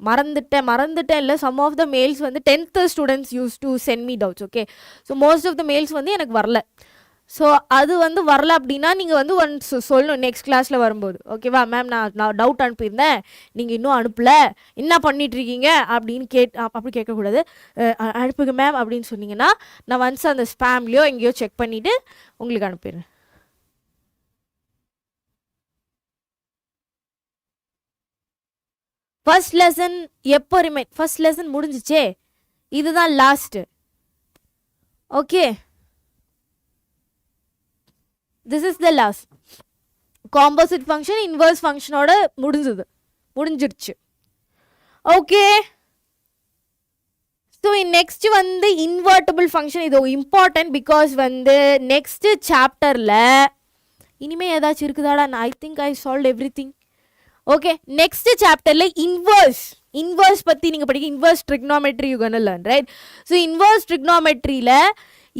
மறந்துட்டேன் இல்லை சம் ஆஃப் த மெயில்ஸ் வந்து 10th students use to send me doubts okay so most of the mails வந்து எனக்கு வரல ஸோ அது வந்து வரல அப்படின்னா நீங்கள் வந்து ஒன்ஸ் சொல்லணும் நெக்ஸ்ட் கிளாஸில் வரும்போது. ஓகேவா மேம், நான் டவுட் அனுப்பியிருந்தேன், நீங்கள் இன்னும் அனுப்பல, என்ன பண்ணிகிட்ருக்கீங்க அப்படின்னு அப்படி கேட்கக்கூடாது. அனுப்புங்க மேம் அப்படின்னு சொன்னீங்கன்னா நான் ஒன்ஸ் அந்த ஸ்பேம்லேயோ எங்கேயோ செக் பண்ணிவிட்டு உங்களுக்கு அனுப்பிடுறேன். ஃபர்ஸ்ட் லெசன் எப்போ ஃபர்ஸ்ட் லெசன் முடிஞ்சிச்சே, இதுதான் last. Okay, this is the last. Composite function inverse function ஓட முடிஞ்சிருச்சு. ஓகே, ஸோ நெக்ஸ்ட் வந்து இன்வெர்ட்டிபிள் ஃபங்க்ஷன். இது இம்பார்ட்டன்ட் பிகாஸ் வந்து நெக்ஸ்ட் சாப்டரில் இனிமேல் ஏதாச்சும் இருக்குதாடா? I think I solve everything. Okay, next சாப்டரில் இன்வர்ஸ் பற்றி நீங்கள் படிக்க inverse trigonometry you can learn, right? So inverse ட்ரிக்னாமெட்ரியில்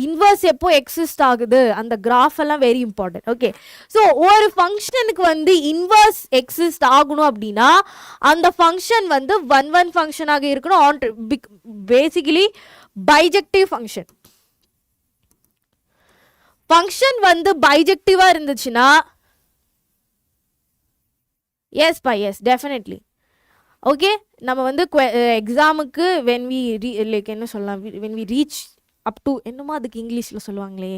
இன்வர்ஸ் எப்போ எக்ஸிஸ்ட் ஆகுது அந்த கிராஃப் எல்லாம் வெரி இம்பார்ட்டன்ட். ஓகே, ஸோ ஒரு ஃபங்க்ஷனுக்கு வந்து இன்வர்ஸ் எக்ஸிஸ்ட் ஆகணும் அப்படின்னா அந்த ஃபங்க்ஷன் வந்து ஒன் ஃபங்க்ஷனாக இருக்கணும். பேசிக்கலி பைஜெக்டிவ் ஃபங்க்ஷன் வந்து பைஜெக்டிவாக இருந்துச்சுன்னா எஸ் டெஃபினெட்லி. ஓகே, நம்ம வந்து எக்ஸாமுக்கு என்ன சொல்லலாம், when we reach up to என்னமோ அதுக்கு இங்கிலீஷில் சொல்லுவாங்களே,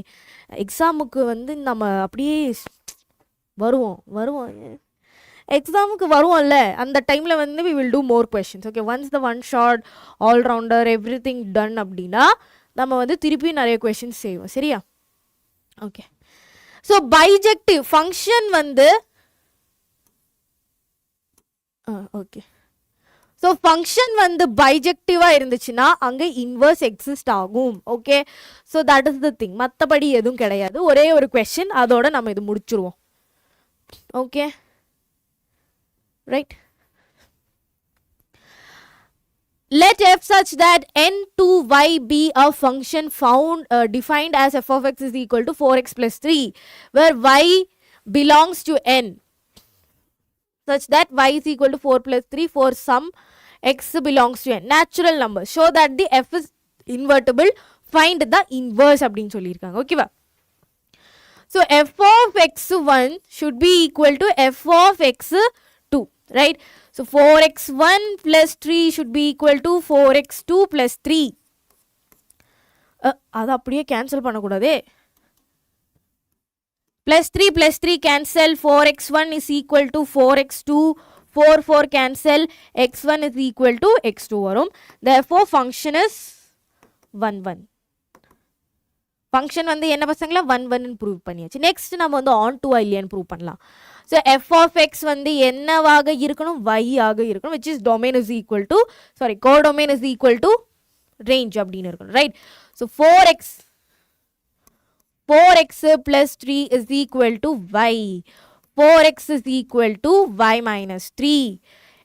எக்ஸாமுக்கு வந்து நம்ம அப்படியே வருவோம் எக்ஸாமுக்கு வருவோம்ல, அந்த டைமில் வந்து we will do more questions. Okay, once the one shot all-rounder everything done அப்படின்னா நம்ம வந்து திருப்பி நிறைய கொஷின்ஸ் செய்வோம். சரியா? ஓகே, ஸோ பைஜெக்டிவ் ஃபங்க்ஷன் வந்து ஓகே, ஸோ ஃபங்க்ஷன் வந்து பைஜெக்டிவாக இருந்துச்சுன்னா அங்கே இன்வர்ஸ் எக்ஸிஸ்ட் ஆகும். Okay, so that is the thing. மற்றபடி எதுவும் கிடையாது. ஒரே ஒரு கொஸ்டின், அதோட நம்ம இது முடிச்சிருவோம். Okay, right. Let f such that n to y be a function defined as f of x is equal to 4x plus 3, where y belongs to n, such that y is equal to 4 plus 3 for some x belongs to n. Natural number. Show that the f is invertible. Find the inverse அப்படின்னு சொல்லியிருக்காங்க. ஓகேவா? So f of x1 should be equal to f of x2, right? So 4x1 plus 3 should be equal to 4x2 plus 3. அது அப்படியே cancel பண்ணக்கூடாதே. Plus 3 cancel. 4x1 is equal to 4x2. 4 cancel. x1 is equal to x2 வரும். Therefore function is 1 function வந்து என்ன பசங்களா 1 prove பண்ணியாச்சு. Next நம்ம வந்து on to இல்லையான்னு ப்ரூவ் பண்ணலாம். ஸோ எஃப் ஆஃப் எக்ஸ் வந்து என்னவாக இருக்கணும், y ஆக இருக்கணும், which is domain is equal to codomain is equal to range அப்படின்னு இருக்கணும், right? So 4x plus 3 is equal to y. 4x is equal to y minus 3.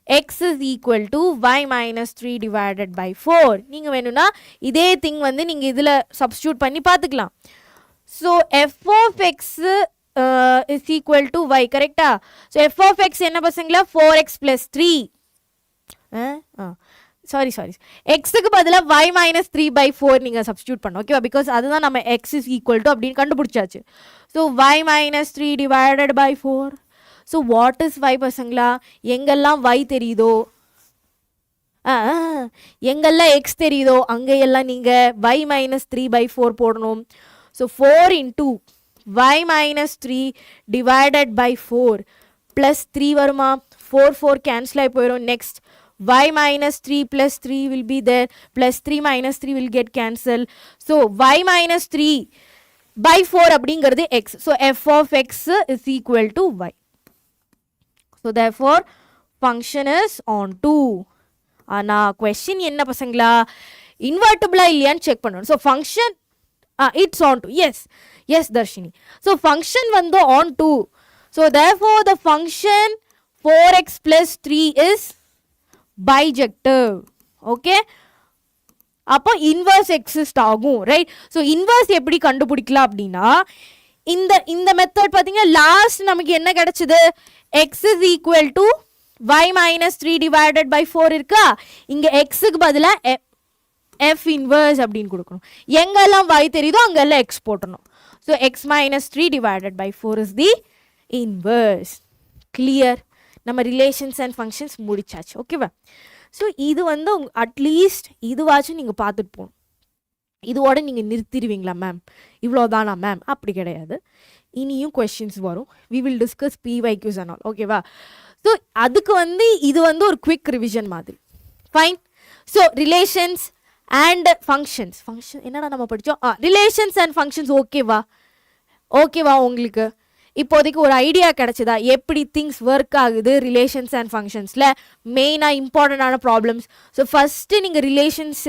x is equal to y minus 3 divided by 4. நீங்கள் வேணும்னா இதே thing வந்து நீங்கள் இதில் substitute பண்ணி பார்த்துக்கலாம். So f of x is equal to y, கரெக்டா? So f of x என்ன பசங்களா 4x plus 3. சாரி எக்ஸுக்கு பதிலாக y minus 3 by 4 நீங்கள் சப்ஸ்டியூட் பண்ணோம். ஓகேவா? பிகாஸ் அதுதான் நம்ம x is equal to அப்படின்னு கண்டுபிடிச்சாச்சு. So y minus 3 divided by 4. So what is y பசங்களா? எங்கெல்லாம் y தெரியுதோ, எங்கெல்லாம் x தெரியுதோ அங்கெல்லாம் நீங்கள் y minus 3 by 4 போடணும். So 4 into y minus 3 divided by 4 plus 3 வருமா? 4 cancel ஆகி போயிடும். Next y minus 3 plus 3 will be there, plus 3 minus 3 will get cancelled. So y minus 3 by 4 அப்படிங்கிறது x. So f of x is equal to y. So therefore function is on 2. ஆனா question என்ன பசங்களா, invertible இல்லையான்னு check பண்ணணும். So function it's on 2. Yes Darshini. So function வந்து on 2. So therefore the function 4x plus 3 is bijective. Okay, அப்போ inverse exist ஆகும், right? So inverse எப்படி கண்டுபிடிக்கலாம் அப்படின்னா இந்த மெத்தட் பார்த்தீங்கன்னா லாஸ்ட் நமக்கு என்ன கிடைச்சது, x is equal to y minus 3 divided by 4 இருக்கா? இங்கே எக்ஸுக்கு பதிலாக f இன்வர்ஸ் அப்படின்னு கொடுக்கணும். எங்கெல்லாம் y தெரியுதோ அங்கெல்லாம் x போட்டணும். So x minus 3 divided by 4 is the inverse. Clear? நம்ம ரிலேஷன்ஸ் அண்ட் ஃபங்க்ஷன்ஸ் முடிச்சாச்சு. ஓகேவா? ஸோ இது வந்து அட்லீஸ்ட் இதுவாச்சும் நீங்கள் பார்த்துட்டு போகணும். இதோட நீங்கள் நிறுத்திடுவீங்களா மேம், இவ்வளோதானா மேம்? அப்படி கிடையாது, இனியும் கொஷின்ஸ் வரும். We will discuss PYQs and all. ஓகேவா? ஸோ அதுக்கு வந்து இது வந்து ஒரு குவிக் ரிவிஷன் மாதிரி. Fine. So relations and functions. Function என்னடா நம்ம படித்தோம்? Relations and functions. ஓகேவா? ஓகேவா? உங்களுக்கு இப்போதைக்கு ஒரு ஐடியா கிடச்சிதா எப்படி திங்ஸ் ஒர்க் ஆகுது ரிலேஷன்ஸ் அண்ட் ஃபங்க்ஷன்ஸில், மெயினாக இம்பார்ட்டண்டான ப்ராப்ளம்ஸ்? ஸோ ஃபஸ்ட்டு நீங்கள் ரிலேஷன்ஸ்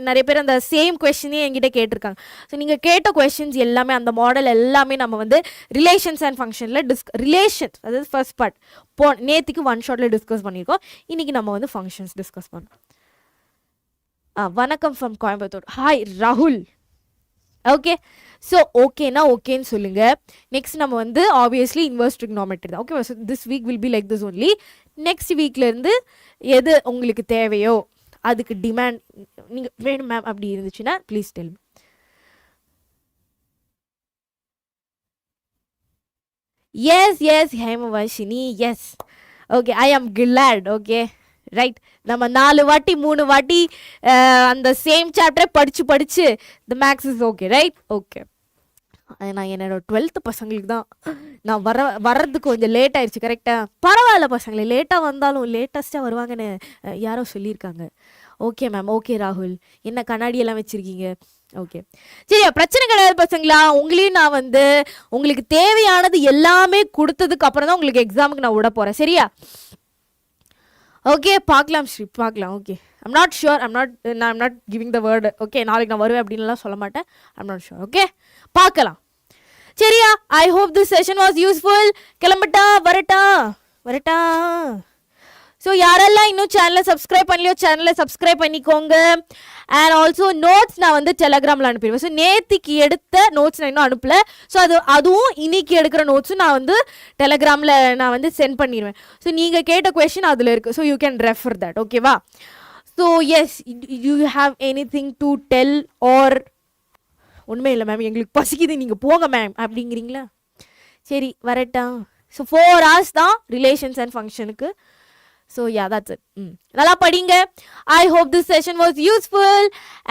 நிறைய பேர் அந்த சேம் கொஷினே என்கிட்ட கேட்டிருக்காங்க. ஸோ நீங்கள் கேட்ட கொஷின்ஸ் எல்லாமே அந்த மாடல் எல்லாமே நம்ம வந்து ரிலேஷன்ஸ் அண்ட் ஃபங்க்ஷனில் ரிலேஷன்ஸ் அதாவது ஃபர்ஸ்ட் பார்ட் நேற்றுக்கு ஒன் ஷாட்டில் டிஸ்கஸ் பண்ணியிருக்கோம். இன்றைக்கி நம்ம வந்து ஃபங்க்ஷன்ஸ் டிஸ்கஸ் பண்ணோம். வணக்கம் ஃப்ரம் கோயம்புத்தூர். ஹாய் ராகுல். ஓகே. ஸோ ஓகேனா ஓகேன்னு சொல்லுங்கள். நெக்ஸ்ட் நம்ம வந்து ஆப்வியஸ்லி இன்வர்ஸ் ட்ரிக்னாமெட்ரி தான். Okay. So this week will be like this only. Next வீக்லேருந்து எது உங்களுக்கு தேவையோ அதுக்கு டிமாண்ட் நீங்கள் வேணும் மேம் அப்படி இருந்துச்சுன்னா please tell me. Yes yes Hemavashini, yes. Okay, I am glad. Okay right. நம்ம 4 வாட்டி 3 வாட்டி அந்த சேம் சாப்டரை படித்து the maths is okay right. Okay. நான் என்னோட 12th பசங்களுக்கு தான் நான் வர்றதுக்கு கொஞ்சம் லேட் ஆயிடுச்சு. கரெக்டாக? பரவாயில்ல பசங்களே, லேட்டாக வந்தாலும் லேட்டஸ்ட்டாக வருவாங்கன்னு யாரோ சொல்லியிருக்காங்க. Okay ma'am. ஓகே ராகுல், என்ன கண்ணாடியெல்லாம் வச்சுருக்கீங்க? ஓகே சரியா, பிரச்சனை கிடையாது பசங்களா. உங்களையும் நான் வந்து உங்களுக்கு தேவையானது எல்லாமே கொடுத்ததுக்கு அப்புறம் தான் உங்களுக்கு எக்ஸாமுக்கு நான் விட போகிறேன். சரியா? ஓகே பார்க்கலாம் ஸ்ரீ, பார்க்கலாம். Okay, I'm not sure, I'm not giving the word. Okay, நாளைக்கு நான் வருவேன் அப்படின்லாம் சொல்ல மாட்டேன். I'm not sure. ஓகே, பார்க்கலாம். சரியா? I hope this session was useful. கிளம்பட்டா? வரட்டா? ஸோ யாரெல்லாம் இன்னும் சேனலை சப்ஸ்கிரைப் பண்ணலையோ சேனலை சப்ஸ்கிரைப் பண்ணிக்கோங்க. அண்ட் ஆல்சோ நோட்ஸ் நான் வந்து டெலகிராமில் அனுப்பிடுவேன். ஸோ நேற்றுக்கு எடுத்த நோட்ஸ் நான் இன்னும் அனுப்பலை. ஸோ அதுவும் இன்னைக்கு எடுக்கிற நோட்ஸும் நான் வந்து டெலகிராமில் நான் வந்து சென்ட் பண்ணிடுவேன். ஸோ நீங்கள் கேட்ட கொஷின் அதில் இருக்குது. So you can refer that. ஓகேவா? So yes, you have anything to tell or? ஒன்றுமே இல்லை மேம், எங்களுக்கு பசிக்குது, நீங்கள் போங்க மேம் அப்படிங்கிறீங்களா? சரி வரட்டா? ஸோ 4 hours தான் ரிலேஷன்ஸ் அண்ட் ஃபங்க்ஷனுக்கு. So yeah, that's it. Nalla padinga. I hope this session was useful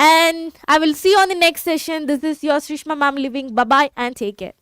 and I will see you on the next session. This is your Sreeshma ma'am leaving. Bye bye and take care.